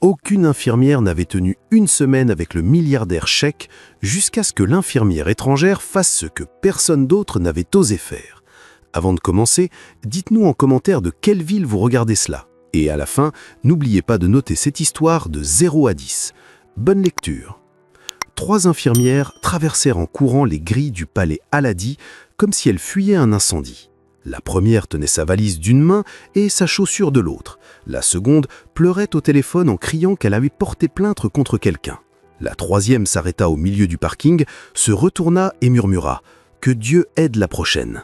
Aucune infirmière n'avait tenu une semaine avec le milliardaire Sheikh jusqu'à ce que l'infirmière étrangère fasse ce que personne d'autre n'avait osé faire. Avant de commencer, dites-nous en commentaire de quelle ville vous regardez cela. Et à la fin, n'oubliez pas de noter cette histoire de 0 à 10. Bonne lecture. 3 infirmières traversèrent en courant les grilles du palais Al-Hadi comme si elles fuyaient un incendie. La première tenait sa valise d'une main et sa chaussure de l'autre. La seconde pleurait au téléphone en criant qu'elle avait porté plainte contre quelqu'un. La troisième s'arrêta au milieu du parking, se retourna et murmura « Que Dieu aide la prochaine ».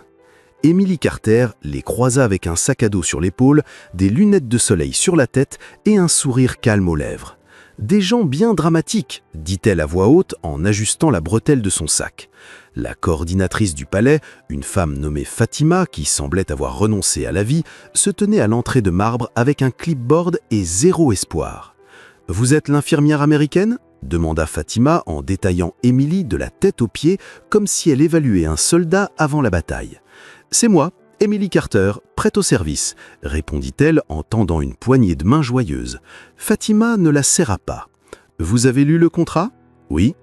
Emily Carter les croisa avec un sac à dos sur l'épaule, des lunettes de soleil sur la tête et un sourire calme aux lèvres. « Des gens bien dramatiques », dit-elle à voix haute en ajustant la bretelle de son sac. La coordinatrice du palais, une femme nommée Fatima, qui semblait avoir renoncé à la vie, se tenait à l'entrée de marbre avec un clipboard et 0 espoir. « Vous êtes l'infirmière américaine ?» demanda Fatima en détaillant Emily de la tête aux pieds comme si elle évaluait un soldat avant la bataille. « C'est moi, Emily Carter, prête au service », répondit-elle en tendant une poignée de main joyeuse. Fatima ne la serra pas. « Vous avez lu le contrat ?»« Oui. »«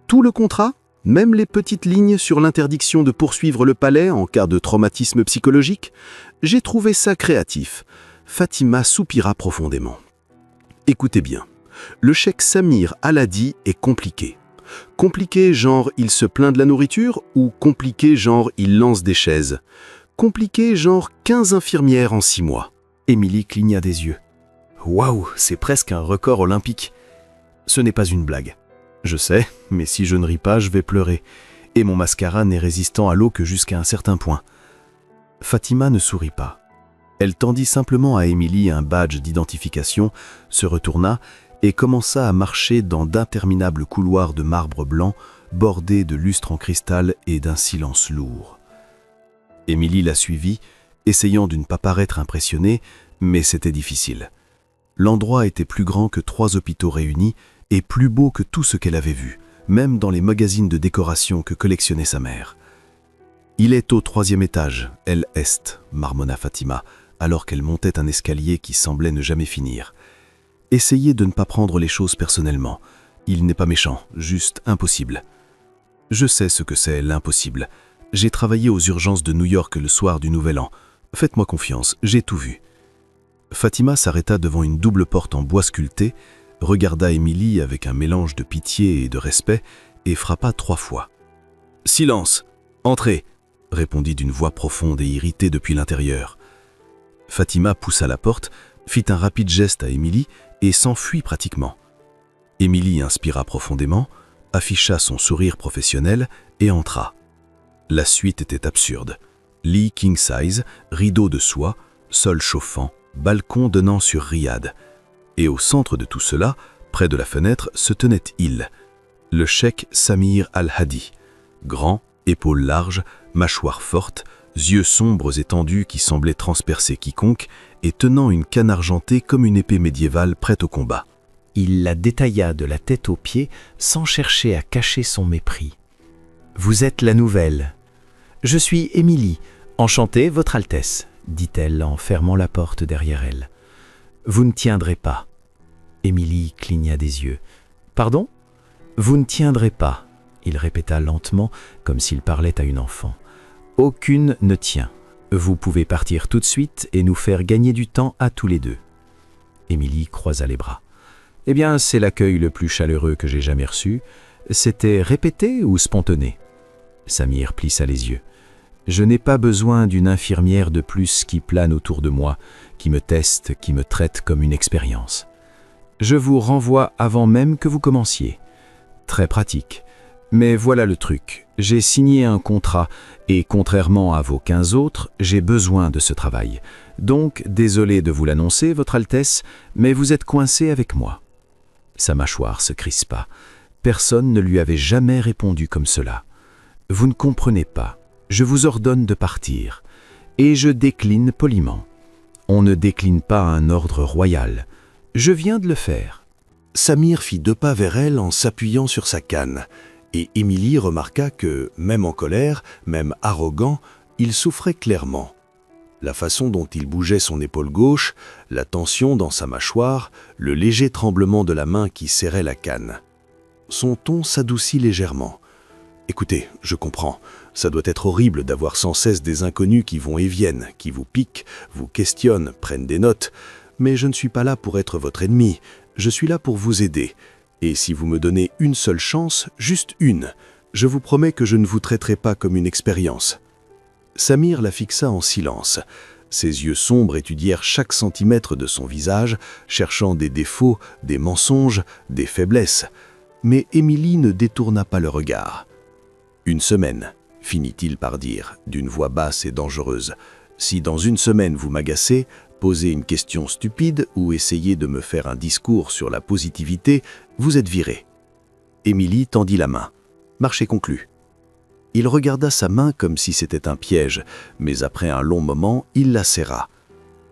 Tout le contrat ? Même les petites lignes sur l'interdiction de poursuivre le palais en cas de traumatisme psychologique ? J'ai trouvé ça créatif. » Fatima soupira profondément. « Écoutez bien, le cheikh Samir Al-Hadi est compliqué. Compliqué genre il se plaint de la nourriture ou compliqué genre il lance des chaises ? Compliqué genre 15 infirmières en 6 mois. » Emily cligna des yeux. « Waouh, c'est presque un record olympique. Ce n'est pas une blague. Je sais, mais si je ne ris pas, je vais pleurer. Et mon mascara n'est résistant à l'eau que jusqu'à un certain point. » Fatima ne sourit pas. Elle tendit simplement à Emily un badge d'identification, se retourna et commença à marcher dans d'interminables couloirs de marbre blanc, bordés de lustres en cristal et d'un silence lourd. Emily la suivit, essayant de ne pas paraître impressionnée, mais c'était difficile. L'endroit était plus grand que 3 hôpitaux réunis et plus beau que tout ce qu'elle avait vu, même dans les magazines de décoration que collectionnait sa mère. « Il est au 3e étage, El Est », marmonna Fatima, alors qu'elle montait un escalier qui semblait ne jamais finir. « Essayez de ne pas prendre les choses personnellement. Il n'est pas méchant, juste impossible. » « Je sais ce que c'est, l'impossible. J'ai travaillé aux urgences de New York le soir du Nouvel An. Faites-moi confiance, j'ai tout vu. » Fatima s'arrêta devant une double porte en bois sculpté, regarda Emily avec un mélange de pitié et de respect et frappa 3 fois. « Silence! Entrez !» répondit d'une voix profonde et irritée depuis l'intérieur. Fatima poussa la porte, fit un rapide geste à Emily et s'enfuit pratiquement. Emily inspira profondément, afficha son sourire professionnel et entra. La suite était absurde. Lit king size, rideau de soie, sol chauffant, balcon donnant sur Riyad. Et au centre de tout cela, près de la fenêtre, se tenait il, le cheikh Samir Al-Hadi. Grand, épaules larges, mâchoire forte, yeux sombres et tendus qui semblaient transpercer quiconque, et tenant une canne argentée comme une épée médiévale prête au combat. Il la détailla de la tête aux pieds sans chercher à cacher son mépris. « Vous êtes la nouvelle. Je suis Emily, enchantée, Votre Altesse, » dit-elle en fermant la porte derrière elle. « Vous ne tiendrez pas. » Emily cligna des yeux. « Pardon ? Vous ne tiendrez pas. » Il répéta lentement, comme s'il parlait à une enfant. « Aucune ne tient. Vous pouvez partir tout de suite et nous faire gagner du temps à tous les deux. » Emily croisa les bras. « Eh bien, c'est l'accueil le plus chaleureux que j'ai jamais reçu. C'était répété ou spontané ?» Samir plissa les yeux. « Je n'ai pas besoin d'une infirmière de plus qui plane autour de moi, qui me teste, qui me traite comme une expérience. Je vous renvoie avant même que vous commenciez. Très pratique. Mais voilà le truc. J'ai signé un contrat et contrairement à vos 15 autres, j'ai besoin de ce travail. Donc, désolé de vous l'annoncer, Votre Altesse, mais vous êtes coincé avec moi. » Sa mâchoire se crispa. Personne ne lui avait jamais répondu comme cela. « Vous ne comprenez pas. Je vous ordonne de partir. Et je décline poliment. On ne décline pas un ordre royal. Je viens de le faire. » Samir fit 2 pas vers elle en s'appuyant sur sa canne, et Emily remarqua que, même en colère, même arrogant, il souffrait clairement. La façon dont il bougeait son épaule gauche, la tension dans sa mâchoire, le léger tremblement de la main qui serrait la canne. Son ton s'adoucit légèrement. « Écoutez, je comprends, ça doit être horrible d'avoir sans cesse des inconnus qui vont et viennent, qui vous piquent, vous questionnent, prennent des notes, mais je ne suis pas là pour être votre ennemi, je suis là pour vous aider. Et si vous me donnez une seule chance, juste une, je vous promets que je ne vous traiterai pas comme une expérience. » Samir la fixa en silence. Ses yeux sombres étudièrent chaque centimètre de son visage, cherchant des défauts, des mensonges, des faiblesses. Mais Émilie ne détourna pas le regard. « Une semaine, finit-il par dire, d'une voix basse et dangereuse. Si dans une semaine vous m'agacez, posez une question stupide ou essayez de me faire un discours sur la positivité, vous êtes viré. » Émilie tendit la main. Marché conclu. Il regarda sa main comme si c'était un piège, mais après un long moment, il la serra.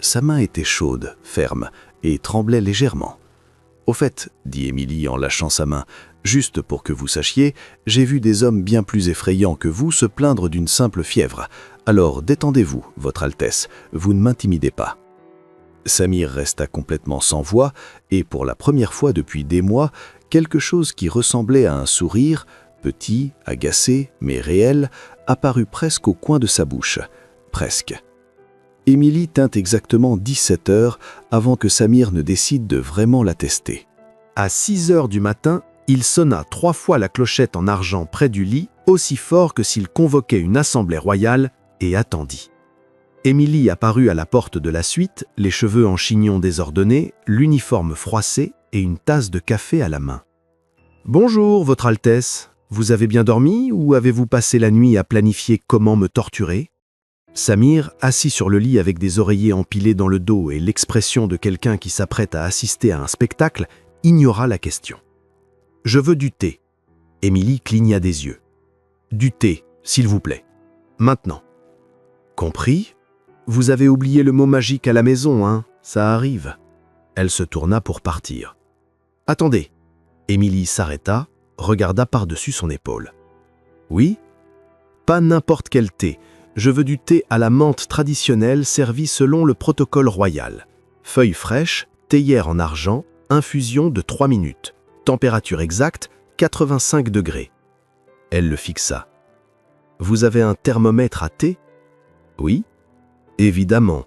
Sa main était chaude, ferme, et tremblait légèrement. « Au fait, dit Émilie en lâchant sa main, juste pour que vous sachiez, j'ai vu des hommes bien plus effrayants que vous se plaindre d'une simple fièvre. Alors détendez-vous, Votre Altesse, vous ne m'intimidez pas. » Samir resta complètement sans voix, et pour la première fois depuis des mois, quelque chose qui ressemblait à un sourire, petit, agacé, mais réel, apparut presque au coin de sa bouche. Presque. Émilie tint exactement 17 heures avant que Samir ne décide de vraiment la tester. À 6 heures du matin, il sonna 3 fois la clochette en argent près du lit, aussi fort que s'il convoquait une assemblée royale, et attendit. Émilie apparut à la porte de la suite, les cheveux en chignon désordonnés, l'uniforme froissé et une tasse de café à la main. « Bonjour, Votre Altesse. Vous avez bien dormi ou avez-vous passé la nuit à planifier comment me torturer ?» Samir, assis sur le lit avec des oreillers empilés dans le dos et l'expression de quelqu'un qui s'apprête à assister à un spectacle, ignora la question. « Je veux du thé. » Émilie cligna des yeux. « Du thé, s'il vous plaît. Maintenant. »« Compris ? Vous avez oublié le mot magique à la maison, hein ? Ça arrive. » Elle se tourna pour partir. « Attendez. » Émilie s'arrêta, regarda par-dessus son épaule. « Oui ? Pas n'importe quel thé. Je veux du thé à la menthe traditionnelle servi selon le protocole royal. Feuilles fraîches, théière en argent, infusion de 3 minutes. Température exacte, 85 degrés. » Elle le fixa. « Vous avez un thermomètre à thé ? » ?»« Oui. »« Évidemment, »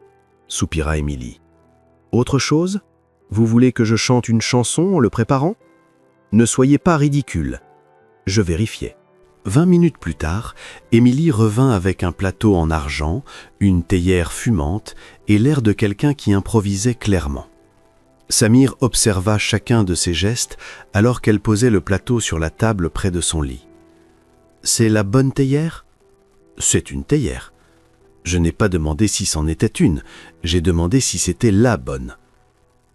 soupira Émilie. « Autre chose ? Vous voulez que je chante une chanson en le préparant ? Ne soyez pas ridicule. » Je vérifiais. 20 minutes plus tard, Émilie revint avec un plateau en argent, une théière fumante et l'air de quelqu'un qui improvisait clairement. Samir observa chacun de ses gestes alors qu'elle posait le plateau sur la table près de son lit. « C'est la bonne théière ? » ?»« C'est une théière. Je n'ai pas demandé si c'en était une, j'ai demandé si c'était la bonne. »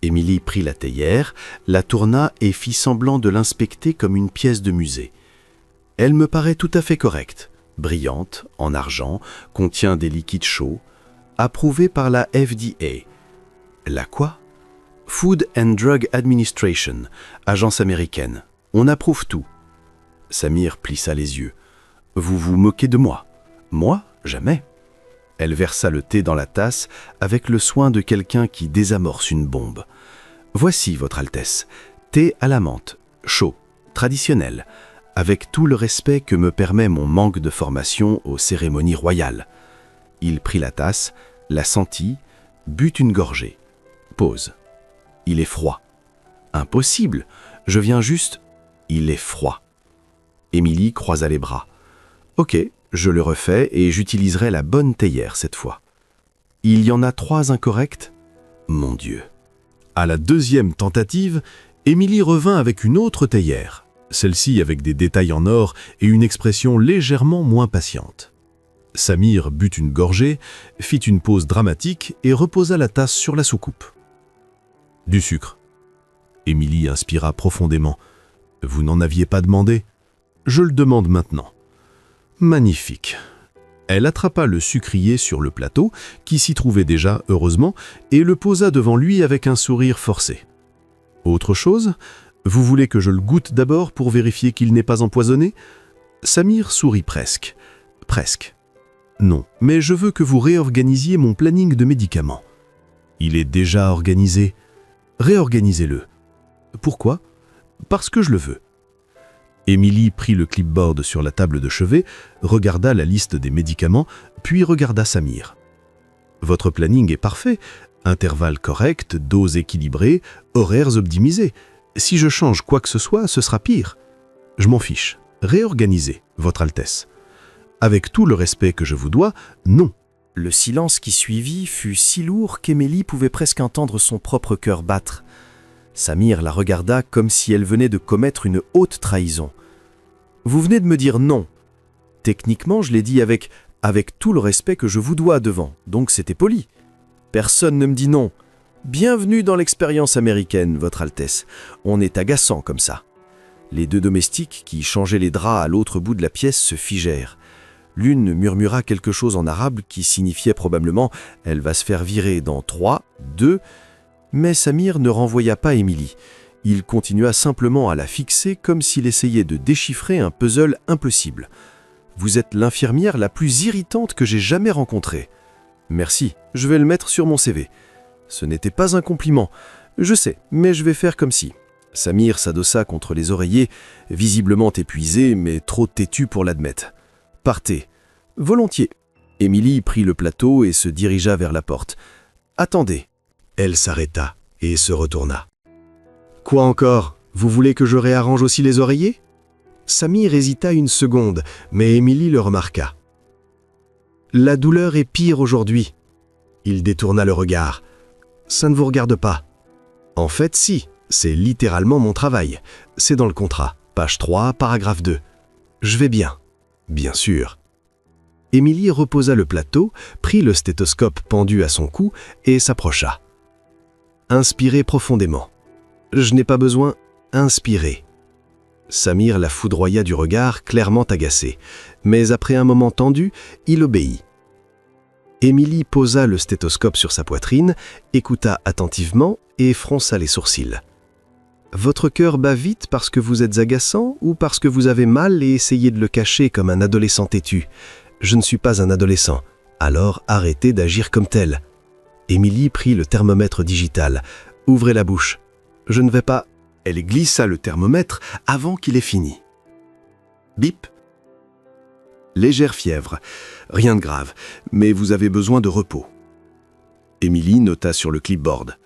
Émilie prit la théière, la tourna et fit semblant de l'inspecter comme une pièce de musée. « Elle me paraît tout à fait correcte, brillante, en argent, contient des liquides chauds, approuvée par la FDA. » « La quoi ? » ?« Food and Drug Administration, agence américaine. On approuve tout. » Samir plissa les yeux. « Vous vous moquez de moi ? Moi ? Jamais. » Elle versa le thé dans la tasse avec le soin de quelqu'un qui désamorce une bombe. « Voici, Votre Altesse, thé à la menthe, chaud, traditionnel, avec tout le respect que me permet mon manque de formation aux cérémonies royales. » Il prit la tasse, la sentit, but une gorgée. Pause. « Il est froid. »« Impossible, je viens juste... » « Il est froid. » Émilie croisa les bras. « Ok, je le refais et j'utiliserai la bonne théière cette fois. »« Il y en a 3 incorrects ? » Mon Dieu. À la 2e tentative, Émilie revint avec une autre théière, celle-ci avec des détails en or et une expression légèrement moins patiente. Samir but une gorgée, fit une pause dramatique et reposa la tasse sur la soucoupe. « Du sucre. » Émilie inspira profondément. « Vous n'en aviez pas demandé ? Je le demande maintenant. » Magnifique. Elle attrapa le sucrier sur le plateau, qui s'y trouvait déjà, heureusement, et le posa devant lui avec un sourire forcé. « Autre chose ? Vous voulez que je le goûte d'abord pour vérifier qu'il n'est pas empoisonné ?» Samir sourit presque. « Presque. » Non, mais je veux que vous réorganisiez mon planning de médicaments. Il est déjà organisé. Réorganisez-le. Pourquoi? Parce que je le veux. Émilie prit le clipboard sur la table de chevet, regarda la liste des médicaments, puis regarda Samir. Votre planning est parfait. Intervalle correct, dose équilibrée, horaires optimisés. Si je change quoi que ce soit, ce sera pire. Je m'en fiche. Réorganisez, Votre Altesse. Avec tout le respect que je vous dois, non. Le silence qui suivit fut si lourd qu'Émilie pouvait presque entendre son propre cœur battre. Samir la regarda comme si elle venait de commettre une haute trahison. « Vous venez de me dire non. Techniquement, je l'ai dit avec tout le respect que je vous dois devant, donc c'était poli. Personne ne me dit non. Bienvenue dans l'expérience américaine, Votre Altesse. On est agaçant comme ça. » Les deux domestiques qui changeaient les draps à l'autre bout de la pièce se figèrent. L'une murmura quelque chose en arabe qui signifiait probablement « elle va se faire virer dans 3, 2 », mais Samir ne renvoya pas Émilie. Il continua simplement à la fixer comme s'il essayait de déchiffrer un puzzle impossible. « Vous êtes l'infirmière la plus irritante que j'ai jamais rencontrée. »« Merci, je vais le mettre sur mon CV. » Ce n'était pas un compliment. Je sais, mais je vais faire comme si. Samir s'adossa contre les oreillers, visiblement épuisé, mais trop têtu pour l'admettre. « Partez. »« Volontiers. » Émilie prit le plateau et se dirigea vers la porte. « Attendez. » Elle s'arrêta et se retourna. « Quoi encore? Vous voulez que je réarrange aussi les oreillers ?» Samir hésita une seconde, mais Émilie le remarqua. « La douleur est pire aujourd'hui. » Il détourna le regard. « Ça ne vous regarde pas. »« En fait, si. C'est littéralement mon travail. C'est dans le contrat. Page 3, paragraphe 2. Je vais bien. » Bien sûr. Émilie reposa le plateau, prit le stéthoscope pendu à son cou et s'approcha. Inspirez profondément. Je n'ai pas besoin. Inspirez. Samir la foudroya du regard, clairement agacé. Mais après un moment tendu, il obéit. Émilie posa le stéthoscope sur sa poitrine, écouta attentivement et fronça les sourcils. Votre cœur bat vite parce que vous êtes agaçant ou parce que vous avez mal et essayez de le cacher comme un adolescent têtu? Je ne suis pas un adolescent, alors arrêtez d'agir comme tel. Émilie prit le thermomètre digital. Ouvrez la bouche. Je ne vais pas... Elle glissa le thermomètre avant qu'il ait fini. Bip. Légère fièvre. Rien de grave, mais vous avez besoin de repos. Émilie nota sur le clipboard.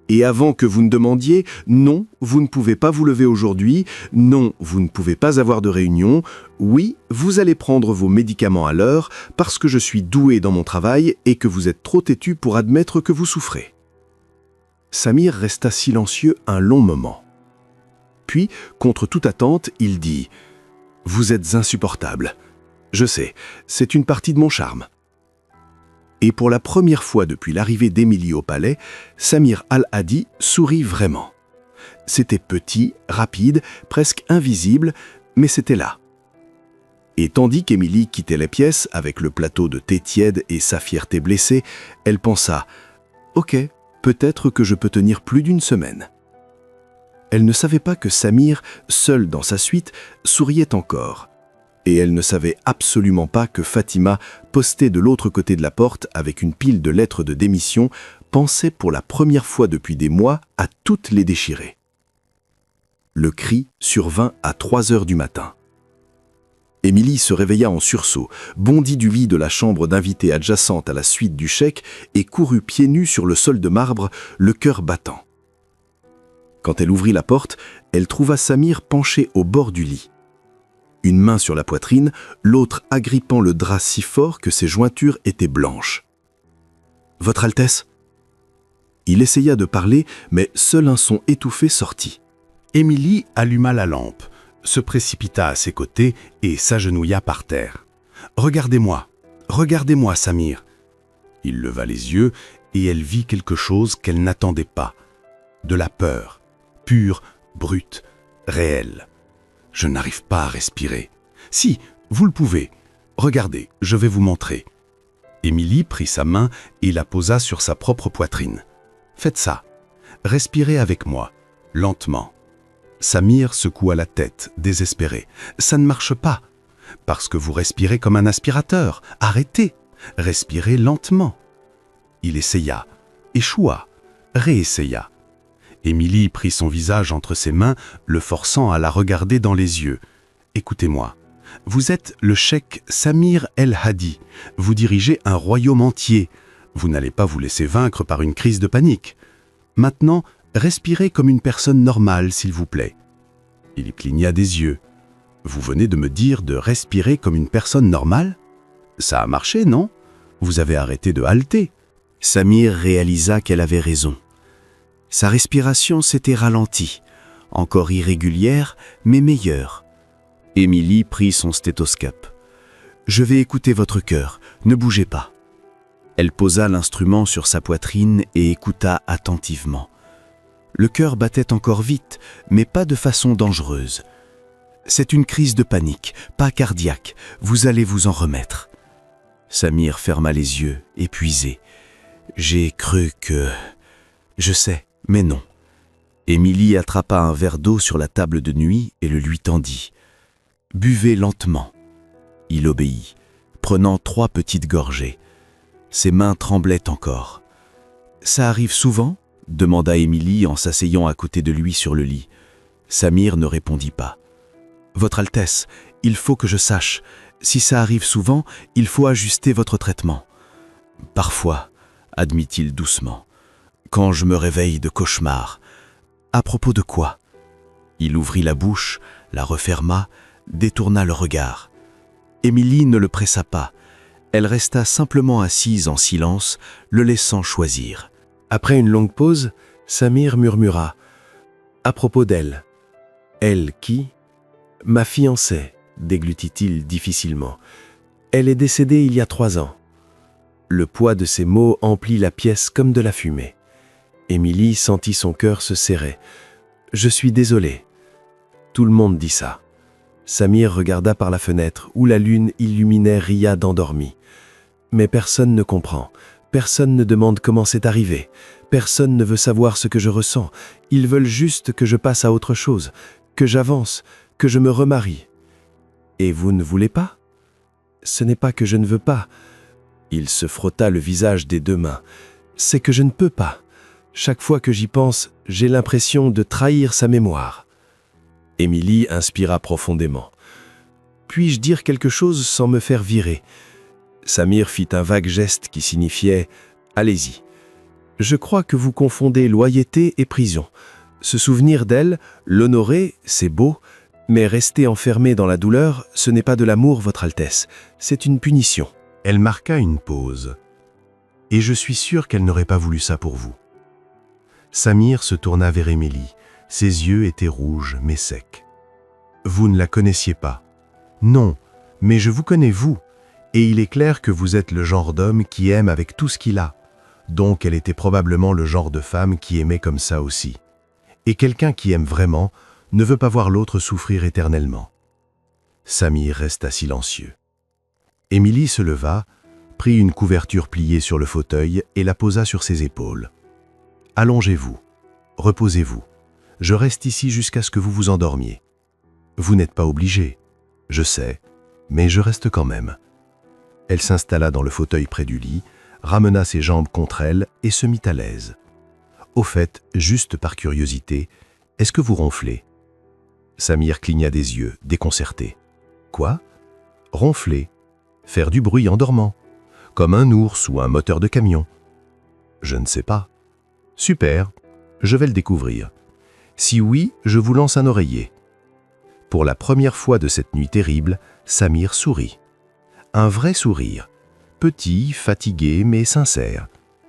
Et avant que vous ne demandiez, non, vous ne pouvez pas vous lever aujourd'hui, non, vous ne pouvez pas avoir de réunion, oui, vous allez prendre vos médicaments à l'heure parce que je suis doué dans mon travail et que vous êtes trop têtu pour admettre que vous souffrez. Samir resta silencieux un long moment. Puis, contre toute attente, il dit « Vous êtes insupportable. Je sais, c'est une partie de mon charme. » Et pour la première fois depuis l'arrivée d'Émilie au palais, Samir Al-Hadi sourit vraiment. C'était petit, rapide, presque invisible, mais c'était là. Et tandis qu'Émilie quittait la pièce avec le plateau de thé tiède et sa fierté blessée, elle pensa « Ok, peut-être que je peux tenir plus d'une semaine. » Elle ne savait pas que Samir, seul dans sa suite, souriait encore. Et elle ne savait absolument pas que Fatima, postée de l'autre côté de la porte avec une pile de lettres de démission, pensait pour la première fois depuis des mois à toutes les déchirer. Le cri survint à 3 heures du matin. Émilie se réveilla en sursaut, bondit du lit de la chambre d'invité adjacente à la suite du chèque et courut pieds nus sur le sol de marbre, le cœur battant. Quand elle ouvrit la porte, elle trouva Samir penché au bord du lit. Une main sur la poitrine, l'autre agrippant le drap si fort que ses jointures étaient blanches. « Votre Altesse ?» Il essaya de parler, mais seul un son étouffé sortit. Émilie alluma la lampe, se précipita à ses côtés et s'agenouilla par terre. « Regardez-moi, regardez-moi, Samir !» Il leva les yeux et elle vit quelque chose qu'elle n'attendait pas. De la peur, pure, brute, réelle. « Je n'arrive pas à respirer. »« Si, vous le pouvez. Regardez, je vais vous montrer. » Émilie prit sa main et la posa sur sa propre poitrine. « Faites ça. Respirez avec moi, lentement. » Samir secoua la tête, désespéré. « Ça ne marche pas. Parce que vous respirez comme un aspirateur. Arrêtez. Respirez lentement. Il essaya, échoua, réessaya. Émilie prit son visage entre ses mains, le forçant à la regarder dans les yeux. Écoutez-moi. Vous êtes le cheikh Samir El Hadi. Vous dirigez un royaume entier. Vous n'allez pas vous laisser vaincre par une crise de panique. Maintenant, respirez comme une personne normale, s'il vous plaît. Il y cligna des yeux. Vous venez de me dire de respirer comme une personne normale? Ça a marché, non? Vous avez arrêté de halter. Samir réalisa qu'elle avait raison. Sa respiration s'était ralentie, encore irrégulière, mais meilleure. Émilie prit son stéthoscope. « Je vais écouter votre cœur, ne bougez pas. » Elle posa l'instrument sur sa poitrine et écouta attentivement. Le cœur battait encore vite, mais pas de façon dangereuse. « C'est une crise de panique, pas cardiaque, vous allez vous en remettre. » Samir ferma les yeux, épuisé. « J'ai cru que... » « Je sais, mais non. » Émilie attrapa un verre d'eau sur la table de nuit et le lui tendit. « Buvez lentement. » Il obéit, prenant 3 petites gorgées. Ses mains tremblaient encore. « Ça arrive souvent ?» demanda Émilie en s'asseyant à côté de lui sur le lit. Samir ne répondit pas. « Votre Altesse, il faut que je sache. Si ça arrive souvent, il faut ajuster votre traitement. »« Parfois, » admit-il doucement. « Quand je me réveille de cauchemar. »« À propos de quoi ?» Il ouvrit la bouche, la referma, détourna le regard. Émilie ne le pressa pas. Elle resta simplement assise en silence, le laissant choisir. Après une longue pause, Samir murmura. « À propos d'elle. »« Elle qui ?»« Ma fiancée, » déglutit-il difficilement. « Elle est décédée il y a 3 ans. » Le poids de ces mots emplit la pièce comme de la fumée. Émilie sentit son cœur se serrer. « Je suis désolée. » Tout le monde dit ça. Samir regarda par la fenêtre où la lune illuminait Riyad endormi. Mais personne ne comprend. Personne ne demande comment c'est arrivé. Personne ne veut savoir ce que je ressens. Ils veulent juste que je passe à autre chose, que j'avance, que je me remarie. Et vous ne voulez pas? Ce n'est pas que je ne veux pas. Il se frotta le visage des 2 mains. C'est que je ne peux pas. Chaque fois que j'y pense, j'ai l'impression de trahir sa mémoire. Émilie inspira profondément. « Puis-je dire quelque chose sans me faire virer ?» Samir fit un vague geste qui signifiait « Allez-y ». Je crois que vous confondez loyauté et prison. Se souvenir d'elle, l'honorer, c'est beau, mais rester enfermé dans la douleur, ce n'est pas de l'amour, Votre Altesse, c'est une punition. Elle marqua une pause. Et je suis sûr qu'elle n'aurait pas voulu ça pour vous. Samir se tourna vers Émilie. Ses yeux étaient rouges, mais secs. Vous ne la connaissiez pas. Non, mais je vous connais vous. Et il est clair que vous êtes le genre d'homme qui aime avec tout ce qu'il a. Donc elle était probablement le genre de femme qui aimait comme ça aussi. Et quelqu'un qui aime vraiment ne veut pas voir l'autre souffrir éternellement. Samir resta silencieux. Émilie se leva, prit une couverture pliée sur le fauteuil et la posa sur ses épaules. « Allongez-vous, reposez-vous. Je reste ici jusqu'à ce que vous vous endormiez. Vous n'êtes pas obligé, je sais, mais je reste quand même. » Elle s'installa dans le fauteuil près du lit, ramena ses jambes contre elle et se mit à l'aise. « Au fait, juste par curiosité, est-ce que vous ronflez ?» Samir cligna des yeux, déconcerté. « Quoi ? Ronfler, faire du bruit en dormant, comme un ours ou un moteur de camion. » « Je ne sais pas. » « Super, je vais le découvrir. Si oui, je vous lance un oreiller. » Pour la première fois de cette nuit terrible, Samir sourit. Un vrai sourire, petit, fatigué, mais sincère.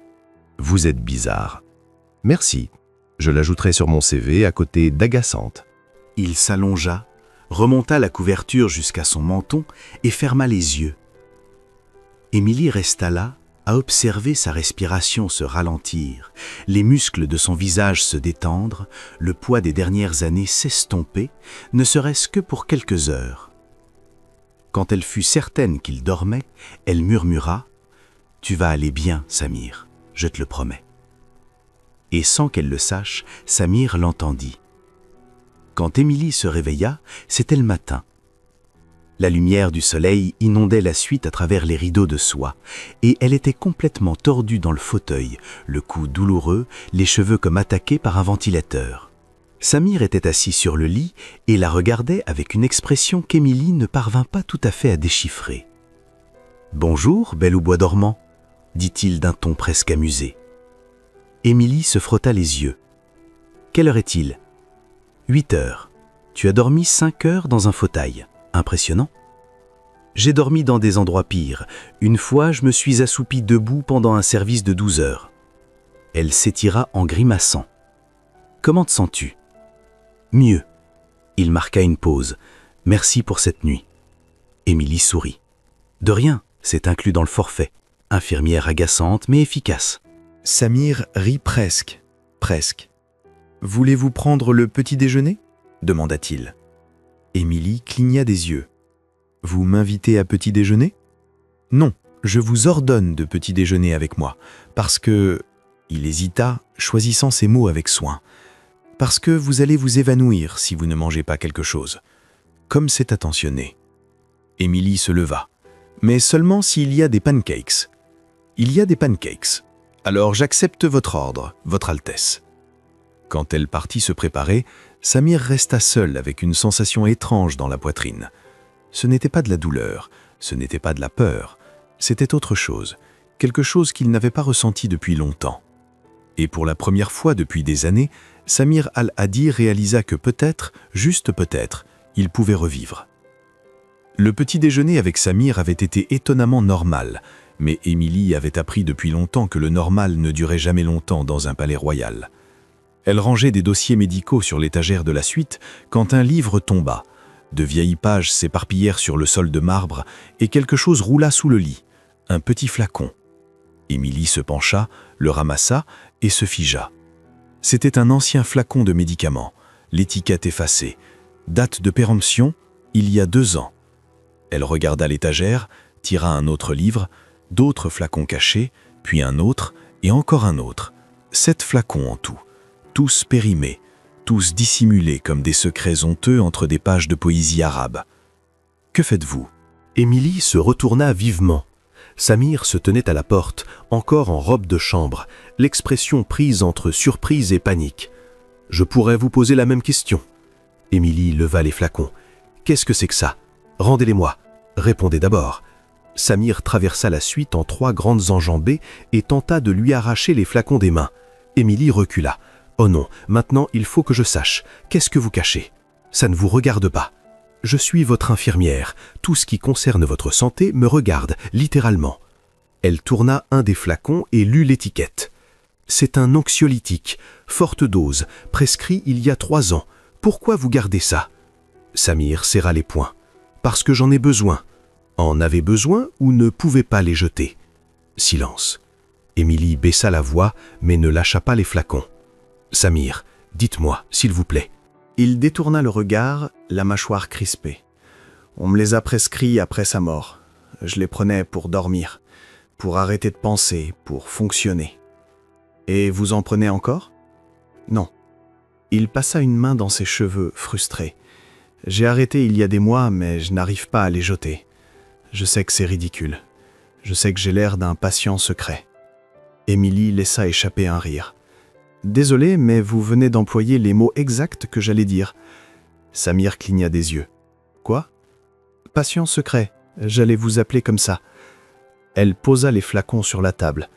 « Vous êtes bizarre. »« Merci, je l'ajouterai sur mon CV à côté d'agaçante. » Il s'allongea, remonta la couverture jusqu'à son menton et ferma les yeux. Émilie resta là, à observer sa respiration se ralentir, les muscles de son visage se détendre, le poids des dernières années s'estomper, ne serait-ce que pour quelques heures. Quand elle fut certaine qu'il dormait, elle murmura « Tu vas aller bien, Samir, je te le promets. » Et sans qu'elle le sache, Samir l'entendit. Quand Émilie se réveilla, c'était le matin. La lumière du soleil inondait la suite à travers les rideaux de soie, et elle était complètement tordue dans le fauteuil, le cou douloureux, les cheveux comme attaqués par un ventilateur. Samir était assis sur le lit et la regardait avec une expression qu'Émilie ne parvint pas tout à fait à déchiffrer. « Bonjour, belle au bois dormant », dit-il d'un ton presque amusé. Émilie se frotta les yeux. « Quelle heure est-il » ? 8 heures. Tu as dormi 5 heures dans un fauteuil. Impressionnant. J'ai dormi dans des endroits pires. Une fois, je me suis assoupi debout pendant un service de 12 heures. Elle s'étira en grimaçant. Comment te sens-tu ? Mieux. Il marqua une pause. Merci pour cette nuit. Émilie sourit. De rien, c'est inclus dans le forfait. Infirmière agaçante mais efficace. Samir rit presque. Voulez-vous prendre le petit déjeuner ? Demanda-t-il. Émilie cligna des yeux. Vous m'invitez à petit déjeuner ? Non, je vous ordonne de petit déjeuner avec moi, parce que... Il hésita, choisissant ses mots avec soin. Parce que vous allez vous évanouir si vous ne mangez pas quelque chose. Comme c'est attentionné. Émilie se leva. Mais seulement s'il y a des pancakes. Il y a des pancakes. Alors j'accepte votre ordre, votre Altesse. Quand elle partit se préparer, Samir resta seul avec une sensation étrange dans la poitrine. Ce n'était pas de la douleur, ce n'était pas de la peur, c'était autre chose, quelque chose qu'il n'avait pas ressenti depuis longtemps. Et pour la première fois depuis des années, Samir Al-Hadi réalisa que peut-être, juste peut-être, il pouvait revivre. Le petit déjeuner avec Samir avait été étonnamment normal, mais Émilie avait appris depuis longtemps que le normal ne durait jamais longtemps dans un palais royal. Elle rangeait des dossiers médicaux sur l'étagère de la suite quand un livre tomba. De vieilles pages s'éparpillèrent sur le sol de marbre et quelque chose roula sous le lit, un petit flacon. Émilie se pencha, le ramassa et se figea. C'était un ancien flacon de médicaments, l'étiquette effacée, date de péremption, il y a 2 ans. Elle regarda l'étagère, tira un autre livre, d'autres flacons cachés, puis un autre et encore un autre. 7 flacons en tout. Tous périmés, tous dissimulés comme des secrets honteux entre des pages de poésie arabe. « Que faites-vous » Émilie se retourna vivement. Samir se tenait à la porte, encore en robe de chambre, l'expression prise entre surprise et panique. « Je pourrais vous poser la même question. » Émilie leva les flacons. « Qu'est-ce que c'est que ça ? Rendez-les-moi. Répondez d'abord. » Samir traversa la suite en 3 grandes enjambées et tenta de lui arracher les flacons des mains. Émilie recula. « Oh non, maintenant il faut que je sache. Qu'est-ce que vous cachez ? Ça ne vous regarde pas. Je suis votre infirmière. Tout ce qui concerne votre santé me regarde, littéralement. » Elle tourna un des flacons et lut l'étiquette. « C'est un anxiolytique, forte dose, prescrit il y a 3 ans. Pourquoi vous gardez ça ?» Samir serra les poings. « Parce que j'en ai besoin. » En avait besoin ou ne pouvait pas les jeter. Silence. Émilie baissa la voix, mais ne lâcha pas les flacons. « Samir, dites-moi, s'il vous plaît. » Il détourna le regard, la mâchoire crispée. On me les a prescrits après sa mort. Je les prenais pour dormir, pour arrêter de penser, pour fonctionner. Et vous en prenez encore ? Non. Il passa une main dans ses cheveux, frustré. J'ai arrêté il y a des mois, mais je n'arrive pas à les jeter. Je sais que c'est ridicule. Je sais que j'ai l'air d'un patient secret. Émilie laissa échapper un rire. Désolé, mais vous venez d'employer les mots exacts que j'allais dire. Samir cligna des yeux. Quoi ? Patient secret, j'allais vous appeler comme ça. Elle posa les flacons sur la table.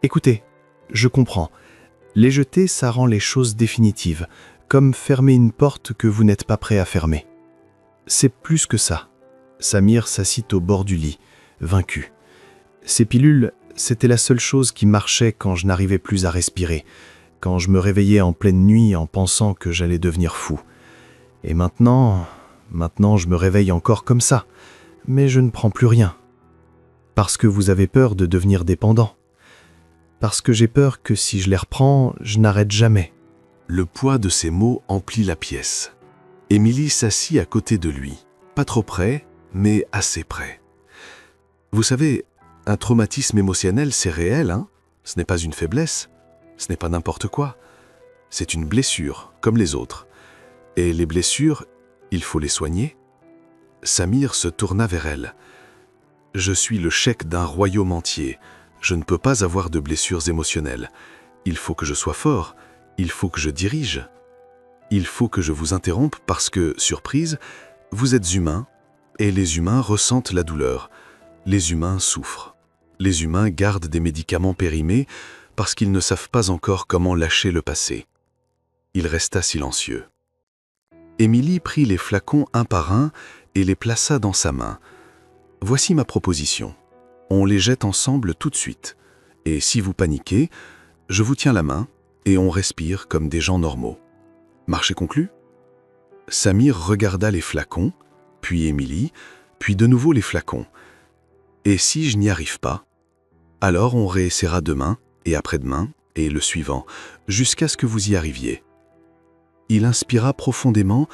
Écoutez, je comprends. Les jeter, ça rend les choses définitives, comme fermer une porte que vous n'êtes pas prêt à fermer. C'est plus que ça. Samir s'assit au bord du lit, vaincu. Ces pilules, c'était la seule chose qui marchait quand je n'arrivais plus à respirer, quand je me réveillais en pleine nuit en pensant que j'allais devenir fou. Et maintenant je me réveille encore comme ça, mais je ne prends plus rien. Parce que vous avez peur de devenir dépendant. Parce que j'ai peur que si je les reprends, je n'arrête jamais. Le poids de ces mots emplit la pièce. Émilie s'assit à côté de lui, pas trop près, mais assez près. Vous savez, un traumatisme émotionnel, c'est réel, hein ? Ce n'est pas une faiblesse. Ce n'est pas n'importe quoi. C'est une blessure, comme les autres. Et les blessures, il faut les soigner. Samir se tourna vers elle. « Je suis le cheik d'un royaume entier. Je ne peux pas avoir de blessures émotionnelles. Il faut que je sois fort. Il faut que je dirige. Il faut que je vous interrompe parce que, surprise, vous êtes humain et les humains ressentent la douleur. Les humains souffrent. Les humains gardent des médicaments périmés parce qu'ils ne savent pas encore comment lâcher le passé. » Il resta silencieux. Émilie prit les flacons un par un et les plaça dans sa main. « Voici ma proposition. On les jette ensemble tout de suite. Et si vous paniquez, je vous tiens la main et on respire comme des gens normaux. Marché conclu ?» Samir regarda les flacons, puis Émilie, puis de nouveau les flacons. « Et si je n'y arrive pas? Alors on réessaiera demain et après-demain et le suivant, jusqu'à ce que vous y arriviez. » Il inspira profondément,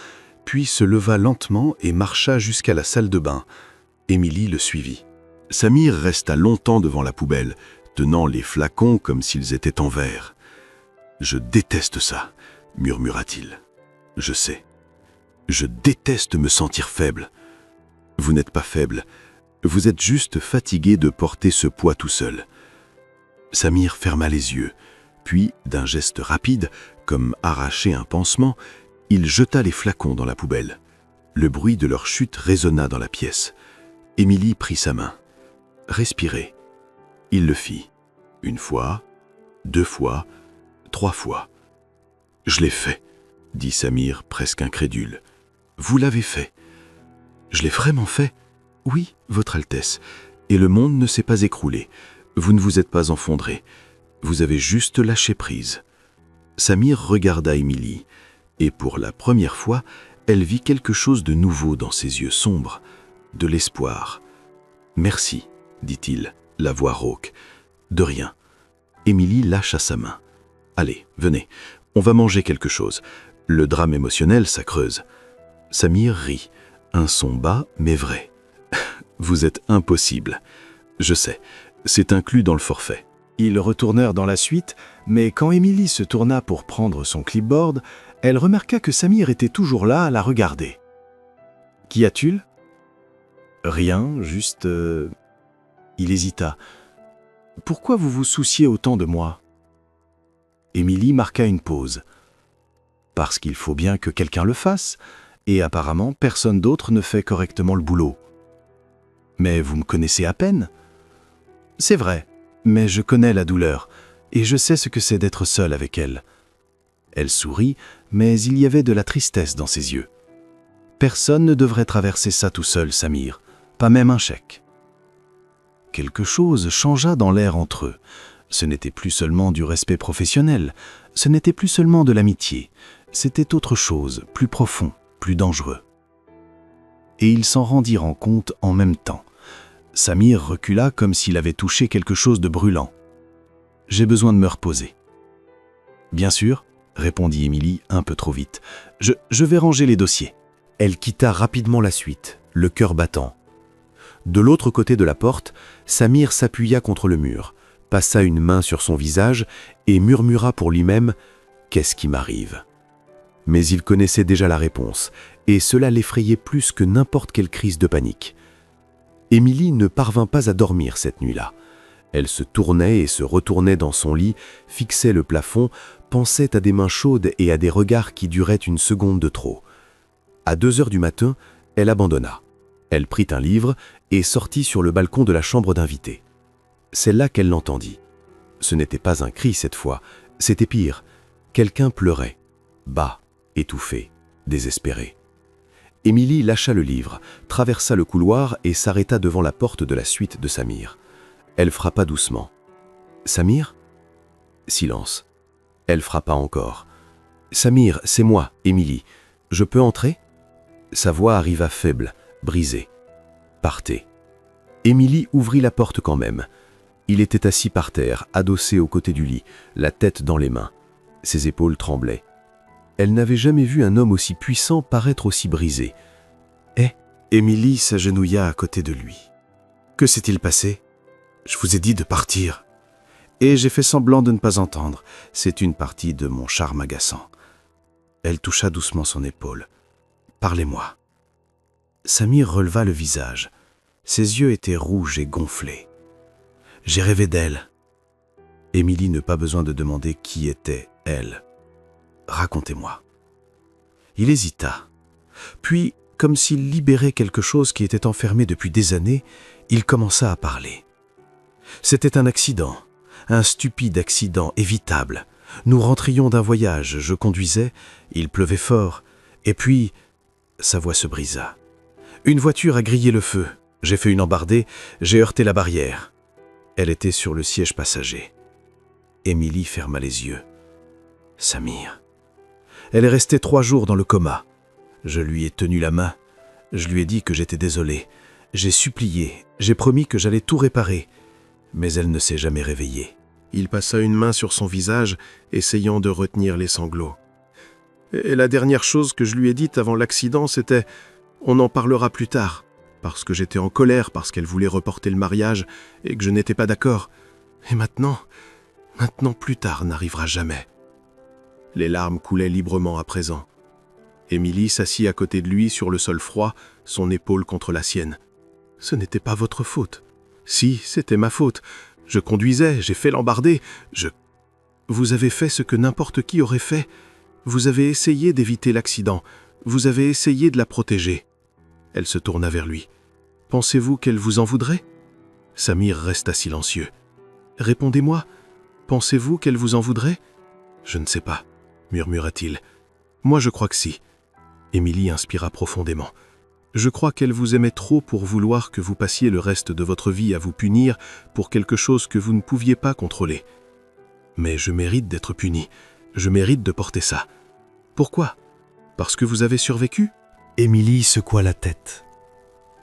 puis se leva lentement et marcha jusqu'à la salle de bain. Émilie le suivit. Samir resta longtemps devant la poubelle, tenant les flacons comme s'ils étaient en verre. « Je déteste ça, » murmura-t-il. « Je sais. Je déteste me sentir faible. » « Vous n'êtes pas faible. Vous êtes juste fatigué de porter ce poids tout seul. » Samir ferma les yeux, puis, d'un geste rapide, comme arracher un pansement, il jeta les flacons dans la poubelle. Le bruit de leur chute résonna dans la pièce. Émilie prit sa main. « Respirez. » Il le fit. 1 fois, 2 fois, 3 fois. « Je l'ai fait, » dit Samir, presque incrédule. « Vous l'avez fait. »« Je l'ai vraiment fait. »« Oui, Votre Altesse. Et le monde ne s'est pas écroulé. Vous ne vous êtes pas effondré. Vous avez juste lâché prise. » Samir regarda Émilie, et pour la première fois, elle vit quelque chose de nouveau dans ses yeux sombres, de l'espoir. « Merci, » dit-il, la voix rauque. « De rien. » Émilie lâcha sa main. « Allez, venez, on va manger quelque chose. Le drame émotionnel, ça creuse. » Samir rit, un son bas mais vrai. « Vous êtes impossible. Je sais, c'est inclus dans le forfait. » Ils retournèrent dans la suite, mais quand Émilie se tourna pour prendre son clipboard, elle remarqua que Samir était toujours là à la regarder. « Qu'y a-t-il » ? « Rien, juste... Il hésita. « Pourquoi vous vous souciez autant de moi » Émilie marqua une pause. « Parce qu'il faut bien que quelqu'un le fasse, et apparemment personne d'autre ne fait correctement le boulot. »« Mais vous me connaissez à peine ?»« C'est vrai. Mais je connais la douleur, et je sais ce que c'est d'être seule avec elle. » Elle sourit, mais il y avait de la tristesse dans ses yeux. Personne ne devrait traverser ça tout seul, Samir, pas même un cheik. Quelque chose changea dans l'air entre eux. Ce n'était plus seulement du respect professionnel, ce n'était plus seulement de l'amitié, c'était autre chose, plus profond, plus dangereux. Et ils s'en rendirent compte en même temps. Samir recula comme s'il avait touché quelque chose de brûlant. « J'ai besoin de me reposer. »« Bien sûr, » répondit Émilie un peu trop vite. « Je vais ranger les dossiers. » Elle quitta rapidement la suite, le cœur battant. De l'autre côté de la porte, Samir s'appuya contre le mur, passa une main sur son visage et murmura pour lui-même « Qu'est-ce qui m'arrive ?» Mais il connaissait déjà la réponse, et cela l'effrayait plus que n'importe quelle crise de panique. Émilie ne parvint pas à dormir cette nuit-là. Elle se tournait et se retournait dans son lit, fixait le plafond, pensait à des mains chaudes et à des regards qui duraient une seconde de trop. À 2 heures du matin, elle abandonna. Elle prit un livre et sortit sur le balcon de la chambre d'invité. C'est là qu'elle l'entendit. Ce n'était pas un cri cette fois, c'était pire. Quelqu'un pleurait, bas, étouffé, désespéré. Émilie lâcha le livre, traversa le couloir et s'arrêta devant la porte de la suite de Samir. Elle frappa doucement. « Samir » Silence. Elle frappa encore. « Samir, c'est moi, Émilie. Je peux entrer ?» Sa voix arriva faible, brisée. « Partez. » Émilie ouvrit la porte quand même. Il était assis par terre, adossé aux côtés du lit, la tête dans les mains. Ses épaules tremblaient. Elle n'avait jamais vu un homme aussi puissant paraître aussi brisé. « Eh » Émilie s'agenouilla à côté de lui. « Que s'est-il passé ? Je vous ai dit de partir. » Et j'ai fait semblant de ne pas entendre. C'est une partie de mon charme agaçant. Elle toucha doucement son épaule. « Parlez-moi. » Samir releva le visage. Ses yeux étaient rouges et gonflés. J'ai rêvé d'elle. Émilie n'eut pas besoin de demander qui était elle. Racontez-moi. Il hésita. Puis, comme s'il libérait quelque chose qui était enfermé depuis des années, il commença à parler. C'était un accident, un stupide accident évitable. Nous rentrions d'un voyage, je conduisais, il pleuvait fort, et puis, sa voix se brisa. Une voiture a grillé le feu, j'ai fait une embardée, j'ai heurté la barrière. Elle était sur le siège passager. Émilie ferma les yeux. Samir. Elle est restée 3 jours dans le coma. Je lui ai tenu la main, je lui ai dit que j'étais désolé. J'ai supplié, j'ai promis que j'allais tout réparer, mais elle ne s'est jamais réveillée. Il passa une main sur son visage, essayant de retenir les sanglots. Et la dernière chose que je lui ai dite avant l'accident, c'était « On en parlera plus tard », parce que j'étais en colère, parce qu'elle voulait reporter le mariage et que je n'étais pas d'accord. Et maintenant plus tard n'arrivera jamais. Les larmes coulaient librement à présent. Émilie s'assit à côté de lui sur le sol froid, son épaule contre la sienne. « Ce n'était pas votre faute. » « Si, c'était ma faute. Je conduisais, j'ai fait l'embardée. Vous avez fait ce que n'importe qui aurait fait. Vous avez essayé d'éviter l'accident. Vous avez essayé de la protéger. » Elle se tourna vers lui. « Pensez-vous qu'elle vous en voudrait ?» Samir resta silencieux. « Répondez-moi. Pensez-vous qu'elle vous en voudrait ?»« Je ne sais pas, » murmura-t-il. « Moi, je crois que si. » Émilie inspira profondément. Je crois qu'elle vous aimait trop pour vouloir que vous passiez le reste de votre vie à vous punir pour quelque chose que vous ne pouviez pas contrôler. Mais je mérite d'être puni. Je mérite de porter ça. Pourquoi? Parce que vous avez survécu? Émilie secoua la tête.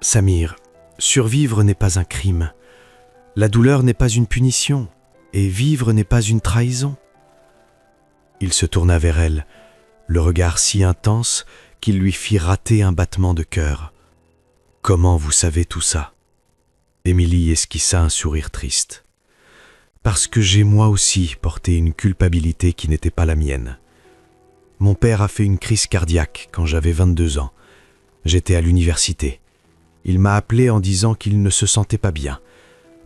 Samir, survivre n'est pas un crime. La douleur n'est pas une punition. Et vivre n'est pas une trahison. Il se tourna vers elle, le regard si intense qu'il lui fit rater un battement de cœur. « Comment vous savez tout ça ?» Émilie esquissa un sourire triste. « Parce que j'ai moi aussi porté une culpabilité qui n'était pas la mienne. Mon père a fait une crise cardiaque quand j'avais 22 ans. J'étais à l'université. Il m'a appelé en disant qu'il ne se sentait pas bien.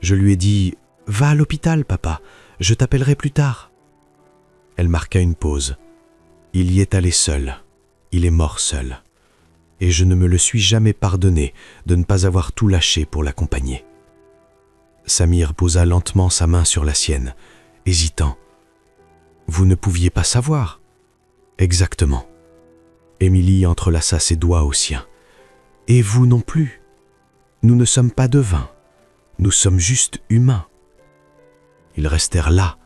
Je lui ai dit « Va à l'hôpital, papa, je t'appellerai plus tard. » Elle marqua une pause. Il y est allé seul. Il est mort seul. Et je ne me le suis jamais pardonné de ne pas avoir tout lâché pour l'accompagner. Samir posa lentement sa main sur la sienne, hésitant. « Vous ne pouviez pas savoir ?» ?»« Exactement. » Émilie entrelaça ses doigts aux siens. « Et vous non plus. Nous ne sommes pas devins. Nous sommes juste humains. » Ils restèrent là,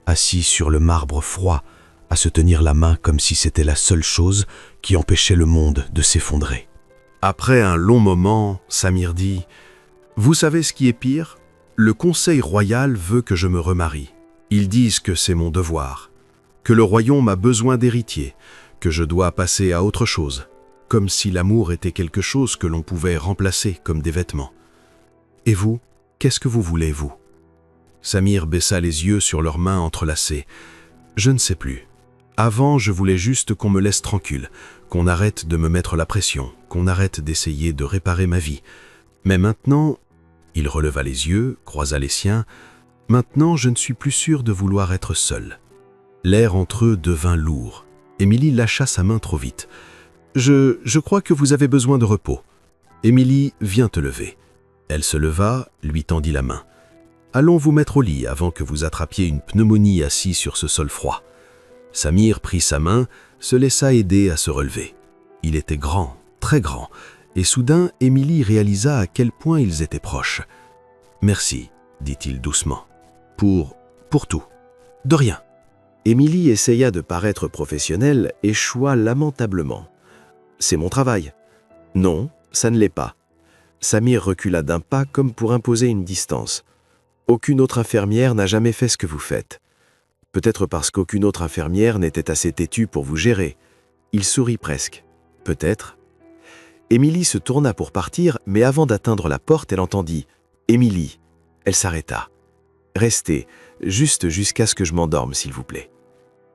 assis sur le marbre froid, à se tenir la main comme si c'était la seule chose qui empêchait le monde de s'effondrer. Après un long moment, Samir dit « Vous savez ce qui est pire? Le Conseil royal veut que je me remarie. Ils disent que c'est mon devoir, que le royaume a besoin d'héritiers, que je dois passer à autre chose, comme si l'amour était quelque chose que l'on pouvait remplacer comme des vêtements. Et vous, qu'est-ce que vous voulez, vous ?» Samir baissa les yeux sur leurs mains entrelacées. « Je ne sais plus. Avant, je voulais juste qu'on me laisse tranquille, qu'on arrête de me mettre la pression, qu'on arrête d'essayer de réparer ma vie. Mais maintenant, il releva les yeux, croisa les siens, maintenant je ne suis plus sûr de vouloir être seul. » L'air entre eux devint lourd. Émilie lâcha sa main trop vite. « Je crois que vous avez besoin de repos. Émilie, viens te lever. » Elle se leva, lui tendit la main. « Allons vous mettre au lit avant que vous attrapiez une pneumonie assis sur ce sol froid. » Samir prit sa main, se laissa aider à se relever. Il était grand, très grand, et soudain Émilie réalisa à quel point ils étaient proches. « Merci, » dit-il doucement. « Pour tout. De rien. » Émilie essaya de paraître professionnelle, échoua lamentablement. « C'est mon travail. »« Non, ça ne l'est pas. » Samir recula d'un pas comme pour imposer une distance. « Aucune autre infirmière n'a jamais fait ce que vous faites. Peut-être parce qu'aucune autre infirmière n'était assez têtue pour vous gérer. » Il sourit presque. « Peut-être. » Émilie se tourna pour partir, mais avant d'atteindre la porte, elle entendit « Émilie !» Elle s'arrêta. « Restez, juste jusqu'à ce que je m'endorme, s'il vous plaît. »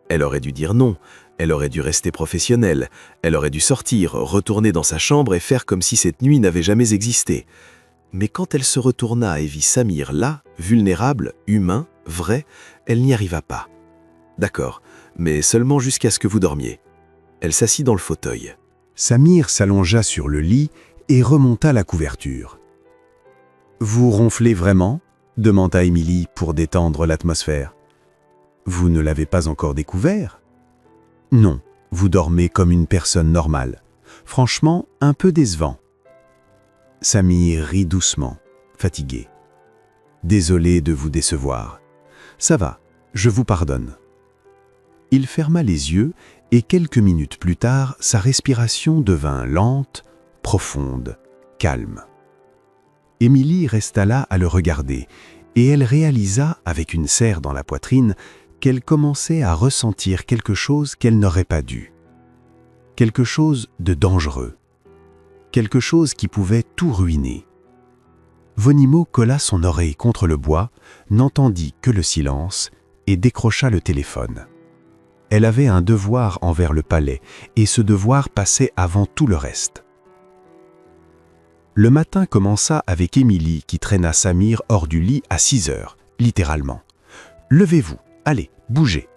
Elle aurait dû dire non, Elle aurait dû rester professionnelle. Elle aurait dû sortir, retourner dans sa chambre et faire comme si cette nuit n'avait jamais existé. Mais quand elle se retourna et vit Samir là, vulnérable, humain, vrai, elle n'y arriva pas. D'accord, mais seulement jusqu'à ce que vous dormiez. Elle s'assit dans le fauteuil. Samir s'allongea sur le lit et remonta la couverture. « Vous ronflez vraiment ?» demanda Émilie pour détendre l'atmosphère. « Vous ne l'avez pas encore découvert ?»« Non, vous dormez comme une personne normale. Franchement, un peu décevant. » Samir rit doucement, fatigué. « Désolé de vous décevoir. Ça va, je vous pardonne. » Il ferma les yeux et quelques minutes plus tard, sa respiration devint lente, profonde, calme. Émilie resta là à le regarder, et elle réalisa, avec une serre dans la poitrine, qu'elle commençait à ressentir quelque chose qu'elle n'aurait pas dû. Quelque chose de dangereux. Quelque chose qui pouvait tout ruiner. Vonimo colla son oreille contre le bois, n'entendit que le silence et décrocha le téléphone. Elle avait un devoir envers le palais, et ce devoir passait avant tout le reste. Le matin commença avec Émilie qui traîna Samir hors du lit à 6 heures, littéralement. « Levez-vous, allez, bougez !»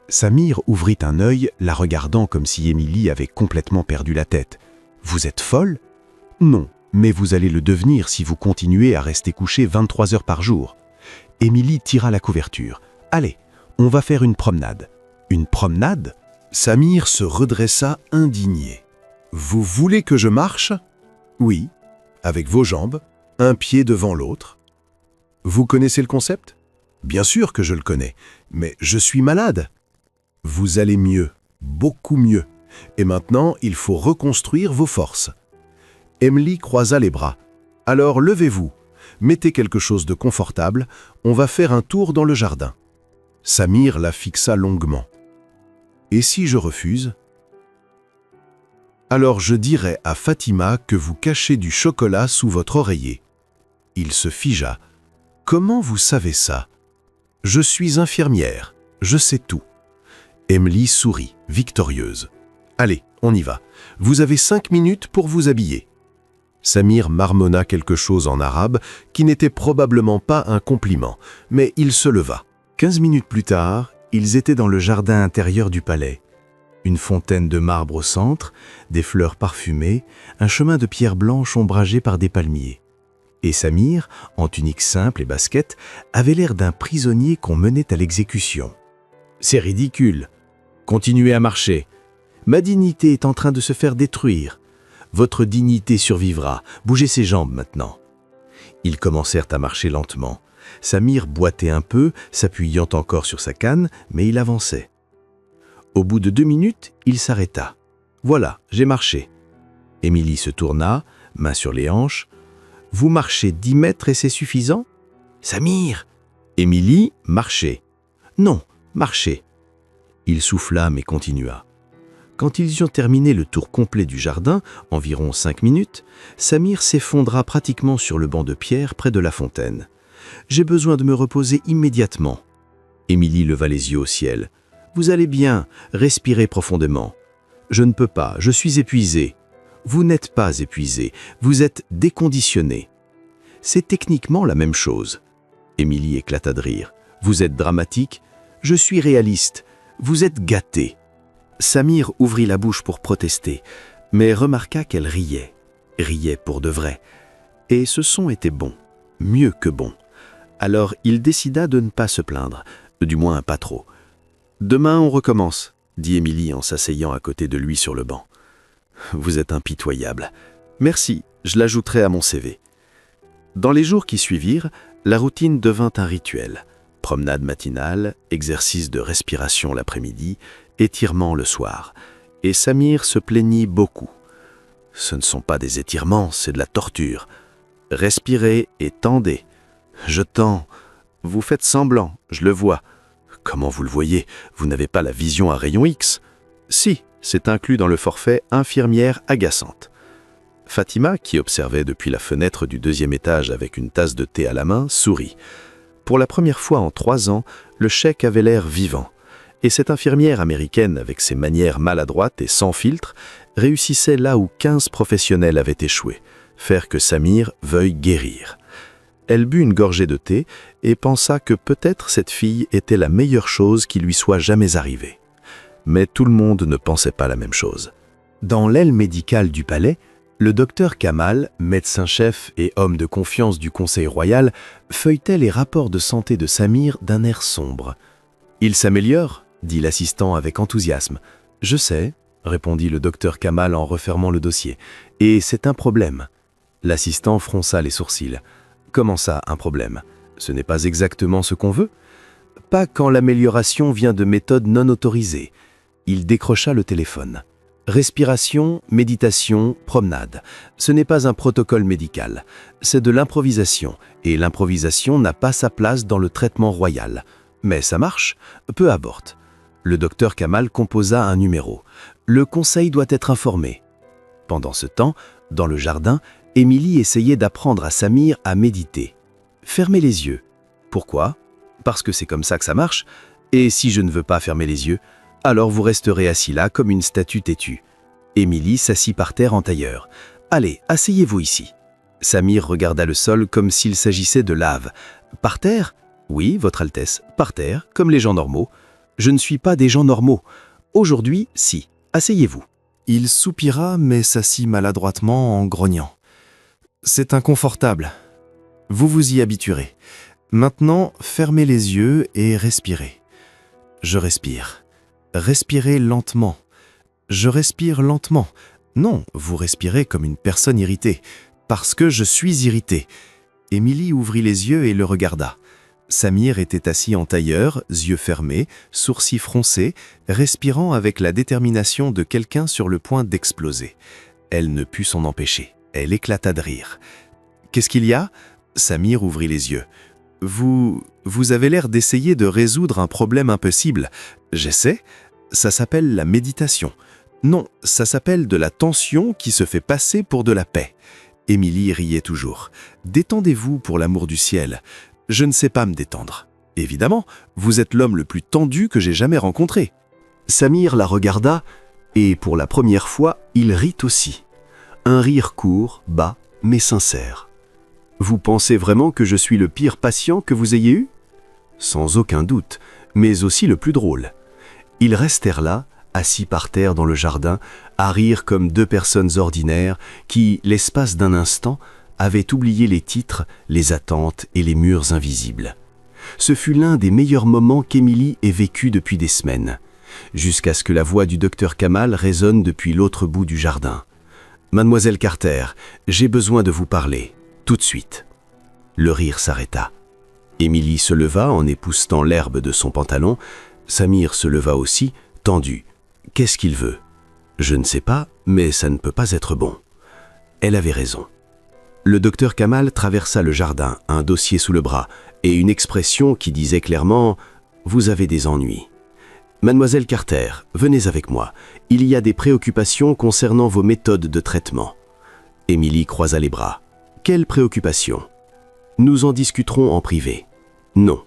Samir ouvrit un œil, la regardant comme si Émilie avait complètement perdu la tête. « Vous êtes folle ? » ?»« Non, mais vous allez le devenir si vous continuez à rester couché 23 heures par jour. » Émilie tira la couverture. « Allez, on va faire une promenade. » « Une promenade ?» Samir se redressa indigné. « Vous voulez que je marche ? » Oui, avec vos jambes, un pied devant l'autre. Vous connaissez le concept? Bien sûr que je le connais, mais je suis malade. Vous allez mieux, beaucoup mieux. Et maintenant, il faut reconstruire vos forces. Emily croisa les bras. Alors levez-vous, mettez quelque chose de confortable, on va faire un tour dans le jardin. Samir la fixa longuement. Et si je refuse ? Alors je dirai à Fatima que vous cachez du chocolat sous votre oreiller. Il se figea. Comment vous savez ça? Je suis infirmière, je sais tout. Emily sourit, victorieuse. Allez, on y va. Vous avez 5 minutes pour vous habiller. Samir marmonna quelque chose en arabe qui n'était probablement pas un compliment, mais il se leva. 15 minutes plus tard, ils étaient dans le jardin intérieur du palais. Une fontaine de marbre au centre, des fleurs parfumées, un chemin de pierre blanche ombragé par des palmiers. Et Samir, en tunique simple et basket, avait l'air d'un prisonnier qu'on menait à l'exécution. « C'est ridicule. Continuez à marcher. Ma dignité est en train de se faire détruire. Votre dignité survivra. Bougez ses jambes maintenant. » Ils commencèrent à marcher lentement. Samir boitait un peu, s'appuyant encore sur sa canne, mais il avançait. Au bout de 2 minutes, il s'arrêta. « Voilà, j'ai marché. » Émilie se tourna, main sur les hanches. « Vous marchez 10 mètres et c'est suffisant ?»« Samir !» Émilie, marchez. « Non, marchez. » Il souffla mais continua. Quand ils eurent terminé le tour complet du jardin, environ 5 minutes, Samir s'effondra pratiquement sur le banc de pierre près de la fontaine. « J'ai besoin de me reposer immédiatement. » Émilie leva les yeux au ciel. « Vous allez bien, respirez profondément. »« Je ne peux pas, je suis épuisé. »« Vous n'êtes pas épuisé, vous êtes déconditionné. »« C'est techniquement la même chose. » Émilie éclata de rire. « Vous êtes dramatique, je suis réaliste. Vous êtes gâté. » Samir ouvrit la bouche pour protester, mais remarqua qu'elle riait. Riait pour de vrai. Et ce son était bon, mieux que bon. Alors il décida de ne pas se plaindre, du moins pas trop. « Demain on recommence, » dit Émilie en s'asseyant à côté de lui sur le banc. « Vous êtes impitoyable. Merci, je l'ajouterai à mon CV. » Dans les jours qui suivirent, la routine devint un rituel. Promenade matinale, exercice de respiration l'après-midi, étirements le soir. Et Samir se plaignit beaucoup. « Ce ne sont pas des étirements, c'est de la torture. Respirez et tendez. Je tends. Vous faites semblant, je le vois. Comment vous le voyez? Vous n'avez pas la vision à rayon X. Si, c'est inclus dans le forfait infirmière agaçante. » Fatima, qui observait depuis la fenêtre du 2e étage avec une tasse de thé à la main, sourit. Pour la première fois en 3 ans, le chèque avait l'air vivant. Et cette infirmière américaine, avec ses manières maladroites et sans filtre, réussissait là où 15 professionnels avaient échoué, faire que Samir veuille guérir. Elle but une gorgée de thé et pensa que peut-être cette fille était la meilleure chose qui lui soit jamais arrivée. Mais tout le monde ne pensait pas la même chose. Dans l'aile médicale du palais, le docteur Kamal, médecin-chef et homme de confiance du Conseil royal, feuilletait les rapports de santé de Samir d'un air sombre. « Il s'améliore ?» dit l'assistant avec enthousiasme. « Je sais », répondit le docteur Kamal en refermant le dossier. « Et c'est un problème. » L'assistant fronça les sourcils. « Comment ça, un problème? Ce n'est pas exactement ce qu'on veut ?»« Pas quand l'amélioration vient de méthodes non autorisées. » Il décrocha le téléphone. « Respiration, méditation, promenade. Ce n'est pas un protocole médical. C'est de l'improvisation. Et l'improvisation n'a pas sa place dans le traitement royal. Mais ça marche. Peu importe. » Le docteur Kamal composa un numéro. « Le conseil doit être informé. » Pendant ce temps, dans le jardin, Émilie essayait d'apprendre à Samir à méditer. « Fermez les yeux. » « Pourquoi ? Parce que c'est comme ça que ça marche. Et si je ne veux pas fermer les yeux, alors vous resterez assis là comme une statue têtue. » Émilie s'assit par terre en tailleur. « Allez, asseyez-vous ici. » Samir regarda le sol comme s'il s'agissait de lave. « Par terre ? Oui, Votre Altesse, par terre, comme les gens normaux. Je ne suis pas des gens normaux. Aujourd'hui, si. Asseyez-vous. » Il soupira, mais s'assit maladroitement en grognant. « C'est inconfortable. Vous vous y habituerez. Maintenant, fermez les yeux et respirez. » Je respire. Respirez lentement. Je respire lentement. Non, vous respirez comme une personne irritée. Parce que je suis irrité. Émilie ouvrit les yeux et le regarda. Samir était assis en tailleur, yeux fermés, sourcils froncés, respirant avec la détermination de quelqu'un sur le point d'exploser. Elle ne put s'en empêcher. Elle éclata de rire. « Qu'est-ce qu'il y a ?» Samir ouvrit les yeux. « Vous avez l'air d'essayer de résoudre un problème impossible. J'essaie. Ça s'appelle la méditation. Non, ça s'appelle de la tension qui se fait passer pour de la paix. » Émilie riait toujours. « Détendez-vous pour l'amour du ciel. Je ne sais pas me détendre. Évidemment, vous êtes l'homme le plus tendu que j'ai jamais rencontré. » Samir la regarda et pour la première fois, il rit aussi. Un rire court, bas, mais sincère. « Vous pensez vraiment que je suis le pire patient que vous ayez eu ? » Sans aucun doute, mais aussi le plus drôle. Ils restèrent là, assis par terre dans le jardin, à rire comme deux personnes ordinaires qui, l'espace d'un instant, avaient oublié les titres, les attentes et les murs invisibles. Ce fut l'un des meilleurs moments qu'Émilie ait vécu depuis des semaines, jusqu'à ce que la voix du docteur Kamal résonne depuis l'autre bout du jardin. « Mademoiselle Carter, j'ai besoin de vous parler, tout de suite. » Le rire s'arrêta. Émilie se leva en époussetant l'herbe de son pantalon. Samir se leva aussi, tendu. « Qu'est-ce qu'il veut ? » « Je ne sais pas, mais ça ne peut pas être bon. » Elle avait raison. Le docteur Kamal traversa le jardin, un dossier sous le bras, et une expression qui disait clairement « Vous avez des ennuis. »« Mademoiselle Carter, venez avec moi. Il y a des préoccupations concernant vos méthodes de traitement. » Émilie croisa les bras. « Quelles préoccupations ? Nous en discuterons en privé. » « Non. »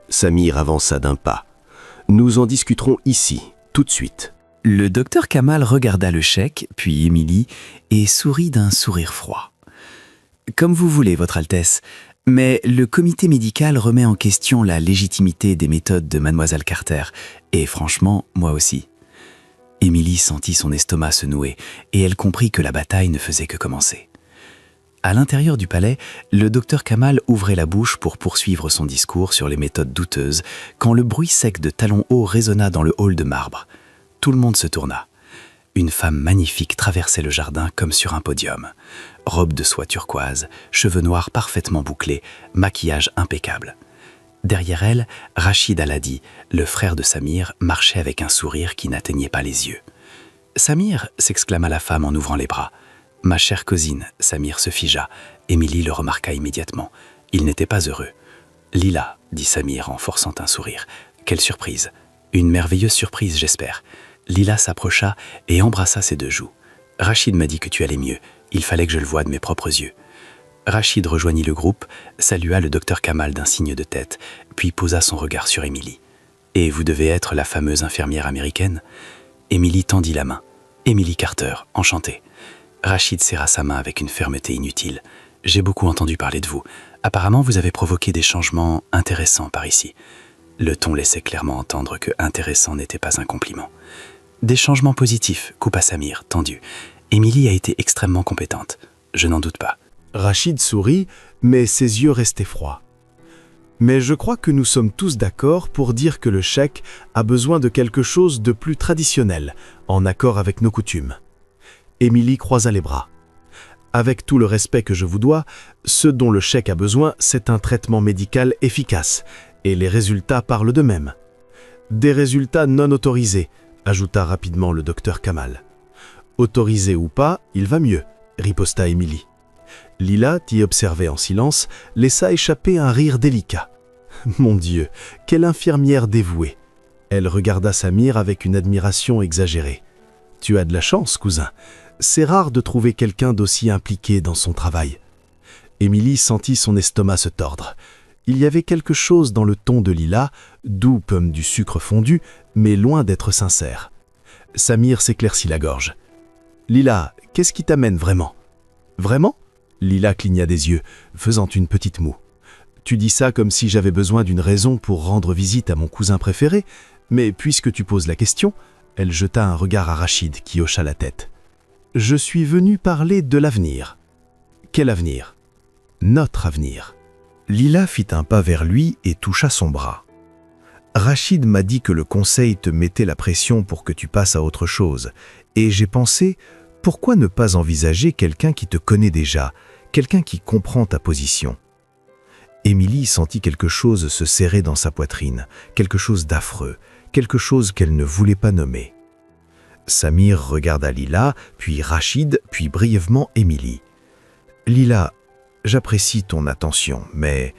Samir avança d'un pas. « Nous en discuterons ici, tout de suite. » Le docteur Kamal regarda le chèque, puis Émilie, et sourit d'un sourire froid. « Comme vous voulez, Votre Altesse, mais le comité médical remet en question la légitimité des méthodes de Mademoiselle Carter, et franchement, moi aussi. » Émilie sentit son estomac se nouer, et elle comprit que la bataille ne faisait que commencer. À l'intérieur du palais, le docteur Kamal ouvrait la bouche pour poursuivre son discours sur les méthodes douteuses, quand le bruit sec de talons hauts résonna dans le hall de marbre. Tout le monde se tourna. Une femme magnifique traversait le jardin comme sur un podium. Robe de soie turquoise, cheveux noirs parfaitement bouclés, maquillage impeccable. Derrière elle, Rachid Aladi, le frère de Samir, marchait avec un sourire qui n'atteignait pas les yeux. « Samir !» s'exclama la femme en ouvrant les bras. « Ma chère cousine !» Samir se figea. Émilie le remarqua immédiatement. Il n'était pas heureux. « Lila !» dit Samir en forçant un sourire. « Quelle surprise ! Une merveilleuse surprise, j'espère. » Lila s'approcha et embrassa ses deux joues. « Rachid m'a dit que tu allais mieux. Il fallait que je le voie de mes propres yeux. » Rachid rejoignit le groupe, salua le docteur Kamal d'un signe de tête, puis posa son regard sur Émilie. Et vous devez être la fameuse infirmière américaine ?» Émilie tendit la main. « Émilie Carter, enchantée. » Rachid serra sa main avec une fermeté inutile. « J'ai beaucoup entendu parler de vous. Apparemment, vous avez provoqué des changements intéressants par ici. » Le ton laissait clairement entendre que « intéressant » n'était pas un compliment. « Des changements positifs », coupa Samir, tendu. « Émilie a été extrêmement compétente. Je n'en doute pas. » Rachid sourit, mais ses yeux restaient froids. Mais je crois que nous sommes tous d'accord pour dire que le cheikh a besoin de quelque chose de plus traditionnel, en accord avec nos coutumes. Émilie croisa les bras. Avec tout le respect que je vous dois, ce dont le cheikh a besoin, c'est un traitement médical efficace, et les résultats parlent d'eux-mêmes. Des résultats non autorisés, ajouta rapidement le docteur Kamal. Autorisé ou pas, il va mieux, riposta Émilie. Lila, qui observait en silence, laissa échapper un rire délicat. Mon Dieu, quelle infirmière dévouée! Elle regarda Samir avec une admiration exagérée. Tu as de la chance, cousin. C'est rare de trouver quelqu'un d'aussi impliqué dans son travail. Émilie sentit son estomac se tordre. Il y avait quelque chose dans le ton de Lila, doux comme du sucre fondu, mais loin d'être sincère. Samir s'éclaircit la gorge. Lila, qu'est-ce qui t'amène vraiment? Vraiment? Lila cligna des yeux, faisant une petite moue. Tu dis ça comme si j'avais besoin d'une raison pour rendre visite à mon cousin préféré, mais puisque tu poses la question, elle jeta un regard à Rachid qui hocha la tête. Je suis venu parler de l'avenir. Quel avenir? Notre avenir. Lila fit un pas vers lui et toucha son bras. Rachid m'a dit que le conseil te mettait la pression pour que tu passes à autre chose, et j'ai pensé, pourquoi ne pas envisager quelqu'un qui te connaît déjà, quelqu'un qui comprend ta position? Émilie sentit quelque chose se serrer dans sa poitrine, quelque chose d'affreux, quelque chose qu'elle ne voulait pas nommer. Samir regarda Lila, puis Rachid, puis brièvement Émilie. « Lila, j'apprécie ton attention, mais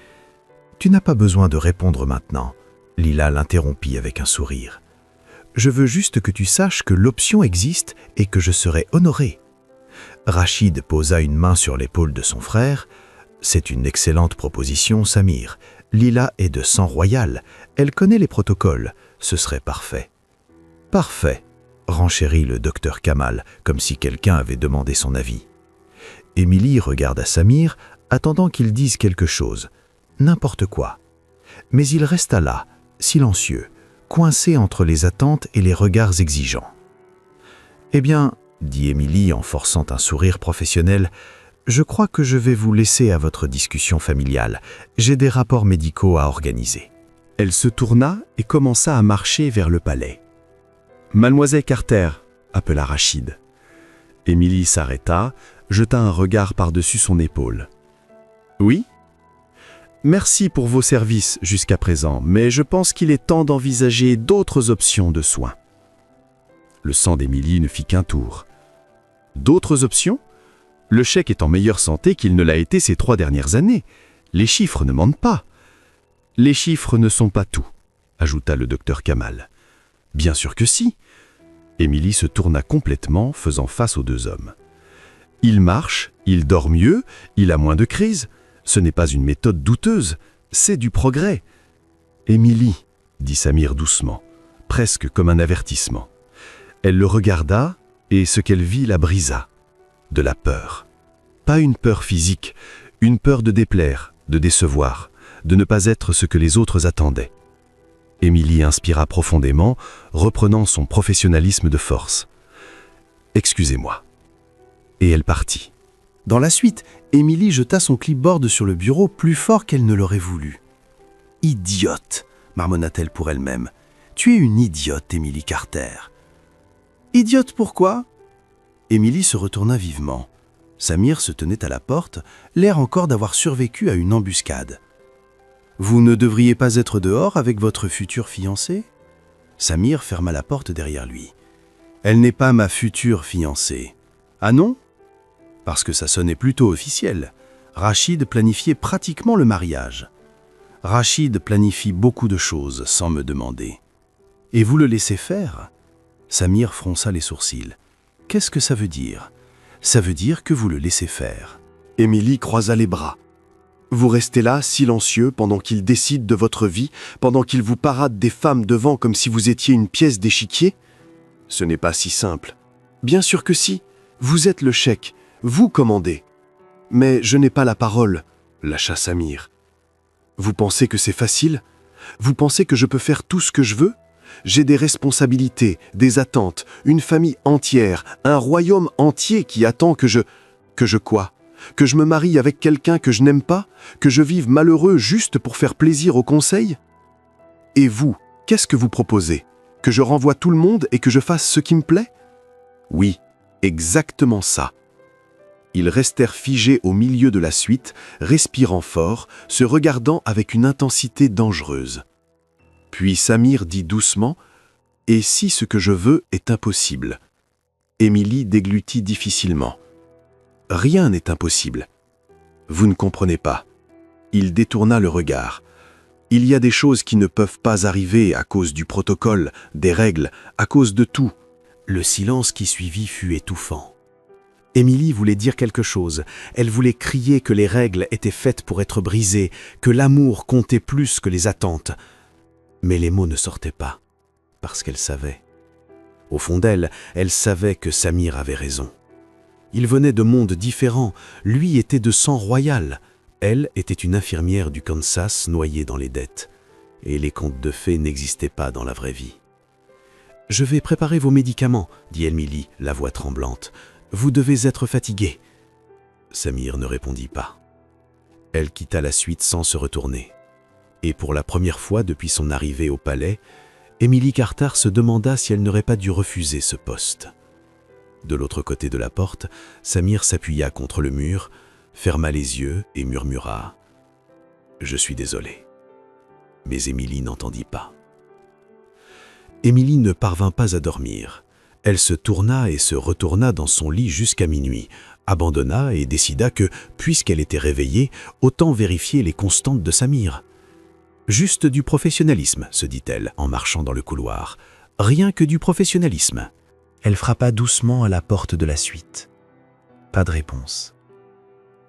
tu n'as pas besoin de répondre maintenant. » Lila l'interrompit avec un sourire. « Je veux juste que tu saches que l'option existe et que je serai honoré. » Rachid posa une main sur l'épaule de son frère. « C'est une excellente proposition, Samir. Lila est de sang royal. Elle connaît les protocoles. Ce serait parfait. »« Parfait, » renchérit le docteur Kamal, comme si quelqu'un avait demandé son avis. Émilie regarda Samir, attendant qu'il dise quelque chose. N'importe quoi. Mais il resta là, silencieux, coincé entre les attentes et les regards exigeants. « Eh bien, » dit Émilie en forçant un sourire professionnel, « je crois que je vais vous laisser à votre discussion familiale. J'ai des rapports médicaux à organiser. » Elle se tourna et commença à marcher vers le palais. « Mademoiselle Carter » appela Rachid. Émilie s'arrêta, jeta un regard par-dessus son épaule. « Oui ? Merci pour vos services jusqu'à présent, mais je pense qu'il est temps d'envisager d'autres options de soins. » Le sang d'Émilie ne fit qu'un tour. « D'autres options ? Le cheikh est en meilleure santé qu'il ne l'a été ces 3 dernières années. Les chiffres ne mentent pas. »« Les chiffres ne sont pas tout, » ajouta le docteur Kamal. « Bien sûr que si. » Émilie se tourna complètement, faisant face aux 2 hommes. « Il marche, il dort mieux, il a moins de crises. Ce n'est pas une méthode douteuse, c'est du progrès. »« Émilie, » dit Samir doucement, presque comme un avertissement. Elle le regarda, et ce qu'elle vit la brisa. De la peur. Pas une peur physique, une peur de déplaire, de décevoir, de ne pas être ce que les autres attendaient. Émilie inspira profondément, reprenant son professionnalisme de force. « Excusez-moi. » Et elle partit. Dans la suite, Émilie jeta son clipboard sur le bureau plus fort qu'elle ne l'aurait voulu. « Idiote !» marmonna-t-elle pour elle-même. « Tu es une idiote, Émilie Carter. »« Idiote pourquoi ?» Émilie se retourna vivement. Samir se tenait à la porte, l'air encore d'avoir survécu à une embuscade. « Vous ne devriez pas être dehors avec votre future fiancée ?» Samir ferma la porte derrière lui. « Elle n'est pas ma future fiancée. »« Ah non ?» Parce que ça sonnait plutôt officiel. Rachid planifiait pratiquement le mariage. Rachid planifie beaucoup de choses sans me demander. « Et vous le laissez faire ?» Samir fronça les sourcils. « Qu'est-ce que ça veut dire ?»« Ça veut dire que vous le laissez faire. » Émilie croisa les bras. Vous restez là, silencieux, pendant qu'il décide de votre vie, pendant qu'il vous parade des femmes devant comme si vous étiez une pièce d'échiquier? Ce n'est pas si simple. Bien sûr que si. Vous êtes le cheikh. Vous commandez. Mais je n'ai pas la parole, lâcha Samir. Vous pensez que c'est facile? Vous pensez que je peux faire tout ce que je veux? J'ai des responsabilités, des attentes, une famille entière, un royaume entier qui attend que je quoi? Que je me marie avec quelqu'un que je n'aime pas? Que je vive malheureux juste pour faire plaisir au conseil? Et vous, qu'est-ce que vous proposez? Que je renvoie tout le monde et que je fasse ce qui me plaît? Oui, exactement ça. Ils restèrent figés au milieu de la suite, respirant fort, se regardant avec une intensité dangereuse. Puis Samir dit doucement « Et si ce que je veux est impossible ?» Émilie déglutit difficilement. « Rien n'est impossible. » Vous ne comprenez pas. Il détourna le regard. Il y a des choses qui ne peuvent pas arriver à cause du protocole, des règles, à cause de tout. Le silence qui suivit fut étouffant. Émilie voulait dire quelque chose. Elle voulait crier que les règles étaient faites pour être brisées, que l'amour comptait plus que les attentes. Mais les mots ne sortaient pas, parce qu'elle savait. Au fond d'elle, elle savait que Samir avait raison. Ils venaient de mondes différents. Lui était de sang royal. Elle était une infirmière du Kansas noyée dans les dettes. Et les contes de fées n'existaient pas dans la vraie vie. « Je vais préparer vos médicaments, » dit Émilie, la voix tremblante. « Vous devez être fatigué. » Samir ne répondit pas. Elle quitta la suite sans se retourner. Et pour la première fois depuis son arrivée au palais, Émilie Carter se demanda si elle n'aurait pas dû refuser ce poste. De l'autre côté de la porte, Samir s'appuya contre le mur, ferma les yeux et murmura « Je suis désolé ». Mais Émilie n'entendit pas. Émilie ne parvint pas à dormir. Elle se tourna et se retourna dans son lit jusqu'à minuit, abandonna et décida que, puisqu'elle était réveillée, autant vérifier les constantes de Samir. Juste du professionnalisme, se dit-elle en marchant dans le couloir. Rien que du professionnalisme. Elle frappa doucement à la porte de la suite. Pas de réponse.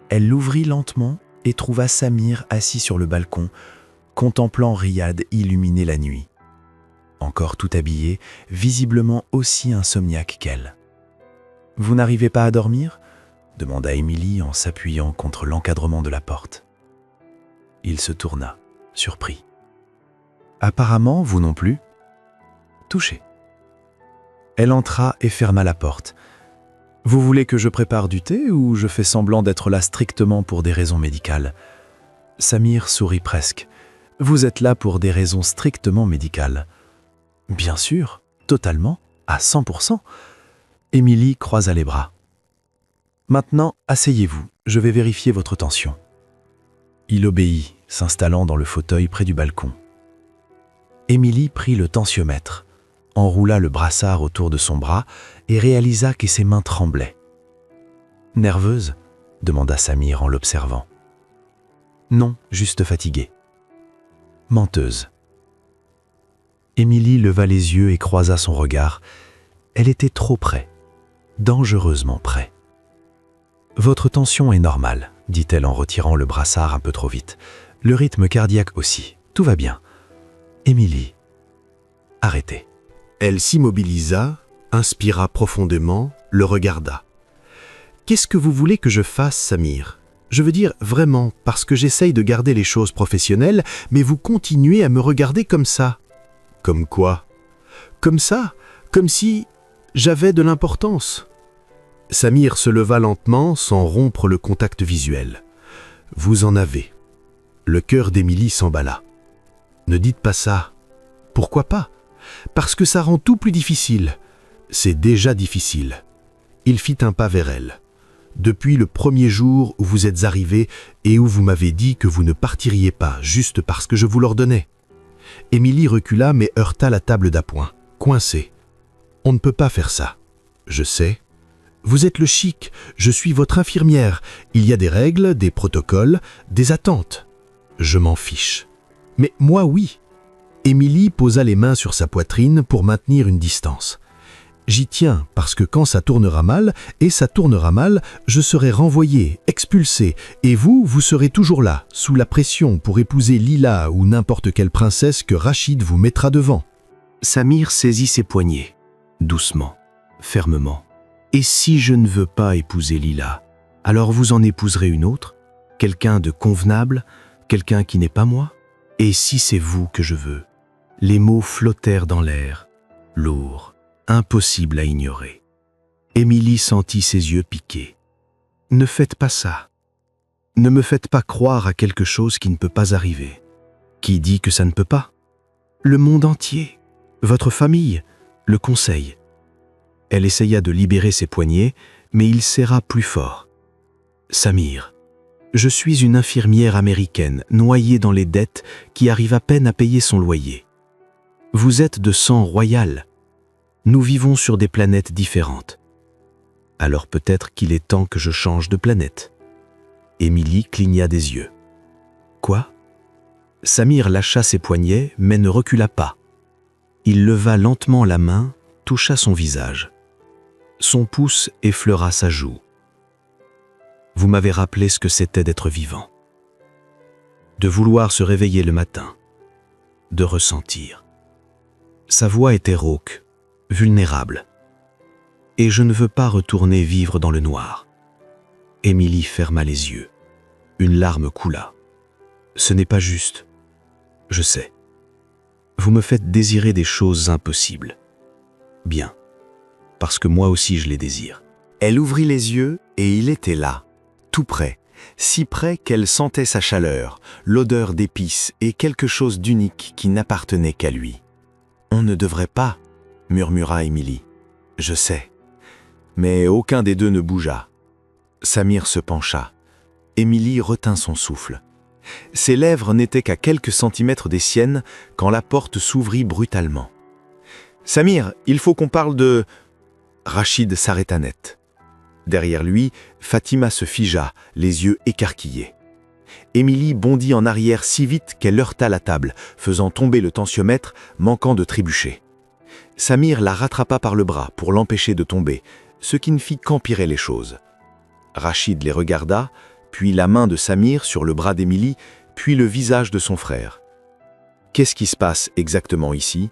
Elle l'ouvrit lentement et trouva Samir assis sur le balcon, contemplant Riyad illuminer la nuit. Encore tout habillé, visiblement aussi insomniaque qu'elle. « Vous n'arrivez pas à dormir ?» demanda Émilie en s'appuyant contre l'encadrement de la porte. Il se tourna, surpris. « Apparemment, vous non plus. » Touché. Elle entra et ferma la porte. « Vous voulez que je prépare du thé ou je fais semblant d'être là strictement pour des raisons médicales ?» Samir sourit presque. « Vous êtes là pour des raisons strictement médicales. » « Bien sûr, totalement, à 100%. » Émilie croisa les bras. « Maintenant, asseyez-vous, je vais vérifier votre tension. » Il obéit, s'installant dans le fauteuil près du balcon. Émilie prit le tensiomètre, enroula le brassard autour de son bras et réalisa que ses mains tremblaient. « Nerveuse ?» demanda Samir en l'observant. « Non, juste fatiguée. »« Menteuse. » Émilie leva les yeux et croisa son regard. Elle était trop près, dangereusement près. « Votre tension est normale, » dit-elle en retirant le brassard un peu trop vite. « Le rythme cardiaque aussi, tout va bien. »« Émilie, arrêtez. » Elle s'immobilisa, inspira profondément, le regarda. « Qu'est-ce que vous voulez que je fasse, Samir? Je veux dire vraiment, parce que j'essaye de garder les choses professionnelles, mais vous continuez à me regarder comme ça. » Comme quoi? Comme ça, comme si j'avais de l'importance. Samir se leva lentement sans rompre le contact visuel. Vous en avez. Le cœur d'Émilie s'emballa. Ne dites pas ça. Pourquoi pas? Parce que ça rend tout plus difficile. C'est déjà difficile. Il fit un pas vers elle. Depuis le premier jour où vous êtes arrivé et où vous m'avez dit que vous ne partiriez pas juste parce que je vous l'ordonnais. Émilie recula mais heurta la table d'appoint, coincée. « On ne peut pas faire ça. Je sais. Vous êtes le chic, je suis votre infirmière. Il y a des règles, des protocoles, des attentes. Je m'en fiche. Mais moi, oui. » Émilie posa les mains sur sa poitrine pour maintenir une distance. « J'y tiens parce que quand ça tournera mal, et ça tournera mal, je serai renvoyé, expulsé, et vous serez toujours là, sous la pression pour épouser Lila ou n'importe quelle princesse que Rachid vous mettra devant. » Samir saisit ses poignets, doucement, fermement. « Et si je ne veux pas épouser Lila, alors vous en épouserez une autre, quelqu'un de convenable, quelqu'un qui n'est pas moi? Et si c'est vous que je veux ?» Les mots flottèrent dans l'air, lourds, impossible à ignorer. Émilie sentit ses yeux piquer. « Ne faites pas ça. Ne me faites pas croire à quelque chose qui ne peut pas arriver. Qui dit que ça ne peut pas? Le monde entier, votre famille, le conseil. » Elle essaya de libérer ses poignets, mais il serra plus fort. « Samir, je suis une infirmière américaine noyée dans les dettes qui arrive à peine à payer son loyer. Vous êtes de sang royal. Nous vivons sur des planètes différentes. Alors peut-être qu'il est temps que je change de planète. » Émilie cligna des yeux. « Quoi ?» Samir lâcha ses poignets, mais ne recula pas. Il leva lentement la main, toucha son visage. Son pouce effleura sa joue. « Vous m'avez rappelé ce que c'était d'être vivant. De vouloir se réveiller le matin. De ressentir. » Sa voix était rauque, vulnérable. « Et je ne veux pas retourner vivre dans le noir. » Émilie ferma les yeux. Une larme coula. « Ce n'est pas juste. Je sais. Vous me faites désirer des choses impossibles. Bien. Parce que moi aussi je les désire. » Elle ouvrit les yeux et il était là, tout près, si près qu'elle sentait sa chaleur, l'odeur d'épices et quelque chose d'unique qui n'appartenait qu'à lui. « On ne devrait pas, » murmura Émilie. « Je sais. » Mais aucun des deux ne bougea. Samir se pencha. Émilie retint son souffle. Ses lèvres n'étaient qu'à quelques centimètres des siennes quand la porte s'ouvrit brutalement. « Samir, il faut qu'on parle de... » Rachid s'arrêta net. Derrière lui, Fatima se figea, les yeux écarquillés. Émilie bondit en arrière si vite qu'elle heurta la table, faisant tomber le tensiomètre, manquant de trébucher. Samir la rattrapa par le bras pour l'empêcher de tomber, ce qui ne fit qu'empirer les choses. Rachid les regarda, puis la main de Samir sur le bras d'Émilie, puis le visage de son frère. « Qu'est-ce qui se passe exactement ici ?»«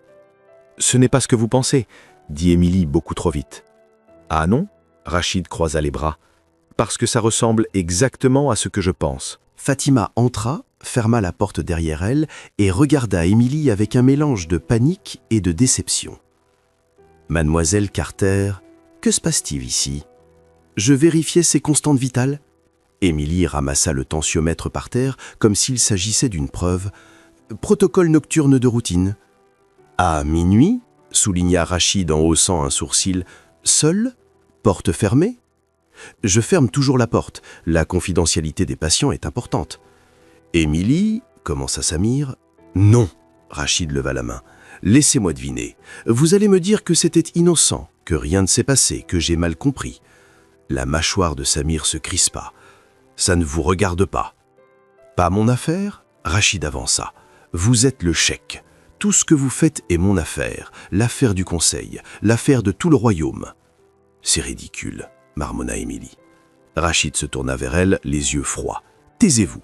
Ce n'est pas ce que vous pensez, » dit Émilie beaucoup trop vite. « Ah non ?» Rachid croisa les bras. « Parce que ça ressemble exactement à ce que je pense. » Fatima entra, ferma la porte derrière elle et regarda Émilie avec un mélange de panique et de déception. « Mademoiselle Carter, que se passe-t-il ici ? Je vérifiais ses constantes vitales. » Émilie ramassa le tensiomètre par terre comme s'il s'agissait d'une preuve. « Protocole nocturne de routine. »« À minuit ?» souligna Rachid en haussant un sourcil. « Seul ? Porte fermée ? » « Je ferme toujours la porte. La confidentialité des patients est importante. »« Émilie, commença Samir. »« Non !» Rachid leva la main. « Laissez-moi deviner. Vous allez me dire que c'était innocent, que rien ne s'est passé, que j'ai mal compris. » La mâchoire de Samir se crispa. « Ça ne vous regarde pas. »« Pas mon affaire ?» Rachid avança. « Vous êtes le cheikh. Tout ce que vous faites est mon affaire, l'affaire du conseil, l'affaire de tout le royaume. »« C'est ridicule. » marmonna Émilie. Rachid se tourna vers elle, les yeux froids. « Taisez-vous. »«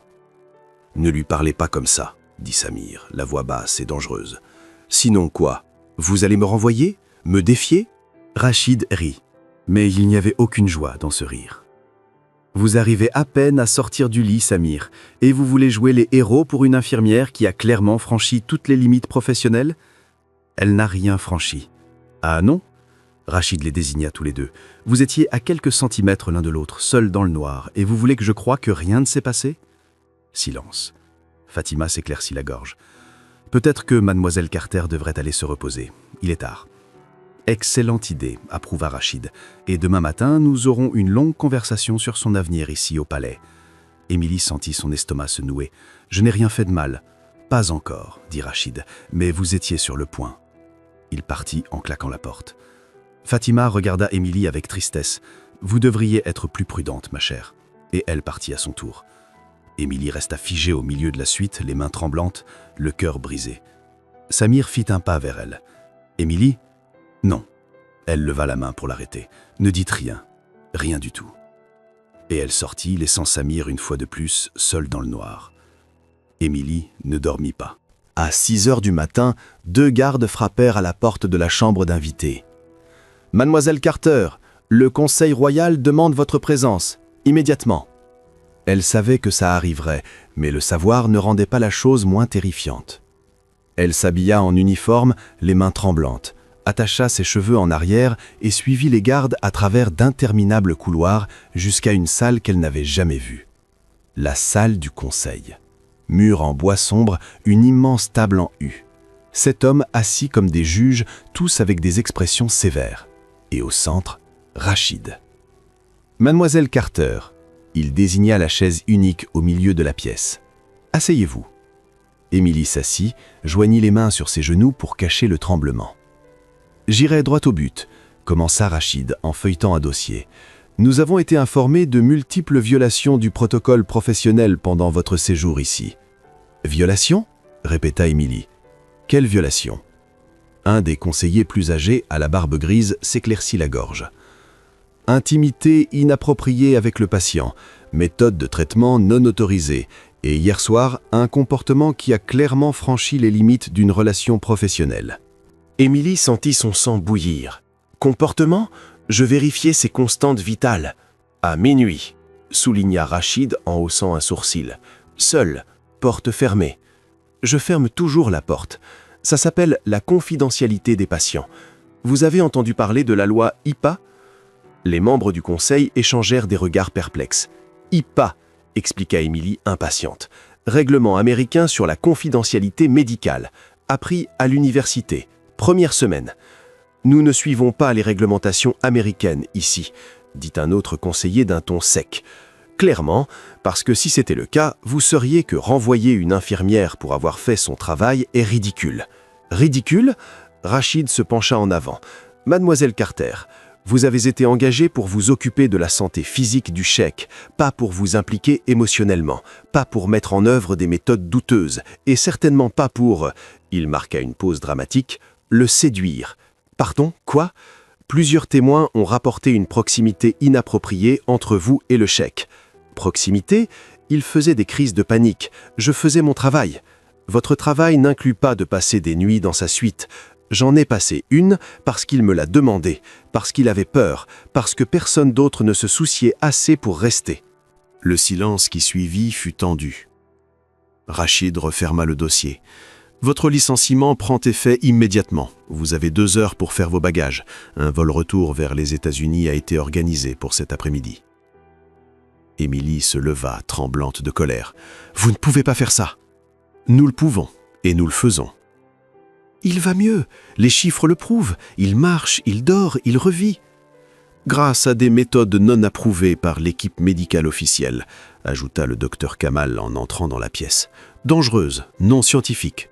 Ne lui parlez pas comme ça, » dit Samir, la voix basse et dangereuse. « Sinon quoi? Vous allez me renvoyer? Me défier ?» Rachid rit, mais il n'y avait aucune joie dans ce rire. « Vous arrivez à peine à sortir du lit, Samir, et vous voulez jouer les héros pour une infirmière qui a clairement franchi toutes les limites professionnelles? Elle n'a rien franchi. »« Ah non ?» Rachid les désigna tous les deux. « Vous étiez à quelques centimètres l'un de l'autre, seuls dans le noir, et vous voulez que je croie que rien ne s'est passé ?» Silence. Fatima s'éclaircit la gorge. « Peut-être que mademoiselle Carter devrait aller se reposer. Il est tard. »« Excellente idée, » approuva Rachid. « Et demain matin, nous aurons une longue conversation sur son avenir ici au palais. » Émilie sentit son estomac se nouer. « Je n'ai rien fait de mal. »« Pas encore, » dit Rachid, « mais vous étiez sur le point. » Il partit en claquant la porte. Fatima regarda Émilie avec tristesse. « Vous devriez être plus prudente, ma chère. » Et elle partit à son tour. Émilie resta figée au milieu de la suite, les mains tremblantes, le cœur brisé. Samir fit un pas vers elle. « Émilie ? » « Non. » Elle leva la main pour l'arrêter. « Ne dites rien, rien du tout. » Et elle sortit, laissant Samir une fois de plus seul dans le noir. Émilie ne dormit pas. À 6 heures du matin, 2 gardes frappèrent à la porte de la chambre d'invités. « Mademoiselle Carter, le Conseil royal demande votre présence, immédiatement. » Elle savait que ça arriverait, mais le savoir ne rendait pas la chose moins terrifiante. Elle s'habilla en uniforme, les mains tremblantes, attacha ses cheveux en arrière et suivit les gardes à travers d'interminables couloirs jusqu'à une salle qu'elle n'avait jamais vue. La salle du Conseil. Mur en bois sombre, une immense table en U. 7 hommes assis comme des juges, tous avec des expressions sévères. Et au centre, Rachid. « Mademoiselle Carter », il désigna la chaise unique au milieu de la pièce. « Asseyez-vous. » Émilie s'assit, joignit les mains sur ses genoux pour cacher le tremblement. « J'irai droit au but », commença Rachid en feuilletant un dossier. « Nous avons été informés de multiples violations du protocole professionnel pendant votre séjour ici. »« Violations ?» répéta Émilie. « Quelle violation ?» Un des conseillers plus âgés, à la barbe grise, s'éclaircit la gorge. « Intimité inappropriée avec le patient, méthode de traitement non autorisée, et hier soir, un comportement qui a clairement franchi les limites d'une relation professionnelle. » Émilie sentit son sang bouillir. Comportement ? Je vérifiais ses constantes vitales. À minuit, souligna Rachid en haussant un sourcil. Seul, porte fermée. Je ferme toujours la porte. Ça s'appelle la confidentialité des patients. Vous avez entendu parler de la loi HIPAA ? Les membres du conseil échangèrent des regards perplexes. HIPAA, expliqua Émilie impatiente. Règlement américain sur la confidentialité médicale, appris à l'université. Première semaine. Nous ne suivons pas les réglementations américaines ici, dit un autre conseiller d'un ton sec. Clairement, parce que si c'était le cas, vous sauriez que renvoyer une infirmière pour avoir fait son travail est ridicule. Ridicule ? Rachid se pencha en avant. Mademoiselle Carter, vous avez été engagée pour vous occuper de la santé physique du cheikh, pas pour vous impliquer émotionnellement, pas pour mettre en œuvre des méthodes douteuses, et certainement pas pour, il marqua une pause dramatique, le séduire. Pardon, quoi ? Plusieurs témoins ont rapporté une proximité inappropriée entre vous et le cheikh. Proximité ? Il faisait des crises de panique. Je faisais mon travail. Votre travail n'inclut pas de passer des nuits dans sa suite. J'en ai passé une parce qu'il me l'a demandé, parce qu'il avait peur, parce que personne d'autre ne se souciait assez pour rester. Le silence qui suivit fut tendu. Rachid referma le dossier. Votre licenciement prend effet immédiatement. Vous avez 2 heures pour faire vos bagages. Un vol retour vers les États-Unis a été organisé pour cet après-midi. Émilie se leva, tremblante de colère. « Vous ne pouvez pas faire ça. »« Nous le pouvons, et nous le faisons. »« Il va mieux. Les chiffres le prouvent. Il marche, il dort, il revit. » Grâce à des méthodes non approuvées par l'équipe médicale officielle, ajouta le docteur Kamal en entrant dans la pièce. Dangereuses, non scientifiques.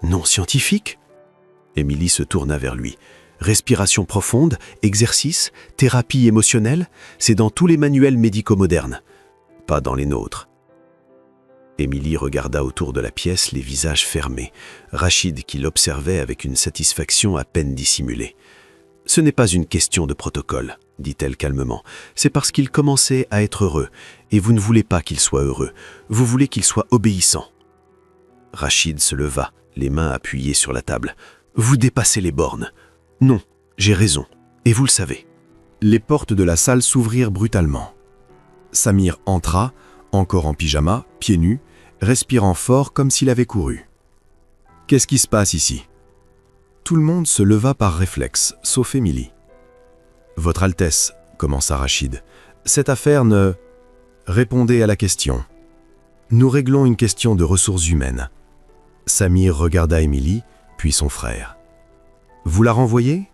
Non scientifique ? Émilie se tourna vers lui. Respiration profonde, exercice, thérapie émotionnelle, c'est dans tous les manuels médicaux modernes. Pas dans les nôtres. Émilie regarda autour de la pièce, les visages fermés. Rachid qui l'observait avec une satisfaction à peine dissimulée. « Ce n'est pas une question de protocole, dit-elle calmement. C'est parce qu'il commençait à être heureux, et vous ne voulez pas qu'il soit heureux. Vous voulez qu'il soit obéissant. » Rachid se leva, les mains appuyées sur la table. « Vous dépassez les bornes. Non, j'ai raison, et vous le savez. » Les portes de la salle s'ouvrirent brutalement. Samir entra, encore en pyjama, pieds nus, respirant fort comme s'il avait couru. « Qu'est-ce qui se passe ici ?» Tout le monde se leva par réflexe, sauf Émilie. « Votre Altesse, » commença Rachid, « cette affaire ne... » Répondez à la question. Nous réglons une question de ressources humaines. Samir regarda Émilie, puis son frère. « Vous la renvoyez ?»«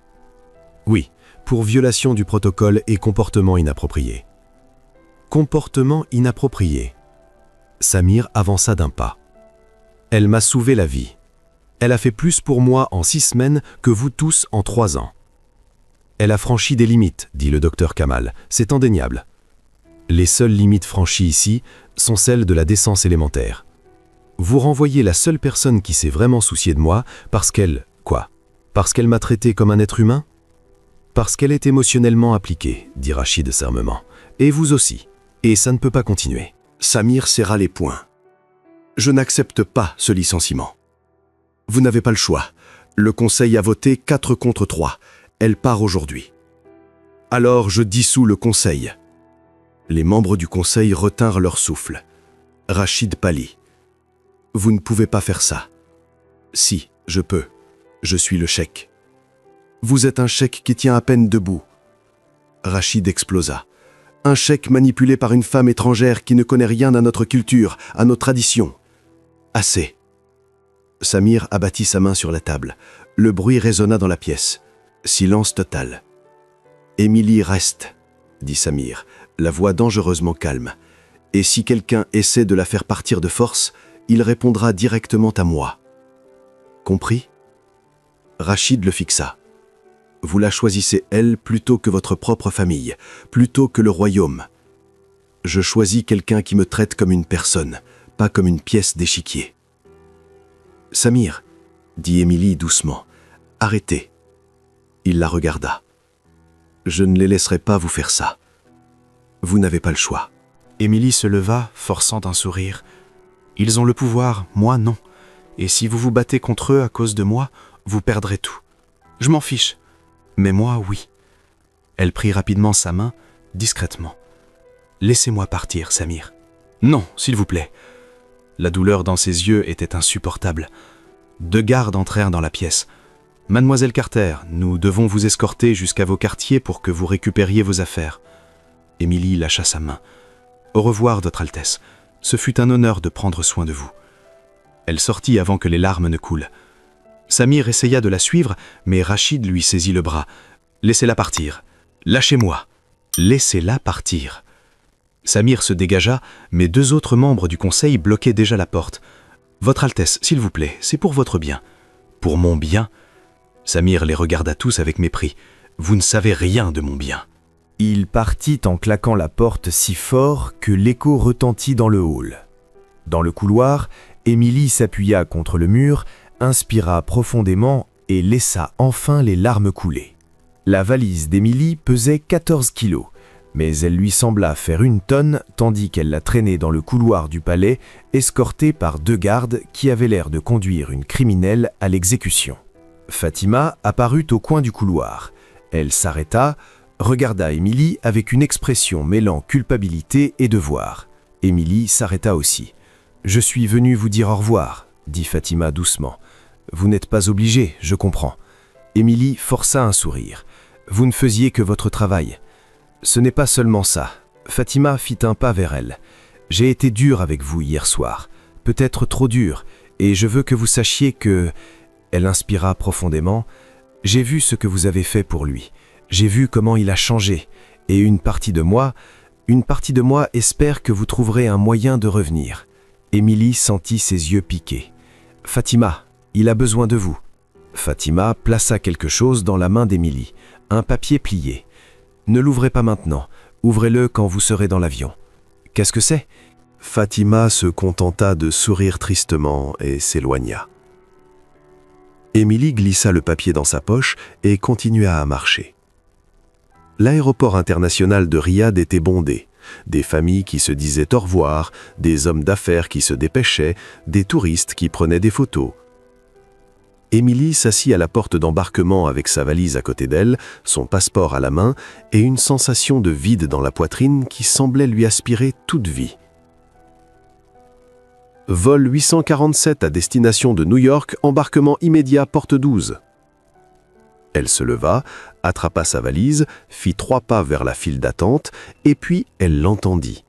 Oui, pour violation du protocole et comportement inapproprié. » Comportement inapproprié. Samir avança d'un pas. « Elle m'a sauvé la vie. Elle a fait plus pour moi en 6 semaines que vous tous en 3 ans. Elle a franchi des limites, dit le docteur Kamal. C'est indéniable. Les seules limites franchies ici sont celles de la décence élémentaire. Vous renvoyez la seule personne qui s'est vraiment souciée de moi parce qu'elle... Quoi ? Parce qu'elle m'a traité comme un être humain ? Parce qu'elle est émotionnellement appliquée, dit Rachid fermement. Et vous aussi. Et ça ne peut pas continuer. Samir serra les poings. Je n'accepte pas ce licenciement. Vous n'avez pas le choix. Le conseil a voté 4 contre 3. Elle part aujourd'hui. Alors je dissous le conseil. Les membres du conseil retinrent leur souffle. Rachid pâlit. Vous ne pouvez pas faire ça. Si, je peux. Je suis le cheikh. Vous êtes un cheikh qui tient à peine debout. Rachid explosa. Un cheikh manipulé par une femme étrangère qui ne connaît rien à notre culture, à nos traditions. Assez. Samir abattit sa main sur la table. Le bruit résonna dans la pièce. Silence total. Émilie reste, dit Samir, la voix dangereusement calme. Et si quelqu'un essaie de la faire partir de force, il répondra directement à moi. Compris ? Rachid le fixa. Vous la choisissez elle plutôt que votre propre famille, plutôt que le royaume. Je choisis quelqu'un qui me traite comme une personne, pas comme une pièce d'échiquier. Samir, dit Émilie doucement, arrêtez. Il la regarda. Je ne les laisserai pas vous faire ça. Vous n'avez pas le choix. Émilie se leva, forçant un sourire. Ils ont le pouvoir, moi non. Et si vous vous battez contre eux à cause de moi, vous perdrez tout. Je m'en fiche. Mais moi, oui. Elle prit rapidement sa main, discrètement. Laissez-moi partir, Samir. Non, s'il vous plaît. La douleur dans ses yeux était insupportable. 2 gardes entrèrent dans la pièce. Mademoiselle Carter, nous devons vous escorter jusqu'à vos quartiers pour que vous récupériez vos affaires. Émilie lâcha sa main. Au revoir, Votre Altesse. Ce fut un honneur de prendre soin de vous. Elle sortit avant que les larmes ne coulent. Samir essaya de la suivre, mais Rachid lui saisit le bras. « Laissez-la partir. Lâchez-moi. Laissez-la partir. » Samir se dégagea, mais 2 autres membres du conseil bloquaient déjà la porte. « Votre Altesse, s'il vous plaît, c'est pour votre bien. »« Pour mon bien ?» Samir les regarda tous avec mépris. « Vous ne savez rien de mon bien. » Il partit en claquant la porte si fort que l'écho retentit dans le hall. Dans le couloir, Émilie s'appuya contre le mur, inspira profondément et laissa enfin les larmes couler. La valise d'Émilie pesait 14 kilos, mais elle lui sembla faire 1 tonne tandis qu'elle la traînait dans le couloir du palais, escortée par 2 gardes qui avaient l'air de conduire une criminelle à l'exécution. Fatima apparut au coin du couloir. Elle s'arrêta, regarda Émilie avec une expression mêlant culpabilité et devoir. Émilie s'arrêta aussi. « Je suis venue vous dire au revoir », dit Fatima doucement. « Vous n'êtes pas obligé, je comprends. » Émilie força un sourire. « Vous ne faisiez que votre travail. » « Ce n'est pas seulement ça. » Fatima fit un pas vers elle. « J'ai été dur avec vous hier soir. Peut-être trop dur. Et je veux que vous sachiez que... » Elle inspira profondément. « J'ai vu ce que vous avez fait pour lui. J'ai vu comment il a changé. Et une partie de moi espère que vous trouverez un moyen de revenir. » Émilie sentit ses yeux piquer. « Fatima, il a besoin de vous. » Fatima plaça quelque chose dans la main d'Émilie. Un papier plié. « Ne l'ouvrez pas maintenant. Ouvrez-le quand vous serez dans l'avion. »« Qu'est-ce que c'est ?» Fatima se contenta de sourire tristement et s'éloigna. Émilie glissa le papier dans sa poche et continua à marcher. L'aéroport international de Riyad était bondé. Des familles qui se disaient au revoir, des hommes d'affaires qui se dépêchaient, des touristes qui prenaient des photos. Émilie s'assit à la porte d'embarquement avec sa valise à côté d'elle, son passeport à la main et une sensation de vide dans la poitrine qui semblait lui aspirer toute vie. Vol 847 à destination de New York, embarquement immédiat porte 12. Elle se leva, attrapa sa valise, fit 3 pas vers la file d'attente, et puis elle l'entendit.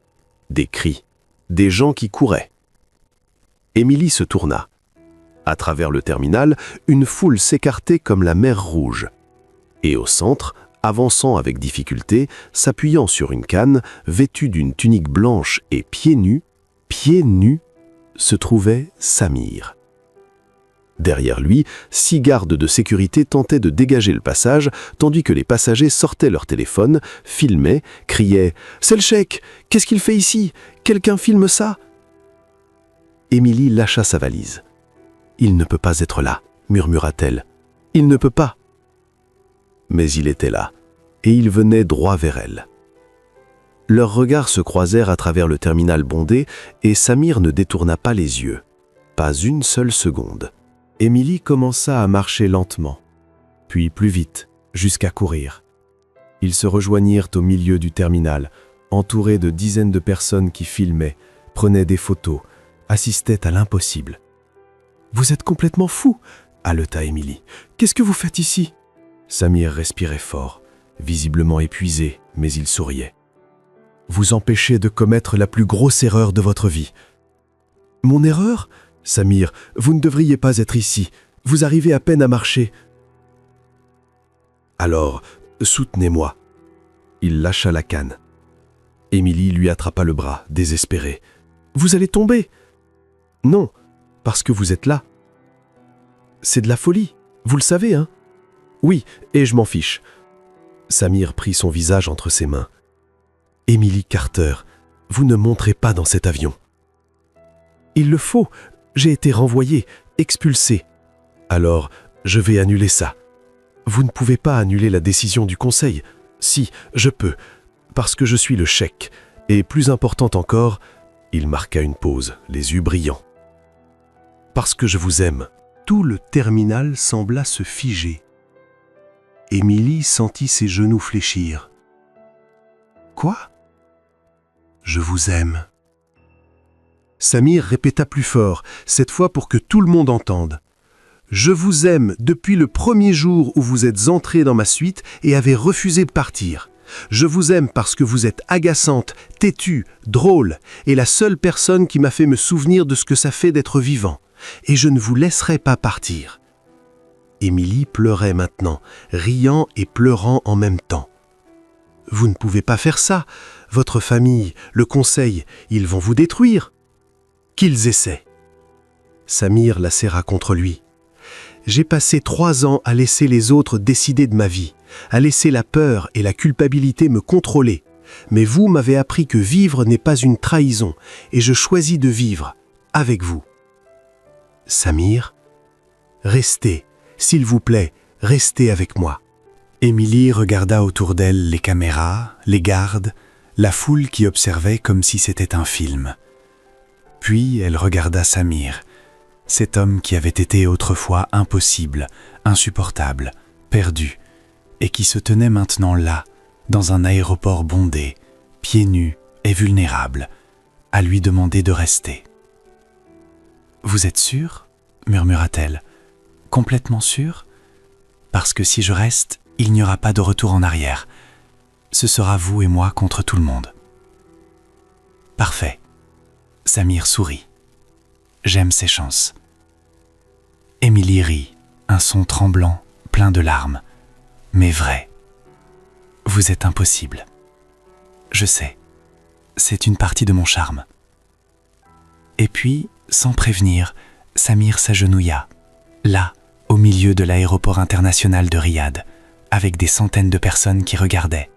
Des cris, des gens qui couraient. Émilie se tourna. À travers le terminal, une foule s'écartait comme la mer Rouge. Et au centre, avançant avec difficulté, s'appuyant sur une canne, vêtue d'une tunique blanche et pieds nus, se trouvait Samir. Derrière lui, 6 gardes de sécurité tentaient de dégager le passage, tandis que les passagers sortaient leur téléphone, filmaient, criaient « C'est le cheikh! Qu'est-ce qu'il fait ici? Quelqu'un filme ça ?» Émilie lâcha sa valise. « Il ne peut pas être là, » murmura-t-elle. « Il ne peut pas. » Mais il était là. et il venait droit vers elle. Leurs regards se croisèrent à travers le terminal bondé et Samir ne détourna pas les yeux. Pas une seule seconde. Émilie commença à marcher lentement, puis plus vite, jusqu'à courir. Ils se rejoignirent au milieu du terminal, entourés de dizaines de personnes qui filmaient, prenaient des photos, assistaient à l'impossible. « Vous êtes complètement fou !» haleta Émilie. « Qu'est-ce que vous faites ici ?» Samir respirait fort, visiblement épuisé, mais il souriait. « Vous empêchez de commettre la plus grosse erreur de votre vie. »« Mon erreur ? Samir, vous ne devriez pas être ici. Vous arrivez à peine à marcher. »« Alors, soutenez-moi. » Il lâcha la canne. Émilie lui attrapa le bras, désespérée. « Vous allez tomber !»« Non, parce que vous êtes là. »« C'est de la folie, vous le savez, hein ?»« Oui, et je m'en fiche. » Samir prit son visage entre ses mains. « Émilie Carter, vous ne monterez pas dans cet avion. »« Il le faut, j'ai été renvoyé, expulsé. Alors, je vais annuler ça. » « Vous ne pouvez pas annuler la décision du Conseil. Si, je peux, parce que je suis le cheikh. Et plus important encore, il marqua une pause, les yeux brillants. Parce que je vous aime. » Tout le terminal sembla se figer. Émilie sentit ses genoux fléchir. « Quoi ? » ?»« Je vous aime. » Samir répéta plus fort, cette fois pour que tout le monde entende. « Je vous aime depuis le premier jour où vous êtes entrée dans ma suite et avez refusé de partir. Je vous aime parce que vous êtes agaçante, têtue, drôle et la seule personne qui m'a fait me souvenir de ce que ça fait d'être vivant. Et je ne vous laisserai pas partir. » Émilie pleurait maintenant, riant et pleurant en même temps. « Vous ne pouvez pas faire ça. Votre famille, le conseil, ils vont vous détruire. » « Qu'ils essaient. » Samir la serra contre lui. « J'ai passé 3 ans à laisser les autres décider de ma vie, à laisser la peur et la culpabilité me contrôler. Mais vous m'avez appris que vivre n'est pas une trahison, et je choisis de vivre avec vous. » Samir, restez, s'il vous plaît, restez avec moi. Émilie regarda autour d'elle les caméras, les gardes, la foule qui observait comme si c'était un film. Puis elle regarda Samir, cet homme qui avait été autrefois impossible, insupportable, perdu, et qui se tenait maintenant là, dans un aéroport bondé, pieds nus et vulnérable, à lui demander de rester. « Vous êtes sûr ?» murmura-t-elle. « Complètement sûr ? Parce que si je reste, il n'y aura pas de retour en arrière. Ce sera vous et moi contre tout le monde. » « Parfait. » Samir sourit. « J'aime ces chances. » Émilie rit, un son tremblant, plein de larmes. « Mais vrai. Vous êtes impossible. Je sais. C'est une partie de mon charme. » Et puis, sans prévenir, Samir s'agenouilla, là, au milieu de l'aéroport international de Riyad, avec des centaines de personnes qui regardaient.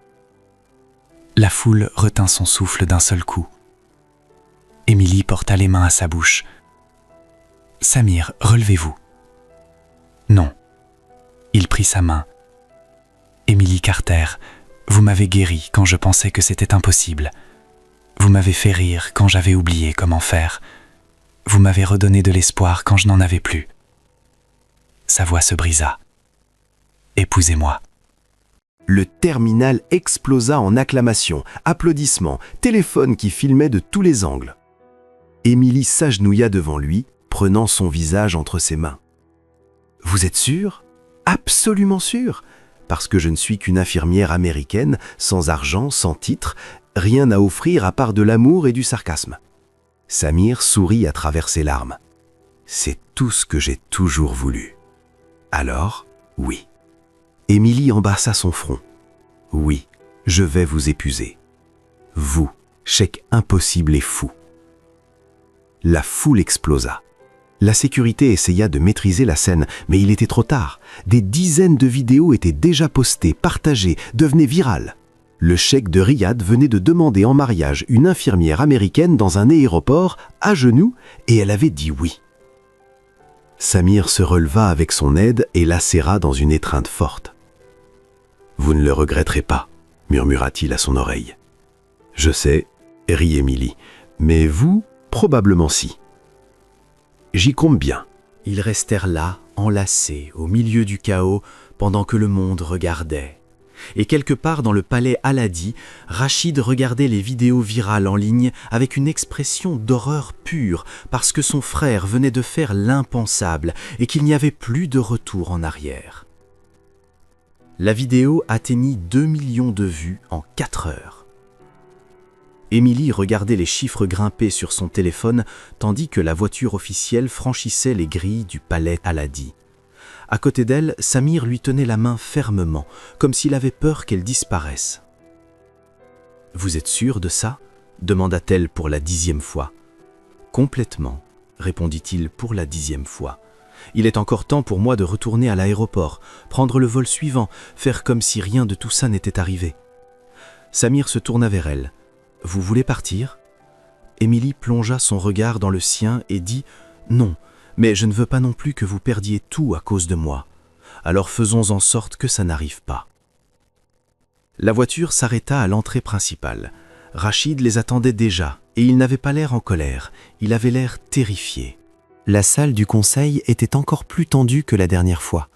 La foule retint son souffle d'un seul coup. Émilie porta les mains à sa bouche. « Samir, relevez-vous. » Non. Il prit sa main. « Émilie Carter, vous m'avez guérie quand je pensais que c'était impossible. Vous m'avez fait rire quand j'avais oublié comment faire. Vous m'avez redonné de l'espoir quand je n'en avais plus. » Sa voix se brisa. « Épousez-moi. » Le terminal explosa en acclamations, applaudissements, téléphones qui filmaient de tous les angles. Émilie s'agenouilla devant lui, prenant son visage entre ses mains. « Vous êtes sûr ? Absolument sûr, parce que je ne suis qu'une infirmière américaine, sans argent, sans titre, rien à offrir à part de l'amour et du sarcasme. » Samir sourit à travers ses larmes. « C'est tout ce que j'ai toujours voulu. » Alors, oui. Émilie embrassa son front. « Oui, je vais vous épuiser. Vous, cheikh impossible et fou. » La foule explosa. La sécurité essaya de maîtriser la scène, mais il était trop tard. Des dizaines de vidéos étaient déjà postées, partagées, devenaient virales. Le cheikh de Riyad venait de demander en mariage une infirmière américaine dans un aéroport, à genoux, et elle avait dit oui. Samir se releva avec son aide et la serra dans une étreinte forte. « Vous ne le regretterez pas, murmura-t-il à son oreille. Je sais, rit Émilie, mais vous, probablement si. J'y compte bien. Ils restèrent là, enlacés, au milieu du chaos, pendant que le monde regardait. Et quelque part dans le palais Aladi, Rachid regardait les vidéos virales en ligne avec une expression d'horreur pure, parce que son frère venait de faire l'impensable et qu'il n'y avait plus de retour en arrière. La vidéo atteignit 2 millions de vues en 4 heures. Émilie regardait les chiffres grimper sur son téléphone tandis que la voiture officielle franchissait les grilles du palais Aladi. À côté d'elle, Samir lui tenait la main fermement, comme s'il avait peur qu'elle disparaisse. « Vous êtes sûr de ça ?» demanda-t-elle pour la 10e fois. « Complètement, » répondit-il pour la 10e fois. « Il est encore temps pour moi de retourner à l'aéroport, prendre le vol suivant, faire comme si rien de tout ça n'était arrivé. » Samir se tourna vers elle. « Vous voulez partir ?» Émilie plongea son regard dans le sien et dit « Non. » Mais je ne veux pas non plus que vous perdiez tout à cause de moi. Alors faisons en sorte que ça n'arrive pas. La voiture s'arrêta à l'entrée principale. Rachid les attendait déjà, et il n'avait pas l'air en colère, il avait l'air terrifié. La salle du conseil était encore plus tendue que la dernière fois.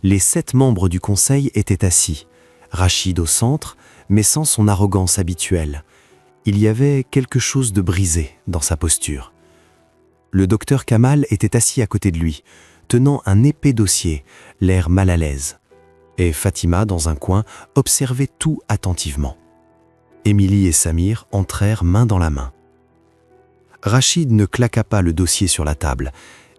Les 7 membres du conseil étaient assis, Rachid au centre, mais sans son arrogance habituelle. Il y avait quelque chose de brisé dans sa posture. Le docteur Kamal était assis à côté de lui, tenant un épais dossier, l'air mal à l'aise. Et Fatima, dans un coin, observait tout attentivement. Émilie et Samir entrèrent main dans la main. Rachid ne claqua pas le dossier sur la table.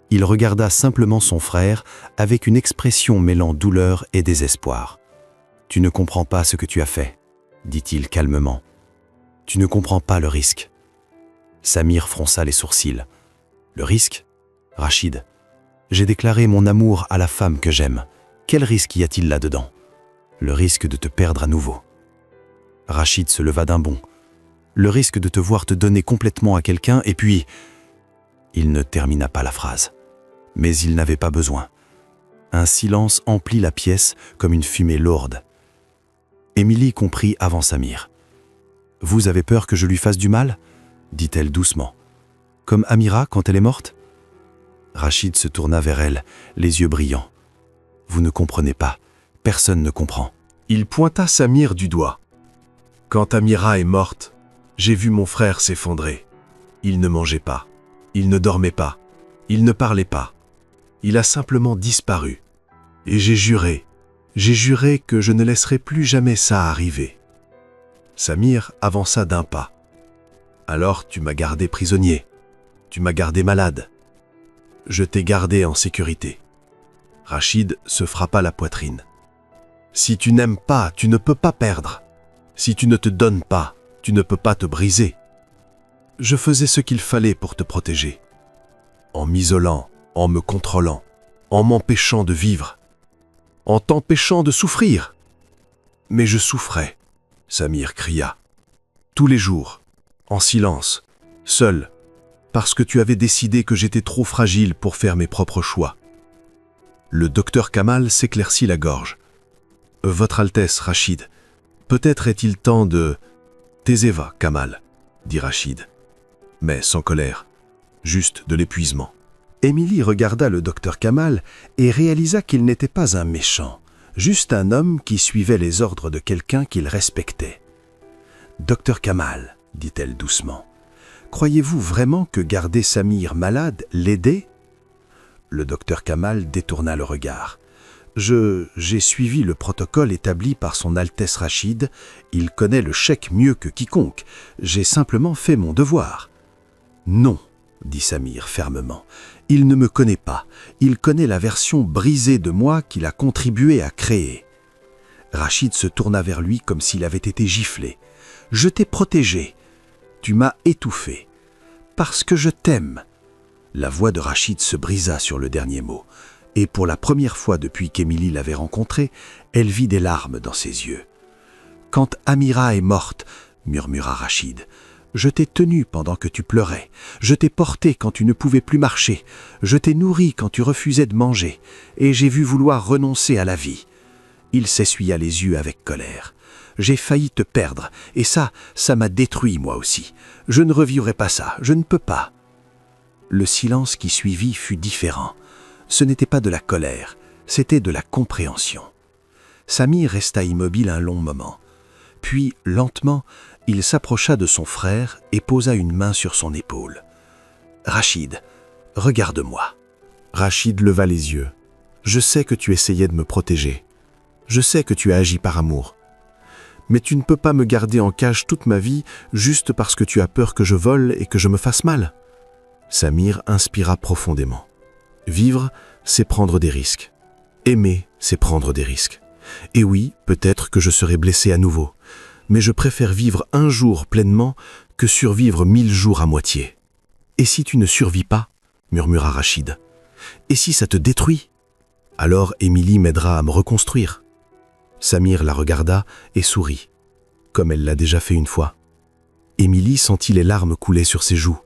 Il regarda simplement son frère avec une expression mêlant douleur et désespoir. « Tu ne comprends pas ce que tu as fait, » dit-il calmement. « Tu ne comprends pas le risque. » Samir fronça les sourcils. Le risque ? Rachid, j'ai déclaré mon amour à la femme que j'aime. Quel risque y a-t-il là-dedans ? Le risque de te perdre à nouveau. Rachid se leva d'un bond. Le risque de te voir te donner complètement à quelqu'un et puis... Il ne termina pas la phrase. Mais il n'avait pas besoin. Un silence emplit la pièce comme une fumée lourde. Émilie comprit avant Samir. « Vous avez peur que je lui fasse du mal ?» dit-elle doucement. Comme Amira quand elle est morte ? Rachid se tourna vers elle, les yeux brillants. « Vous ne comprenez pas. Personne ne comprend. » Il pointa Samir du doigt. « Quand Amira est morte, j'ai vu mon frère s'effondrer. Il ne mangeait pas. Il ne dormait pas. Il ne parlait pas. Il a simplement disparu. Et j'ai juré que je ne laisserai plus jamais ça arriver. » Samir avança d'un pas. « Alors tu m'as gardé prisonnier. Tu m'as gardé malade. Je t'ai gardé en sécurité. » Rachid se frappa la poitrine. « Si tu n'aimes pas, tu ne peux pas perdre. Si tu ne te donnes pas, tu ne peux pas te briser. Je faisais ce qu'il fallait pour te protéger. En m'isolant, en me contrôlant, en m'empêchant de vivre, en t'empêchant de souffrir. Mais je souffrais, » Samir cria. « Tous les jours, en silence, seul, parce que tu avais décidé que j'étais trop fragile pour faire mes propres choix. » Le docteur Kamal s'éclaircit la gorge. « Votre Altesse, Rachid, peut-être est-il temps de... »« Taisez-vous, Kamal, » dit Rachid, mais sans colère, juste de l'épuisement. Émilie regarda le docteur Kamal et réalisa qu'il n'était pas un méchant, juste un homme qui suivait les ordres de quelqu'un qu'il respectait. « Docteur Kamal, » dit-elle doucement, « croyez-vous vraiment que garder Samir malade l'aidait ?» Le docteur Kamal détourna le regard. « J'ai suivi le protocole établi par son Altesse Rachid. Il connaît le cheikh mieux que quiconque. J'ai simplement fait mon devoir. » « Non, » dit Samir fermement. « Il ne me connaît pas. Il connaît la version brisée de moi qu'il a contribué à créer. » Rachid se tourna vers lui comme s'il avait été giflé. « Je t'ai protégé. Tu m'as étouffé. Parce que je t'aime. » La voix de Rachid se brisa sur le dernier mot. Et pour la première fois depuis qu'Émilie l'avait rencontré, elle vit des larmes dans ses yeux. « Quand Amira est morte, » murmura Rachid, « je t'ai tenu pendant que tu pleurais. Je t'ai porté quand tu ne pouvais plus marcher. Je t'ai nourri quand tu refusais de manger. Et j'ai vu vouloir renoncer à la vie. Il s'essuya les yeux avec colère. « J'ai failli te perdre, et ça m'a détruit moi aussi. Je ne revivrai pas ça, je ne peux pas. » Le silence qui suivit fut différent. Ce n'était pas de la colère, c'était de la compréhension. Samir resta immobile un long moment. Puis, lentement, il s'approcha de son frère et posa une main sur son épaule. « Rachid, regarde-moi. » Rachid leva les yeux. « Je sais que tu essayais de me protéger. Je sais que tu as agi par amour. Mais tu ne peux pas me garder en cage toute ma vie juste parce que tu as peur que je vole et que je me fasse mal. » Samir inspira profondément. Vivre, c'est prendre des risques. Aimer, c'est prendre des risques. Et oui, peut-être que je serai blessé à nouveau, mais je préfère vivre un jour pleinement que survivre 1000 jours à moitié. « Et si tu ne survis pas ?» murmura Rachid. « Et si ça te détruit ? Alors Émilie m'aidera à me reconstruire. » Samir la regarda et sourit, comme elle l'a déjà fait une fois. Émilie sentit les larmes couler sur ses joues.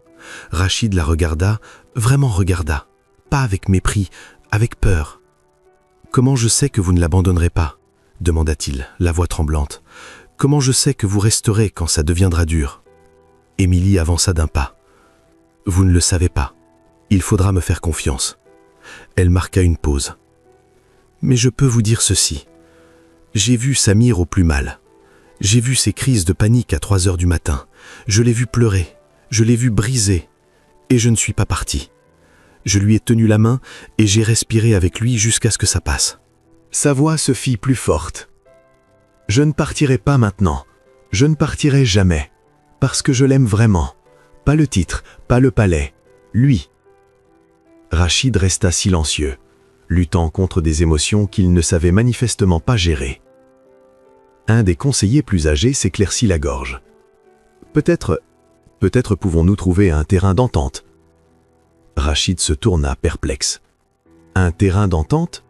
Rachid la regarda, vraiment regarda, pas avec mépris, avec peur. « Comment je sais que vous ne l'abandonnerez pas ?» demanda-t-il, la voix tremblante. « Comment je sais que vous resterez quand ça deviendra dur ?» Émilie avança d'un pas. « Vous ne le savez pas. Il faudra me faire confiance. » Elle marqua une pause. « Mais je peux vous dire ceci. J'ai vu Samir au plus mal. J'ai vu ses crises de panique à 3 heures du matin. Je l'ai vu pleurer. Je l'ai vu briser. Et je ne suis pas parti. Je lui ai tenu la main et j'ai respiré avec lui jusqu'à ce que ça passe. » Sa voix se fit plus forte. « Je ne partirai pas maintenant. Je ne partirai jamais. Parce que je l'aime vraiment. Pas le titre, pas le palais. Lui. » Rachid resta silencieux, luttant contre des émotions qu'il ne savait manifestement pas gérer. Un des conseillers plus âgés s'éclaircit la gorge. « Peut-être pouvons-nous trouver un terrain d'entente. » Rachid se tourna perplexe. « Un terrain d'entente ? » ?»«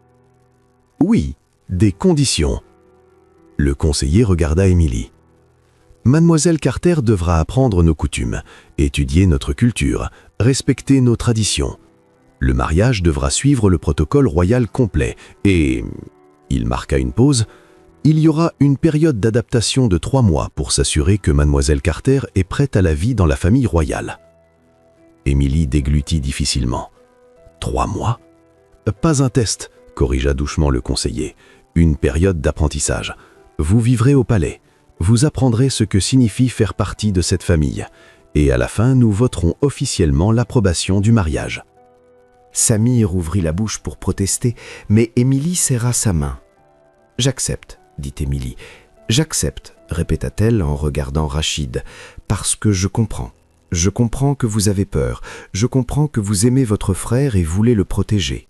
Oui, des conditions. » Le conseiller regarda Émilie. « Mademoiselle Carter devra apprendre nos coutumes, étudier notre culture, respecter nos traditions. Le mariage devra suivre le protocole royal complet et... » Il marqua une pause. « Il y aura une période d'adaptation de 3 mois pour s'assurer que Mademoiselle Carter est prête à la vie dans la famille royale. » Émilie déglutit difficilement. « 3 mois ? » ?»« Pas un test, » corrigea doucement le conseiller. « Une période d'apprentissage. Vous vivrez au palais. Vous apprendrez ce que signifie faire partie de cette famille. Et à la fin, nous voterons officiellement l'approbation du mariage. » Samir ouvrit la bouche pour protester, mais Émilie serra sa main. « J'accepte, » dit Émilie. « J'accepte, » répéta-t-elle en regardant Rachid, « parce que je comprends. Je comprends que vous avez peur. Je comprends que vous aimez votre frère et voulez le protéger.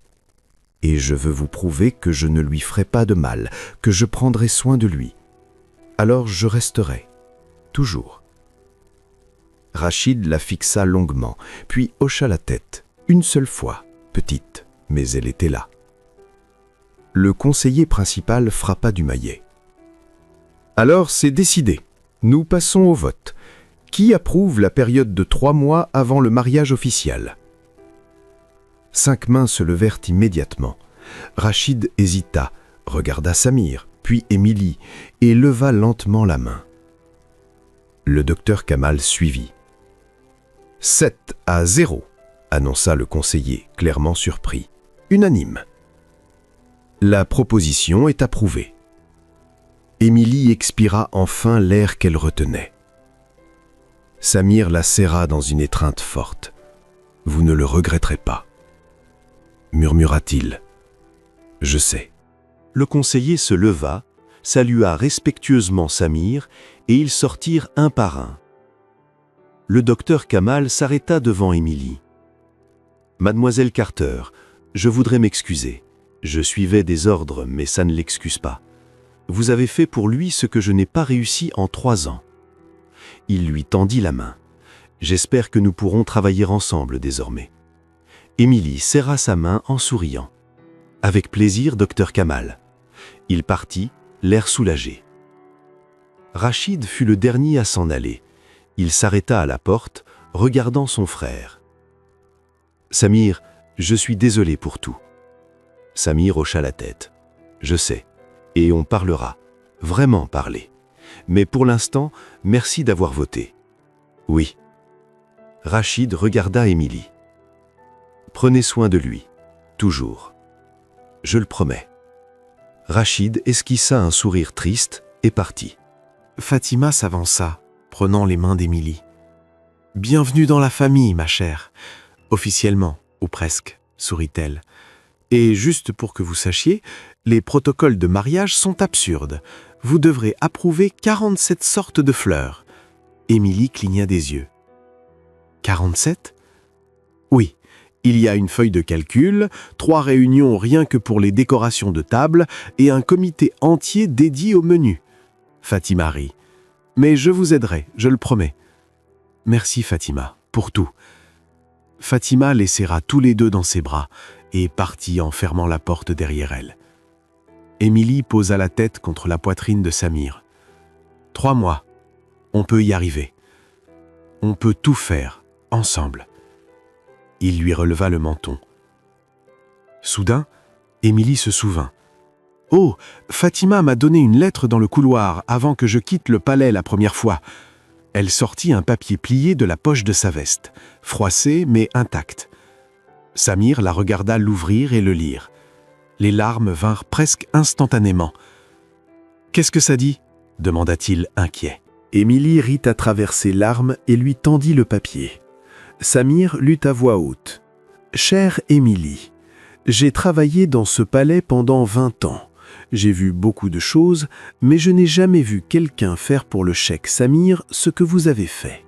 Et je veux vous prouver que je ne lui ferai pas de mal, que je prendrai soin de lui. Alors je resterai. Toujours. » Rachid la fixa longuement, puis hocha la tête, une seule fois, petite, mais elle était là. Le conseiller principal frappa du maillet. « Alors c'est décidé. Nous passons au vote. Qui approuve la période de 3 mois avant le mariage officiel ?» 5 mains se levèrent immédiatement. Rachid hésita, regarda Samir, puis Émilie, et leva lentement la main. Le docteur Kamal suivit. « 7-0, annonça le conseiller, clairement surpris. Unanime. La proposition est approuvée. Émilie expira enfin l'air qu'elle retenait. Samir la serra dans une étreinte forte. « Vous ne le regretterez pas. » murmura-t-il. « Je sais. » Le conseiller se leva, salua respectueusement Samir, et ils sortirent un par un. Le docteur Kamal s'arrêta devant Émilie. « Mademoiselle Carter, je voudrais m'excuser. Je suivais des ordres, mais ça ne l'excuse pas. Vous avez fait pour lui ce que je n'ai pas réussi en 3 ans. » Il lui tendit la main. « J'espère que nous pourrons travailler ensemble désormais. » Émilie serra sa main en souriant. « Avec plaisir, docteur Kamal. » Il partit, l'air soulagé. Rachid fut le dernier à s'en aller. Il s'arrêta à la porte, regardant son frère. « Samir, je suis désolé pour tout. » Samir hocha la tête. « Je sais. Et on parlera, vraiment parler. Mais pour l'instant, merci d'avoir voté. Oui. Rachid regarda Émilie. Prenez soin de lui, toujours. Je le promets. Rachid esquissa un sourire triste et partit. Fatima s'avança, prenant les mains d'Émilie. « Bienvenue dans la famille, ma chère. Officiellement, ou presque, sourit-elle. Et juste pour que vous sachiez, les protocoles de mariage sont absurdes. Vous devrez approuver 47 sortes de fleurs. » Émilie cligna des yeux. « 47 ? Oui. Il y a une feuille de calcul, 3 réunions rien que pour les décorations de table et un comité entier dédié au menu. » Fatima rit. « Mais je vous aiderai, je le promets. » « Merci Fatima, pour tout. » Fatima les serra tous les deux dans ses bras et partit en fermant la porte derrière elle. Émilie posa la tête contre la poitrine de Samir. « 3 mois, on peut y arriver. On peut tout faire, ensemble. » Il lui releva le menton. Soudain, Émilie se souvint. « Oh, Fatima m'a donné une lettre dans le couloir avant que je quitte le palais la première fois. » Elle sortit un papier plié de la poche de sa veste, froissé mais intact. Samir la regarda l'ouvrir et le lire. Les larmes vinrent presque instantanément. « Qu'est-ce que ça dit ?» demanda-t-il inquiet. Émilie rit à travers ses larmes et lui tendit le papier. Samir lut à voix haute. « Chère Émilie, j'ai travaillé dans ce palais pendant 20 ans. J'ai vu beaucoup de choses, mais je n'ai jamais vu quelqu'un faire pour le cheikh Samir ce que vous avez fait.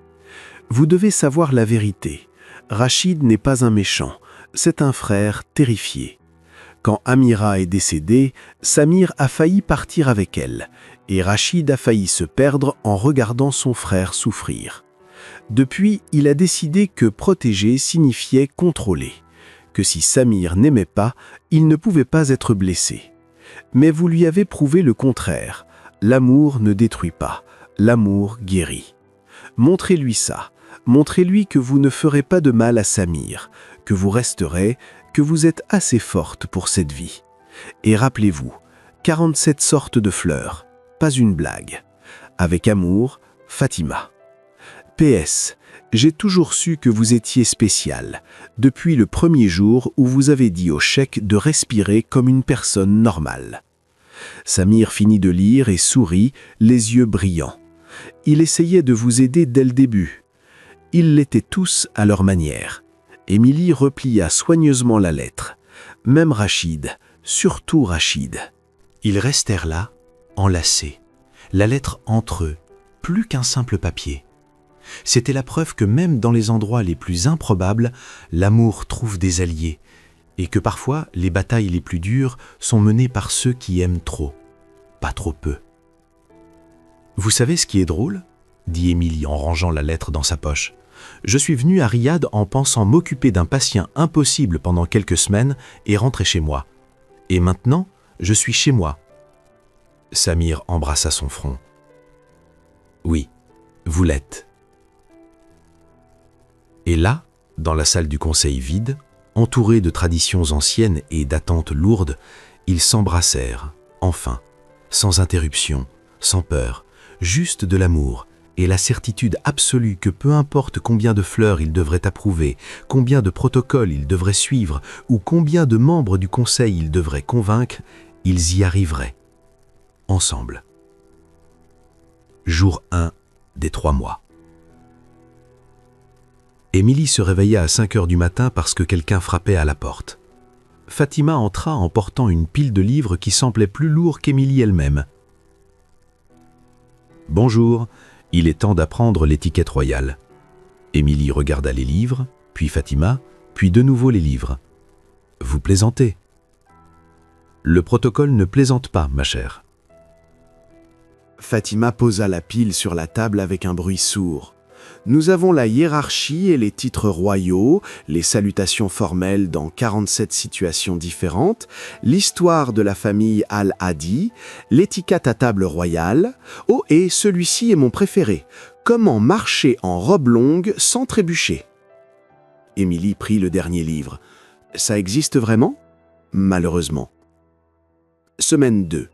Vous devez savoir la vérité. Rachid n'est pas un méchant, c'est un frère terrifié. Quand Amira est décédée, Samir a failli partir avec elle, et Rachid a failli se perdre en regardant son frère souffrir. Depuis, il a décidé que protéger signifiait contrôler, que si Samir n'aimait pas, il ne pouvait pas être blessé. Mais vous lui avez prouvé le contraire. L'amour ne détruit pas, l'amour guérit. Montrez-lui ça. Montrez-lui que vous ne ferez pas de mal à Samir, que vous resterez, que vous êtes assez forte pour cette vie. Et rappelez-vous, 47 sortes de fleurs, pas une blague. Avec amour, Fatima. PS, j'ai toujours su que vous étiez spécial, depuis le premier jour où vous avez dit au cheikh de respirer comme une personne normale. Samir finit de lire et sourit, les yeux brillants. Il essayait de vous aider dès le début. Ils l'étaient tous à leur manière. Émilie replia soigneusement la lettre. Même Rachid, surtout Rachid. Ils restèrent là, enlacés, la lettre entre eux, plus qu'un simple papier. C'était la preuve que même dans les endroits les plus improbables, l'amour trouve des alliés, et que parfois les batailles les plus dures sont menées par ceux qui aiment trop, pas trop peu. « Vous savez ce qui est drôle ?» dit Émilie en rangeant la lettre dans sa poche. « Je suis venue à Riyad en pensant m'occuper d'un patient impossible pendant quelques semaines et rentrer chez moi. Et maintenant, je suis chez moi. » Samir embrassa son front. « Oui, vous l'êtes. » Et là, dans la salle du conseil vide, entourés de traditions anciennes et d'attentes lourdes, ils s'embrassèrent, enfin, sans interruption, sans peur, juste de l'amour et la certitude absolue que peu importe combien de fleurs ils devraient approuver, combien de protocoles ils devraient suivre ou combien de membres du conseil ils devraient convaincre, ils y arriveraient, ensemble. Jour 1 des 3 mois. Émilie se réveilla à 5 heures du matin parce que quelqu'un frappait à la porte. Fatima entra en portant une pile de livres qui semblait plus lourd qu'Émilie elle-même. « Bonjour, il est temps d'apprendre l'étiquette royale. » Émilie regarda les livres, puis Fatima, puis de nouveau les livres. « Vous plaisantez. »« Le protocole ne plaisante pas, ma chère. » Fatima posa la pile sur la table avec un bruit sourd. Nous avons la hiérarchie et les titres royaux, les salutations formelles dans 47 situations différentes, l'histoire de la famille Al-Hadi, l'étiquette à table royale. Oh, et celui-ci est mon préféré. Comment marcher en robe longue sans trébucher. Émilie prit le dernier livre. Ça existe vraiment ? Malheureusement. Semaine 2.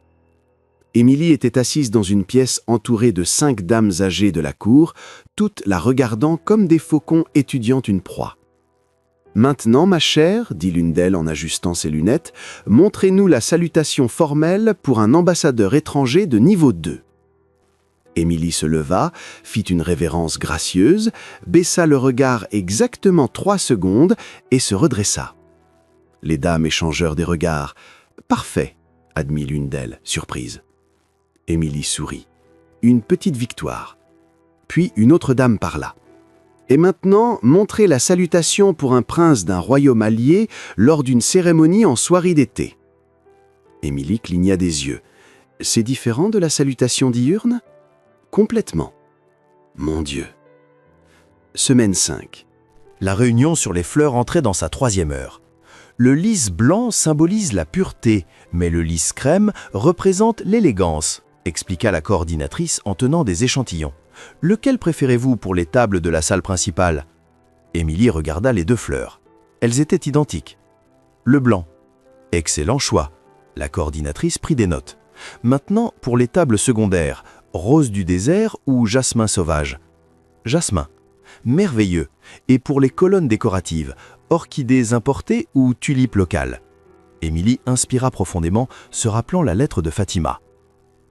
Émilie était assise dans une pièce entourée de 5 dames âgées de la cour, toutes la regardant comme des faucons étudiant une proie. « Maintenant, ma chère, dit l'une d'elles en ajustant ses lunettes, montrez-nous la salutation formelle pour un ambassadeur étranger de niveau 2. » Émilie se leva, fit une révérence gracieuse, baissa le regard exactement 3 secondes et se redressa. Les dames échangèrent des regards. « Parfait, » admit l'une d'elles, surprise. Émilie sourit. Une petite victoire. Puis une autre dame parla. « Et maintenant, montrez la salutation pour un prince d'un royaume allié lors d'une cérémonie en soirée d'été. » Émilie cligna des yeux. « C'est différent de la salutation diurne ?» Complètement. Mon Dieu. Semaine 5. La réunion sur les fleurs entrait dans sa 3e heure. Le lys blanc symbolise la pureté, mais le lys crème représente l'élégance, expliqua la coordinatrice en tenant des échantillons. Lequel préférez-vous pour les tables de la salle principale ? Émilie regarda les 2 fleurs. Elles étaient identiques. Le blanc. Excellent choix. La coordinatrice prit des notes. Maintenant, pour les tables secondaires, rose du désert ou jasmin sauvage ? Jasmin. Merveilleux. Et pour les colonnes décoratives, orchidées importées ou tulipes locales ? Émilie inspira profondément, se rappelant la lettre de Fatima.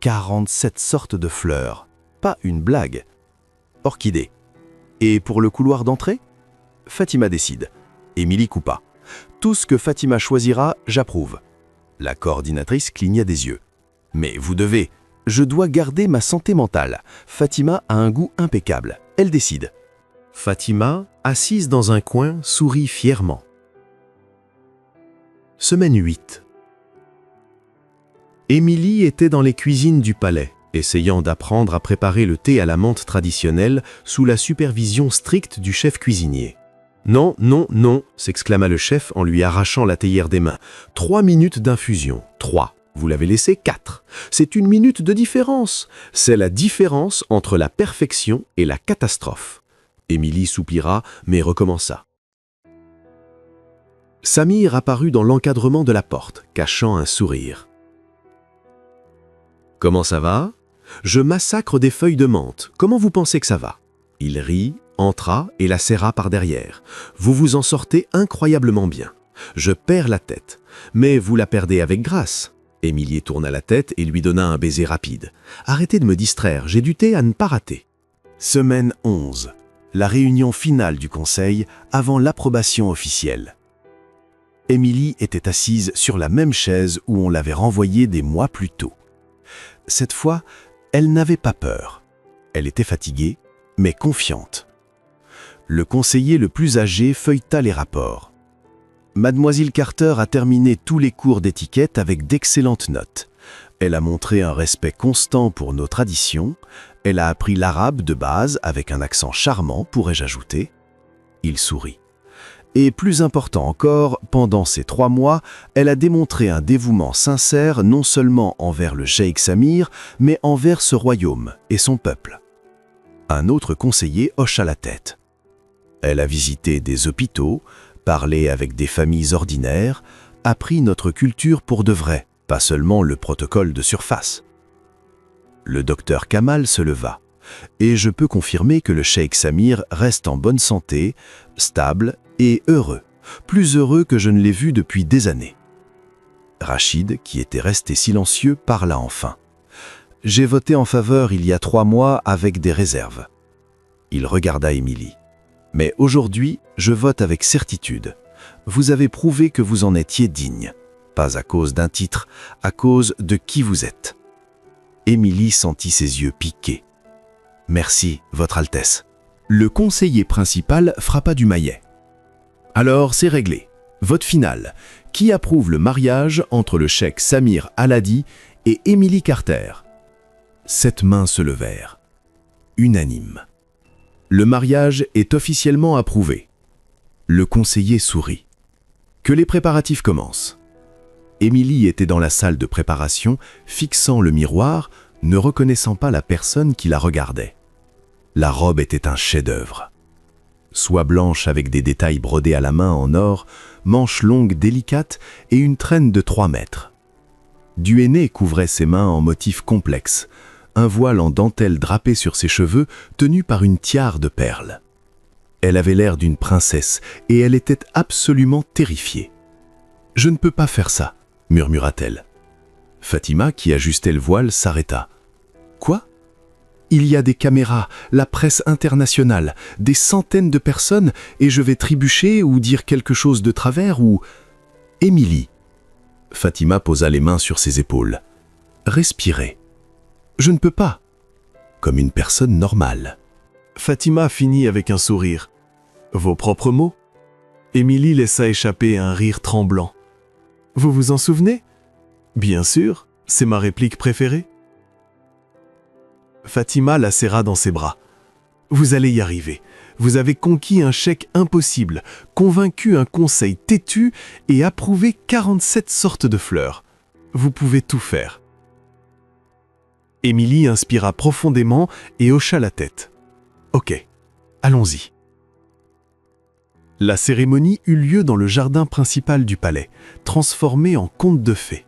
47 sortes de fleurs. Pas une blague. Orchidée. Et pour le couloir d'entrée ? Fatima décide. Émilie coupa. Tout ce que Fatima choisira, j'approuve. La coordinatrice cligna des yeux. Mais vous devez. Je dois garder ma santé mentale. Fatima a un goût impeccable. Elle décide. Fatima, assise dans un coin, sourit fièrement. Semaine 8. Émilie était dans les cuisines du palais, essayant d'apprendre à préparer le thé à la menthe traditionnelle sous la supervision stricte du chef cuisinier. « Non, non, non !» s'exclama le chef en lui arrachant la théière des mains. « 3 minutes d'infusion. 3. Vous l'avez laissé 4. C'est 1 minute de différence. C'est la différence entre la perfection et la catastrophe. » Émilie soupira, mais recommença. Samir apparut dans l'encadrement de la porte, cachant un sourire. « Comment ça va ? Je massacre des feuilles de menthe. Comment vous pensez que ça va ?» Il rit, entra et la serra par derrière. « Vous vous en sortez incroyablement bien. Je perds la tête. Mais vous la perdez avec grâce. » Émilie tourna la tête et lui donna un baiser rapide. « Arrêtez de me distraire, j'ai du thé à ne pas rater. » Semaine 11. La réunion finale du conseil avant l'approbation officielle. Émilie était assise sur la même chaise où on l'avait renvoyée des mois plus tôt. Cette fois, elle n'avait pas peur. Elle était fatiguée, mais confiante. Le conseiller le plus âgé feuilleta les rapports. Mademoiselle Carter a terminé tous les cours d'étiquette avec d'excellentes notes. Elle a montré un respect constant pour nos traditions. Elle a appris l'arabe de base avec un accent charmant, pourrais-je ajouter. Il sourit. Et plus important encore, pendant ces 3 mois, elle a démontré un dévouement sincère non seulement envers le cheikh Samir, mais envers ce royaume et son peuple. Un autre conseiller hocha la tête. Elle a visité des hôpitaux, parlé avec des familles ordinaires, appris notre culture pour de vrai, pas seulement le protocole de surface. Le docteur Kamal se leva, et je peux confirmer que le cheikh Samir reste en bonne santé, stable et heureux, plus heureux que je ne l'ai vu depuis des années. Rachid, qui était resté silencieux, parla enfin. « J'ai voté en faveur il y a 3 mois avec des réserves. » Il regarda Émilie. « Mais aujourd'hui, je vote avec certitude. Vous avez prouvé que vous en étiez digne. Pas à cause d'un titre, à cause de qui vous êtes. » Émilie sentit ses yeux piquer. « Merci, Votre Altesse. » Le conseiller principal frappa du maillet. « Alors, c'est réglé. Vote final. Qui approuve le mariage entre le cheikh Samir Al-Hadi et Émilie Carter ?» 7 mains se levèrent. Unanime. Le mariage est officiellement approuvé. Le conseiller sourit. Que les préparatifs commencent. Émilie était dans la salle de préparation, fixant le miroir, ne reconnaissant pas la personne qui la regardait. La robe était un chef-d'œuvre. Soie blanche avec des détails brodés à la main en or, manches longues délicates et une traîne de 3 mètres. Du henné couvrait ses mains en motifs complexes, un voile en dentelle drapé sur ses cheveux, tenu par une tiare de perles. Elle avait l'air d'une princesse, et elle était absolument terrifiée. « Je ne peux pas faire ça », murmura-t-elle. Fatima, qui ajustait le voile, s'arrêta. « Quoi ? Il y a des caméras, la presse internationale, des centaines de personnes, et je vais trébucher ou dire quelque chose de travers ou... » « Émilie !» Fatima posa les mains sur ses épaules. « Respirez. »« Je ne peux pas. » Comme une personne normale. Fatima finit avec un sourire. Vos propres mots? Émilie laissa échapper un rire tremblant. Vous vous en souvenez? Bien sûr, c'est ma réplique préférée. Fatima la serra dans ses bras. Vous allez y arriver. Vous avez conquis un chèque impossible, convaincu un conseil têtu et approuvé 47 sortes de fleurs. Vous pouvez tout faire. Émilie inspira profondément et hocha la tête. Ok, allons-y. La cérémonie eut lieu dans le jardin principal du palais, transformé en conte de fées.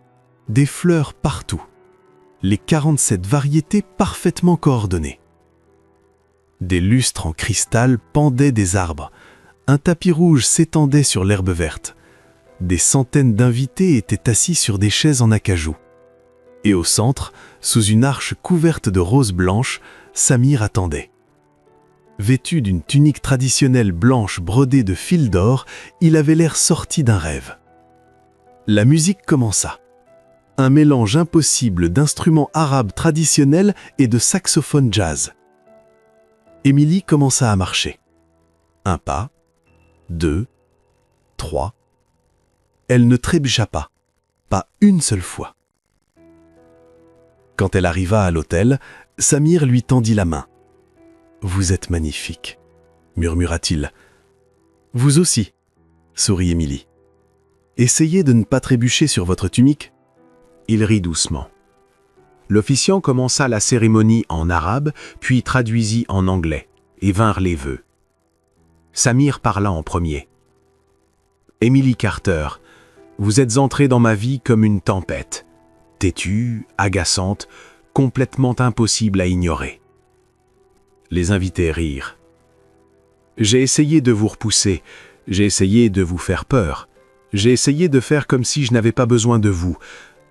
Des fleurs partout. Les 47 variétés parfaitement coordonnées. Des lustres en cristal pendaient des arbres. Un tapis rouge s'étendait sur l'herbe verte. Des centaines d'invités étaient assis sur des chaises en acajou. Et au centre, sous une arche couverte de roses blanches, Samir attendait. Vêtu d'une tunique traditionnelle blanche brodée de fils d'or, il avait l'air sorti d'un rêve. La musique commença. Un mélange impossible d'instruments arabes traditionnels et de saxophones jazz. Émilie commença à marcher. Un pas, 2, 3. Elle ne trébucha pas une seule fois. Quand elle arriva à l'hôtel, Samir lui tendit la main. « Vous êtes magnifique », murmura-t-il. « Vous aussi », sourit Émilie. « Essayez de ne pas trébucher sur votre tunique. » Il rit doucement. L'officiant commença la cérémonie en arabe, puis traduisit en anglais, et vinrent les vœux. Samir parla en premier. « Émilie Carter, vous êtes entrée dans ma vie comme une tempête, têtue, agaçante, complètement impossible à ignorer. » Les invités rirent. « J'ai essayé de vous repousser, j'ai essayé de vous faire peur, j'ai essayé de faire comme si je n'avais pas besoin de vous,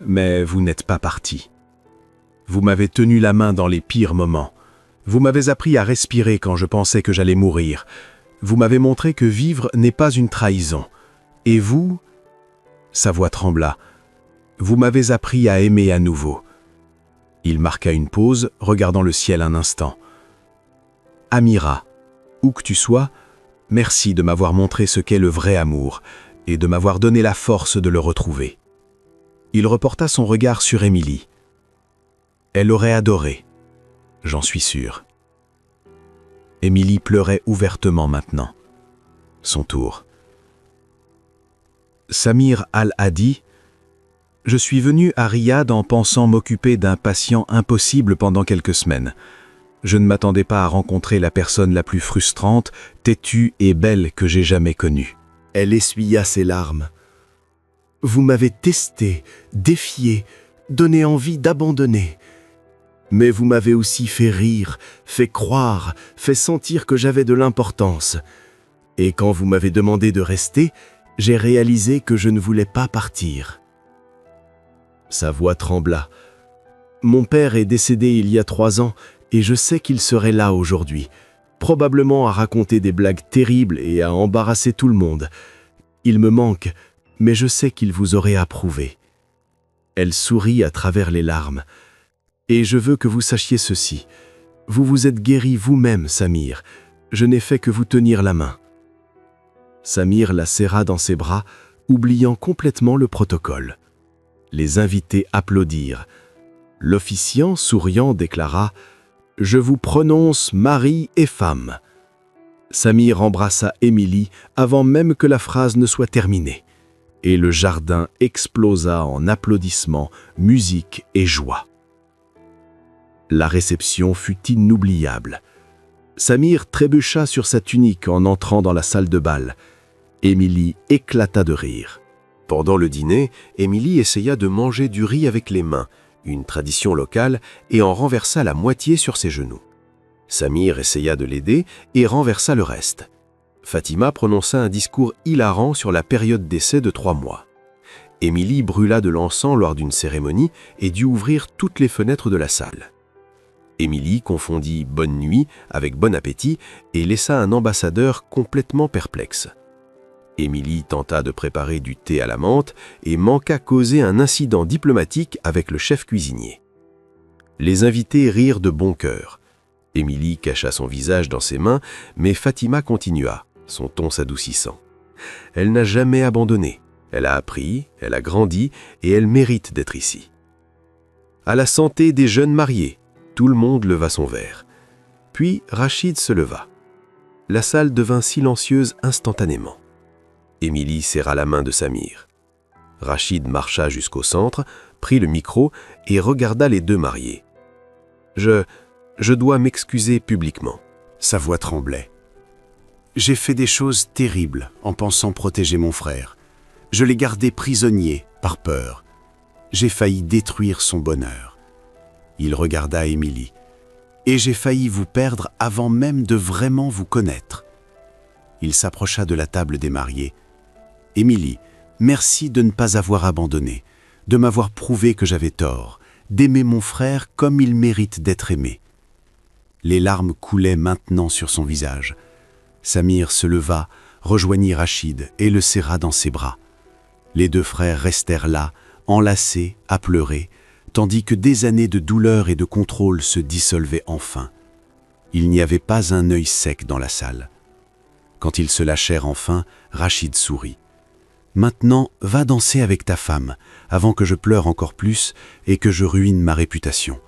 mais vous n'êtes pas parti. Vous m'avez tenu la main dans les pires moments. Vous m'avez appris à respirer quand je pensais que j'allais mourir. Vous m'avez montré que vivre n'est pas une trahison. Et vous, sa voix trembla, vous m'avez appris à aimer à nouveau. » Il marqua une pause, regardant le ciel un instant. « Amira, où que tu sois, merci de m'avoir montré ce qu'est le vrai amour et de m'avoir donné la force de le retrouver. » Il reporta son regard sur Émilie. Elle aurait adoré, j'en suis sûr. Émilie pleurait ouvertement maintenant. Son tour. Samir Al-Hadi, je suis venu à Riyad en pensant m'occuper d'un patient impossible pendant quelques semaines. Je ne m'attendais pas à rencontrer la personne la plus frustrante, têtue et belle que j'ai jamais connue. Elle essuya ses larmes. Vous m'avez testé, défié, donné envie d'abandonner. Mais vous m'avez aussi fait rire, fait croire, fait sentir que j'avais de l'importance. Et quand vous m'avez demandé de rester, j'ai réalisé que je ne voulais pas partir. Sa voix trembla. Mon père est décédé il y a 3 ans et je sais qu'il serait là aujourd'hui, probablement à raconter des blagues terribles et à embarrasser tout le monde. Il me manque, mais je sais qu'il vous aurait approuvé. Elle sourit à travers les larmes. Et je veux que vous sachiez ceci. Vous vous êtes guéri vous-même, Samir. Je n'ai fait que vous tenir la main. Samir la serra dans ses bras, oubliant complètement le protocole. Les invités applaudirent. L'officiant, souriant, déclara « Je vous prononce mari et femme ». Samir embrassa Émilie avant même que la phrase ne soit terminée. Et le jardin explosa en applaudissements, musique et joie. La réception fut inoubliable. Samir trébucha sur sa tunique en entrant dans la salle de bal. Émilie éclata de rire. Pendant le dîner, Émilie essaya de manger du riz avec les mains, une tradition locale, et en renversa la moitié sur ses genoux. Samir essaya de l'aider et renversa le reste. Fatima prononça un discours hilarant sur la période d'essai de 3 mois. Émilie brûla de l'encens lors d'une cérémonie et dut ouvrir toutes les fenêtres de la salle. Émilie confondit bonne nuit avec bon appétit et laissa un ambassadeur complètement perplexe. Émilie tenta de préparer du thé à la menthe et manqua causer un incident diplomatique avec le chef cuisinier. Les invités rirent de bon cœur. Émilie cacha son visage dans ses mains, mais Fatima continua, son ton s'adoucissant. Elle n'a jamais abandonné. Elle a appris, elle a grandi et elle mérite d'être ici. À la santé des jeunes mariés, tout le monde leva son verre. Puis Rachid se leva. La salle devint silencieuse instantanément. Émilie serra la main de Samir. Rachid marcha jusqu'au centre, prit le micro et regarda les 2 mariés. Je dois m'excuser publiquement. Sa voix tremblait. J'ai fait des choses terribles en pensant protéger mon frère. Je l'ai gardé prisonnier par peur. J'ai failli détruire son bonheur. Il regarda Émilie. Et j'ai failli vous perdre avant même de vraiment vous connaître. Il s'approcha de la table des mariés. Émilie, merci de ne pas avoir abandonné, de m'avoir prouvé que j'avais tort, d'aimer mon frère comme il mérite d'être aimé. Les larmes coulaient maintenant sur son visage. Samir se leva, rejoignit Rachid et le serra dans ses bras. Les 2 frères restèrent là, enlacés, à pleurer, tandis que des années de douleur et de contrôle se dissolvaient enfin. Il n'y avait pas un œil sec dans la salle. Quand ils se lâchèrent enfin, Rachid sourit. « Maintenant, va danser avec ta femme, avant que je pleure encore plus et que je ruine ma réputation. »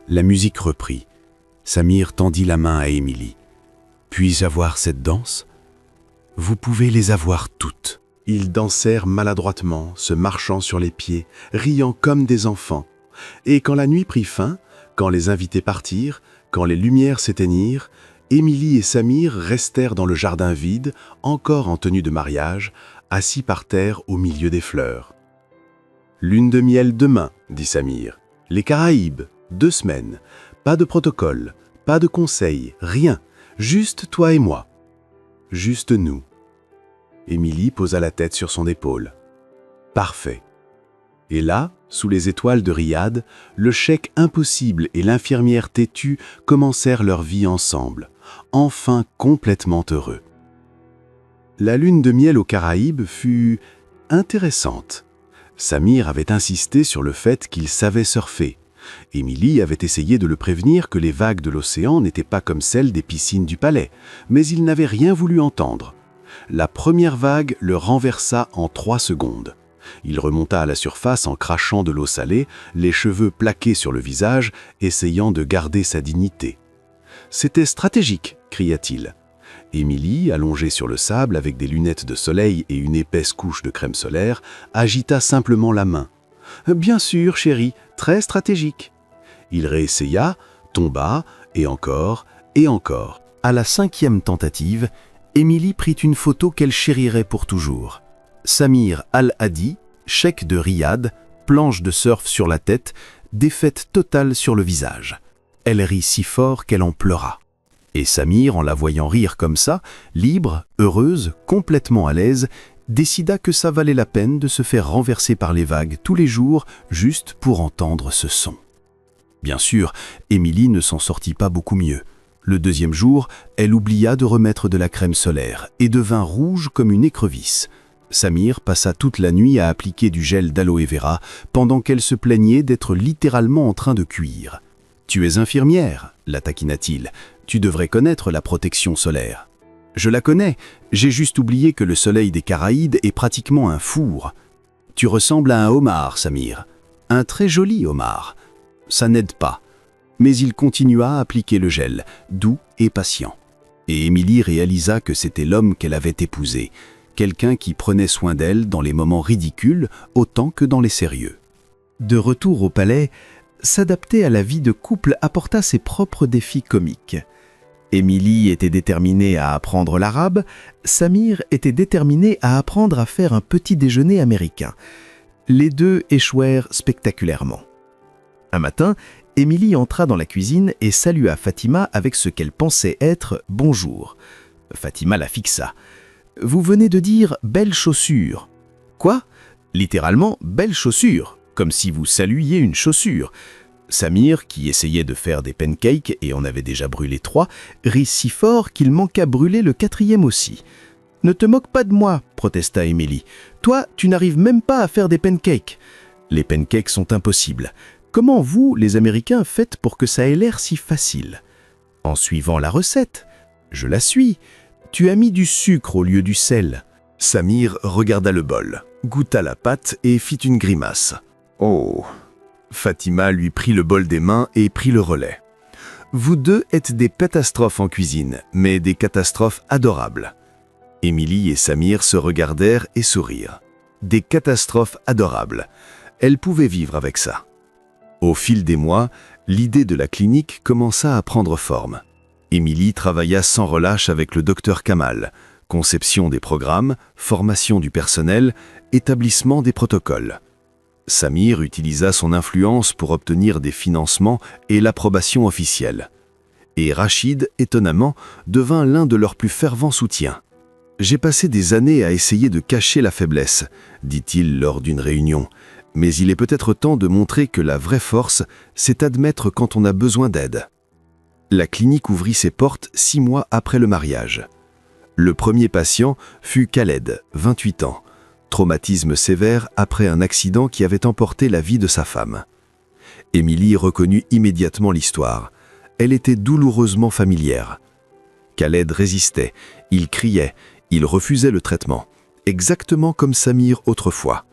La musique reprit. Samir tendit la main à Émilie. « Puis-je avoir cette danse ?»« Vous pouvez les avoir toutes. » Ils dansèrent maladroitement, se marchant sur les pieds, riant comme des enfants. Et quand la nuit prit fin, quand les invités partirent, quand les lumières s'éteignirent, Émilie et Samir restèrent dans le jardin vide, encore en tenue de mariage, assis par terre au milieu des fleurs. « Lune de miel demain, dit Samir. Les Caraïbes, 2 semaines. Pas de protocole, pas de conseil, rien. Juste toi et moi. Juste nous. » Émilie posa la tête sur son épaule. « Parfait. » Et là, sous les étoiles de Riyad, le cheikh impossible et l'infirmière têtue commencèrent leur vie ensemble, enfin complètement heureux. La lune de miel aux Caraïbes fut intéressante. Samir avait insisté sur le fait qu'il savait surfer. Émilie avait essayé de le prévenir que les vagues de l'océan n'étaient pas comme celles des piscines du palais, mais il n'avait rien voulu entendre. La première vague le renversa en 3 secondes. Il remonta à la surface en crachant de l'eau salée, les cheveux plaqués sur le visage, essayant de garder sa dignité. « C'était stratégique !» cria-t-il. Émilie, allongée sur le sable avec des lunettes de soleil et une épaisse couche de crème solaire, agita simplement la main. « Bien sûr, chérie, très stratégique !» Il réessaya, tomba, et encore, et encore. À la 5e tentative, Émilie prit une photo qu'elle chérirait pour toujours. Samir Al-Hadi, cheikh de Riyad, planche de surf sur la tête, défaite totale sur le visage. Elle rit si fort qu'elle en pleura. Et Samir, en la voyant rire comme ça, libre, heureuse, complètement à l'aise, décida que ça valait la peine de se faire renverser par les vagues tous les jours juste pour entendre ce son. Bien sûr, Émilie ne s'en sortit pas beaucoup mieux. Le 2e jour, elle oublia de remettre de la crème solaire et devint rouge comme une écrevisse. Samir passa toute la nuit à appliquer du gel d'aloe vera pendant qu'elle se plaignait d'être littéralement en train de cuire. « Tu es infirmière » la taquina-t-il. « Tu devrais connaître la protection solaire. »« Je la connais, j'ai juste oublié que le soleil des Caraïbes est pratiquement un four. »« Tu ressembles à un homard, Samir. Un très joli homard. » Ça n'aide pas. Mais il continua à appliquer le gel, doux et patient. Et Émilie réalisa que c'était l'homme qu'elle avait épousé, quelqu'un qui prenait soin d'elle dans les moments ridicules autant que dans les sérieux. De retour au palais, s'adapter à la vie de couple apporta ses propres défis comiques. Émilie était déterminée à apprendre l'arabe, Samir était déterminé à apprendre à faire un petit déjeuner américain. Les deux échouèrent spectaculairement. Un matin, Émilie entra dans la cuisine et salua Fatima avec ce qu'elle pensait être « bonjour ». Fatima la fixa. « Vous venez de dire « belle chaussure ». Quoi ? Littéralement « belle chaussure », comme si vous saluiez une chaussure. Samir, qui essayait de faire des pancakes et en avait déjà brûlé 3, rit si fort qu'il manqua brûler le 4e aussi. « Ne te moque pas de moi », protesta Émilie. « Toi, tu n'arrives même pas à faire des pancakes. Les pancakes sont impossibles. Comment vous, les Américains, faites pour que ça ait l'air si facile ? En suivant la recette. Je la suis. Tu as mis du sucre au lieu du sel. » Samir regarda le bol, goûta la pâte et fit une grimace. « Oh !» Fatima lui prit le bol des mains et prit le relais. « Vous deux êtes des catastrophes en cuisine, mais des catastrophes adorables. » Émilie et Samir se regardèrent et sourirent. Des catastrophes adorables. Elles pouvaient vivre avec ça. Au fil des mois, l'idée de la clinique commença à prendre forme. Émilie travailla sans relâche avec le docteur Kamal, conception des programmes, formation du personnel, établissement des protocoles. Samir utilisa son influence pour obtenir des financements et l'approbation officielle. Et Rachid, étonnamment, devint l'un de leurs plus fervents soutiens. « J'ai passé des années à essayer de cacher la faiblesse », dit-il lors d'une réunion. « Mais il est peut-être temps de montrer que la vraie force, c'est admettre quand on a besoin d'aide. » La clinique ouvrit ses portes 6 mois après le mariage. Le premier patient fut Khaled, 28 ans. Traumatisme sévère après un accident qui avait emporté la vie de sa femme. Émilie reconnut immédiatement l'histoire. Elle était douloureusement familière. Khaled résistait, il criait, il refusait le traitement, exactement comme Samir autrefois.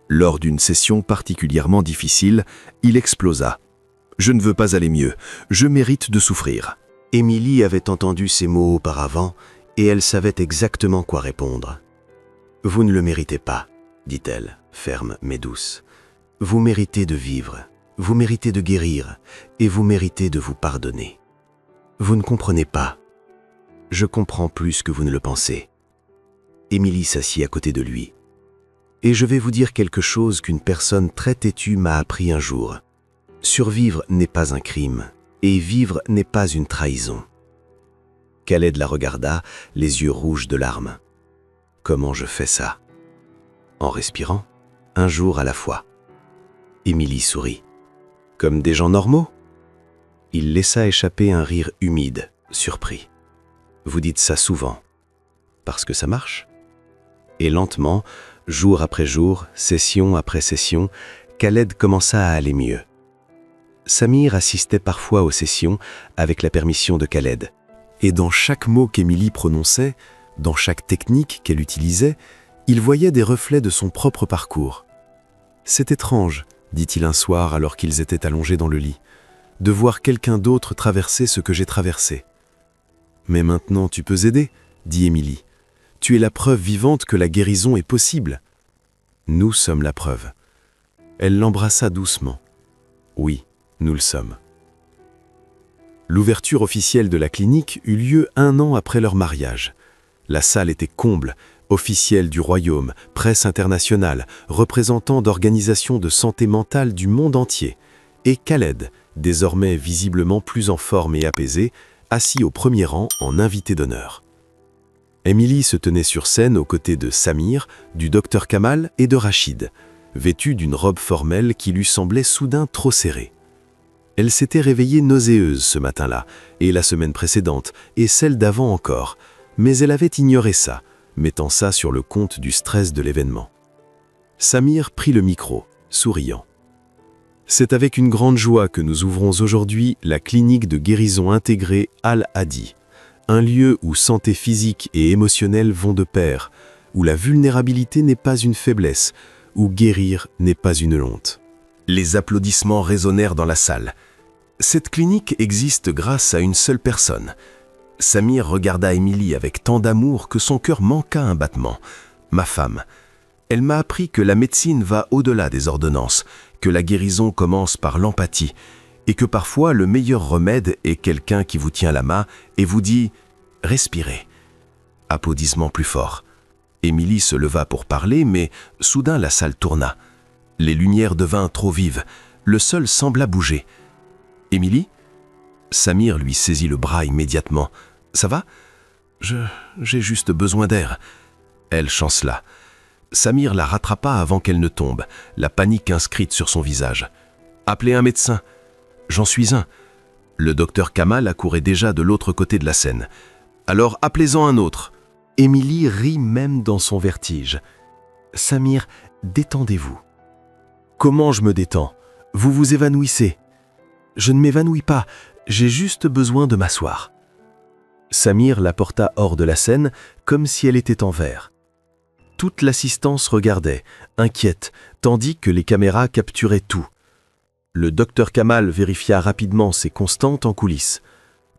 Lors d'une session particulièrement difficile, il explosa. « Je ne veux pas aller mieux, je mérite de souffrir. » Émilie avait entendu ces mots auparavant et elle savait exactement quoi répondre. « Vous ne le méritez pas, dit-elle, ferme mais douce. Vous méritez de vivre, vous méritez de guérir et vous méritez de vous pardonner. Vous ne comprenez pas. Je comprends plus que vous ne le pensez. » Émilie s'assit à côté de lui. « Et je vais vous dire quelque chose qu'une personne très têtue m'a appris un jour. Survivre n'est pas un crime, et vivre n'est pas une trahison. » Khaled la regarda, les yeux rouges de larmes. « Comment je fais ça ? » En respirant, un jour à la fois. Émilie sourit. « Comme des gens normaux ?» Il laissa échapper un rire humide, surpris. « Vous dites ça souvent. Parce que ça marche ?» Et lentement, jour après jour, session après session, Khaled commença à aller mieux. Samir assistait parfois aux sessions avec la permission de Khaled. Et dans chaque mot qu'Émilie prononçait, dans chaque technique qu'elle utilisait, il voyait des reflets de son propre parcours. « C'est étrange, dit-il un soir alors qu'ils étaient allongés dans le lit, de voir quelqu'un d'autre traverser ce que j'ai traversé. »« Mais maintenant tu peux aider, dit Émilie. Tu es la preuve vivante que la guérison est possible. »« Nous sommes la preuve. » Elle l'embrassa doucement. « Oui, nous le sommes. » L'ouverture officielle de la clinique eut lieu 1 an après leur mariage. La salle était comble, officiels du royaume, presse internationale, représentants d'organisations de santé mentale du monde entier, et Khaled, désormais visiblement plus en forme et apaisé, assis au premier rang en invité d'honneur. Émilie se tenait sur scène aux côtés de Samir, du docteur Kamal et de Rachid, vêtue d'une robe formelle qui lui semblait soudain trop serrée. Elle s'était réveillée nauséeuse ce matin-là, et la semaine précédente, et celle d'avant encore, mais elle avait ignoré ça, mettant ça sur le compte du stress de l'événement. Samir prit le micro, souriant. « C'est avec une grande joie que nous ouvrons aujourd'hui la clinique de guérison intégrée Al-Hadi, un lieu où santé physique et émotionnelle vont de pair, où la vulnérabilité n'est pas une faiblesse, où guérir n'est pas une honte. » Les applaudissements résonnèrent dans la salle. Cette clinique existe grâce à une seule personne. Samir regarda Émilie avec tant d'amour que son cœur manqua un battement. Ma femme. Elle m'a appris que la médecine va au-delà des ordonnances, que la guérison commence par l'empathie, et que parfois le meilleur remède est quelqu'un qui vous tient la main et vous dit « Respirez ». Applaudissements plus forts. Émilie se leva pour parler, mais soudain la salle tourna. Les lumières devinrent trop vives. Le sol sembla bouger. « Émilie ?» Samir lui saisit le bras immédiatement. « Ça va ? J'ai juste besoin d'air. » Elle chancela. Samir la rattrapa avant qu'elle ne tombe, la panique inscrite sur son visage. « Appelez un médecin. »« J'en suis un. » Le docteur Kamal accourait déjà de l'autre côté de la scène. « Alors appelez-en un autre. » Émilie rit même dans son vertige. « Samir, détendez-vous. »« Comment je me détends ? Vous vous évanouissez. »« Je ne m'évanouis pas, j'ai juste besoin de m'asseoir. » Samir la porta hors de la scène comme si elle était en verre. Toute l'assistance regardait, inquiète, tandis que les caméras capturaient tout. Le docteur Kamal vérifia rapidement ses constantes en coulisses.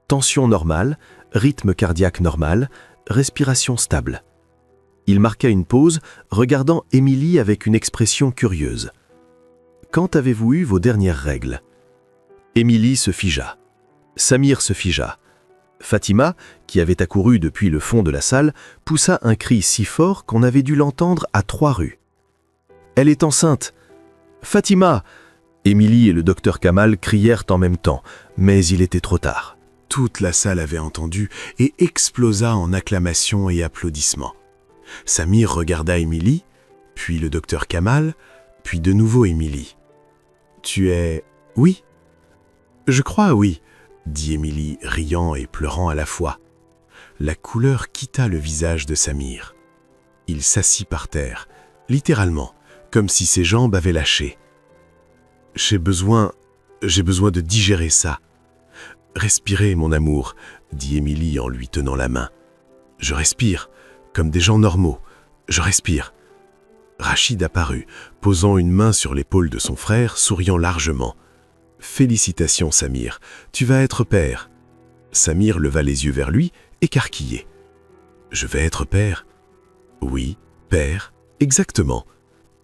Tension normale, rythme cardiaque normal, respiration stable. Il marqua une pause, regardant Émilie avec une expression curieuse. « Quand avez-vous eu vos dernières règles ?» Émilie se figea. Samir se figea. Fatima, qui avait accouru depuis le fond de la salle, poussa un cri si fort qu'on avait dû l'entendre à 3 rues. « Elle est enceinte !»« Fatima !» Émilie et le docteur Kamal crièrent en même temps, mais il était trop tard. Toute la salle avait entendu et explosa en acclamations et applaudissements. Samir regarda Émilie, puis le docteur Kamal, puis de nouveau Émilie. « Tu es... Oui ?»« Je crois oui. » dit Émilie, riant et pleurant à la fois. La couleur quitta le visage de Samir. Il s'assit par terre, littéralement, comme si ses jambes avaient lâché. « J'ai besoin de digérer ça. »« Respirez, mon amour, » dit Émilie en lui tenant la main. « Je respire, comme des gens normaux. Je respire. » Rachid apparut, posant une main sur l'épaule de son frère, souriant largement. « Félicitations, Samir, tu vas être père. » Samir leva les yeux vers lui, écarquillé. « Je vais être père. »« Oui, père, exactement.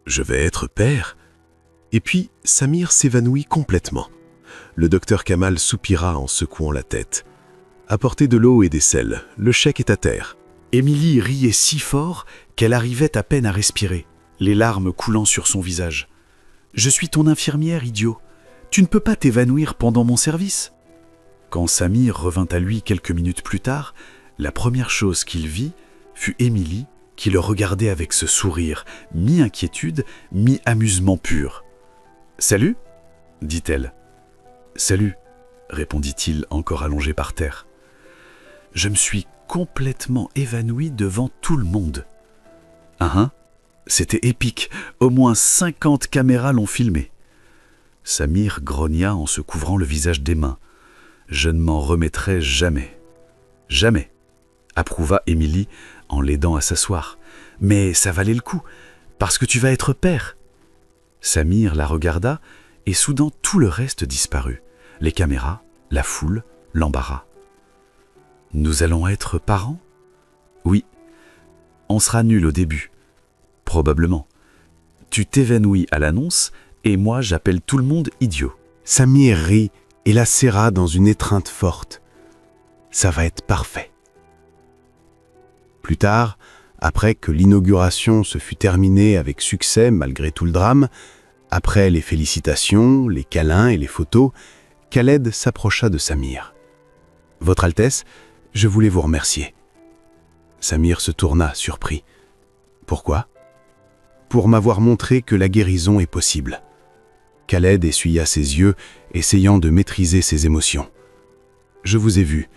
Je vais être père. » Et puis, Samir s'évanouit complètement. Le docteur Kamal soupira en secouant la tête. « Apportez de l'eau et des sels, le chèque est à terre. » Émilie riait si fort qu'elle arrivait à peine à respirer, les larmes coulant sur son visage. « Je suis ton infirmière, idiot. Tu ne peux pas t'évanouir pendant mon service. » Quand Samir revint à lui quelques minutes plus tard, la première chose qu'il vit fut Émilie qui le regardait avec ce sourire, mi-inquiétude, mi-amusement pur. « Salut » dit-elle. « Salut » répondit-il encore allongé par terre. « Je me suis complètement évanoui devant tout le monde. » C'était épique, au moins 50 caméras l'ont filmé. Samir grogna en se couvrant le visage des mains. « Je ne m'en remettrai jamais. »« Jamais » approuva Émilie en l'aidant à s'asseoir. « Mais ça valait le coup, parce que tu vas être père. » Samir la regarda et soudain tout le reste disparut. Les caméras, la foule, l'embarras. « Nous allons être parents ? » ?»« Oui. On sera nuls au début. » »« Probablement. Tu t'évanouis à l'annonce et moi j'appelle tout le monde idiot. » Samir rit et la serra dans une étreinte forte. « Ça va être parfait. » Plus tard, après que l'inauguration se fut terminée avec succès malgré tout le drame, après les félicitations, les câlins et les photos, Khaled s'approcha de Samir. « Votre Altesse, je voulais vous remercier. » Samir se tourna, surpris. « Pourquoi ? » ?»« Pour m'avoir montré que la guérison est possible. » Khaled essuya ses yeux, essayant de maîtriser ses émotions. « Je vous ai vu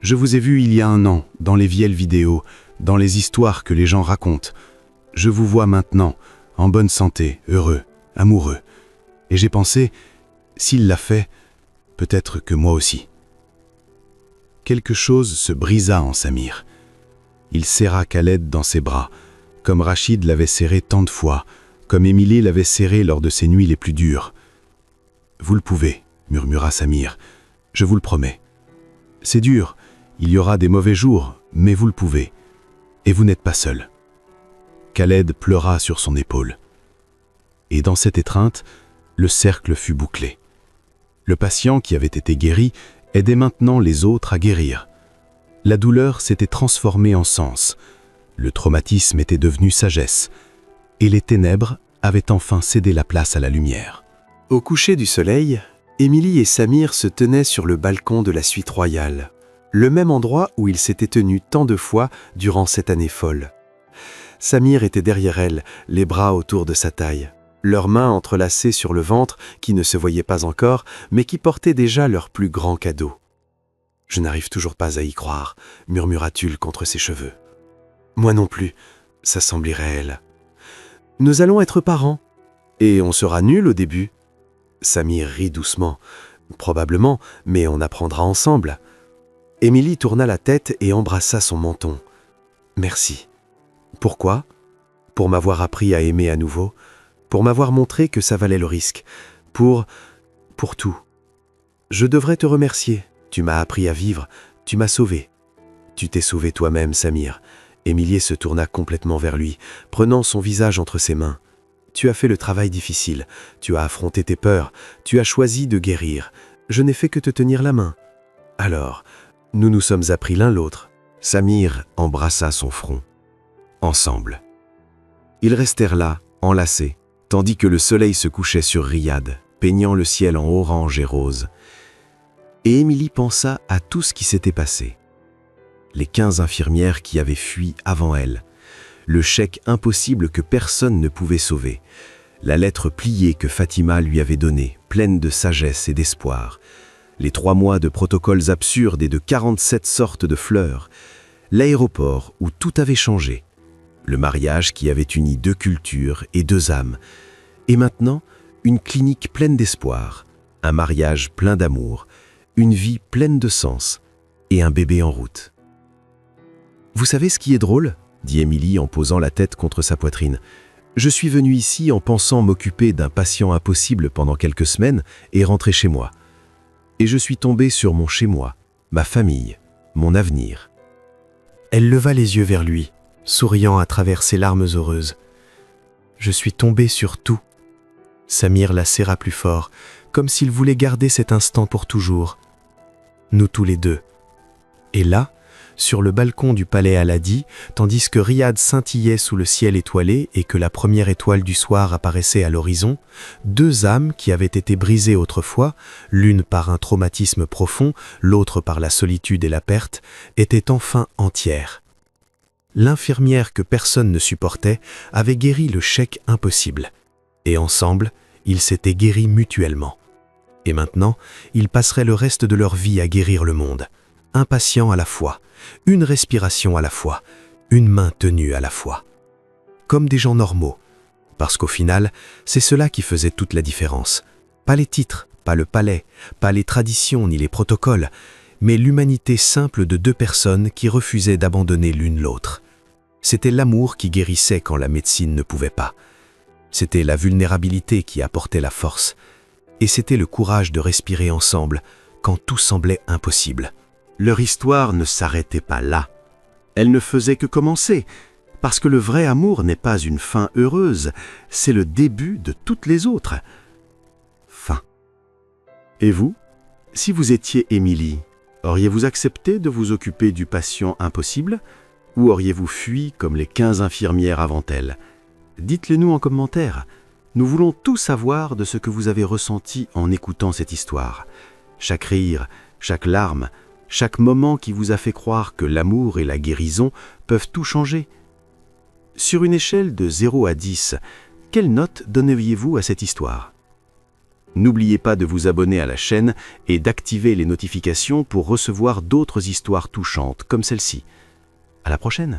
il y a 1 an, dans les vieilles vidéos, dans les histoires que les gens racontent. Je vous vois maintenant, en bonne santé, heureux, amoureux. Et j'ai pensé, s'il l'a fait, peut-être que moi aussi. » Quelque chose se brisa en Samir. Il serra Khaled dans ses bras, comme Rachid l'avait serré tant de fois, comme Émilie l'avait serré lors de ses nuits les plus dures. « Vous le pouvez, » murmura Samir, « je vous le promets. C'est dur, il y aura des mauvais jours, mais vous le pouvez. Et vous n'êtes pas seul. » Khaled pleura sur son épaule. Et dans cette étreinte, le cercle fut bouclé. Le patient qui avait été guéri aidait maintenant les autres à guérir. La douleur s'était transformée en sens, le traumatisme était devenu sagesse, et les ténèbres avaient enfin cédé la place à la lumière. Au coucher du soleil, Émilie et Samir se tenaient sur le balcon de la suite royale, le même endroit où ils s'étaient tenus tant de fois durant cette année folle. Samir était derrière elle, les bras autour de sa taille, leurs mains entrelacées sur le ventre qui ne se voyait pas encore, mais qui portait déjà leur plus grand cadeau. « Je n'arrive toujours pas à y croire », murmura-t-il contre ses cheveux. « Moi non plus », ça semble irréel. « Nous allons être parents, et on sera nuls au début. » Samir rit doucement. « Probablement, mais on apprendra ensemble. » Émilie tourna la tête et embrassa son menton. « Merci. » Pourquoi ? Pour m'avoir appris à aimer à nouveau, pour m'avoir montré que ça valait le risque, pour tout. Je devrais te remercier. Tu m'as appris à vivre, tu m'as sauvé. Tu t'es sauvé toi-même, Samir. Émilie se tourna complètement vers lui, prenant son visage entre ses mains. Tu as fait le travail difficile, tu as affronté tes peurs, tu as choisi de guérir. Je n'ai fait que te tenir la main. Alors, nous nous sommes appris l'un l'autre. Samir embrassa son front. Ensemble. Ils restèrent là, enlacés, tandis que le soleil se couchait sur Riyad, peignant le ciel en orange et rose. Et Émilie pensa à tout ce qui s'était passé. Les 15 infirmières qui avaient fui avant elle, le chèque impossible que personne ne pouvait sauver, la lettre pliée que Fatima lui avait donnée, pleine de sagesse et d'espoir, les 3 mois de protocoles absurdes et de 47 sortes de fleurs, l'aéroport où tout avait changé, le mariage qui avait uni 2 cultures et 2 âmes, et maintenant une clinique pleine d'espoir, un mariage plein d'amour, une vie pleine de sens et un bébé en route. « Vous savez ce qui est drôle ?» dit Émilie en posant la tête contre sa poitrine. « Je suis venue ici en pensant m'occuper d'un patient impossible pendant quelques semaines et rentrer chez moi. Et je suis tombée sur mon chez-moi, ma famille, mon avenir. » Elle leva les yeux vers lui, souriant à travers ses larmes heureuses. « Je suis tombée sur tout. » Samir la serra plus fort, comme s'il voulait garder cet instant pour toujours. Nous tous les deux. Et là, sur le balcon du palais Al-Hadi, tandis que Riyad scintillait sous le ciel étoilé et que la première étoile du soir apparaissait à l'horizon, 2 âmes qui avaient été brisées autrefois, l'une par un traumatisme profond, l'autre par la solitude et la perte, étaient enfin entières. L'infirmière que personne ne supportait avait guéri le chèque impossible. Et ensemble, ils s'étaient guéris mutuellement. Et maintenant, ils passeraient le reste de leur vie à guérir le monde. Un patient à la fois, une respiration à la fois, une main tenue à la fois. Comme des gens normaux. Parce qu'au final, c'est cela qui faisait toute la différence. Pas les titres, pas le palais, pas les traditions ni les protocoles, mais l'humanité simple de 2 personnes qui refusaient d'abandonner l'une l'autre. C'était l'amour qui guérissait quand la médecine ne pouvait pas. C'était la vulnérabilité qui apportait la force. Et c'était le courage de respirer ensemble quand tout semblait impossible. Leur histoire ne s'arrêtait pas là. Elle ne faisait que commencer, parce que le vrai amour n'est pas une fin heureuse, c'est le début de toutes les autres. Fin. Et vous, si vous étiez Émilie, auriez-vous accepté de vous occuper du patient impossible, ou auriez-vous fui comme les 15 infirmières avant elle? Dites-le nous en commentaire. Nous voulons tout savoir de ce que vous avez ressenti en écoutant cette histoire. Chaque rire, chaque larme, chaque moment qui vous a fait croire que l'amour et la guérison peuvent tout changer. Sur une échelle de 0 à 10, quelle note donneriez-vous à cette histoire? N'oubliez pas de vous abonner à la chaîne et d'activer les notifications pour recevoir d'autres histoires touchantes comme celle-ci. À la prochaine!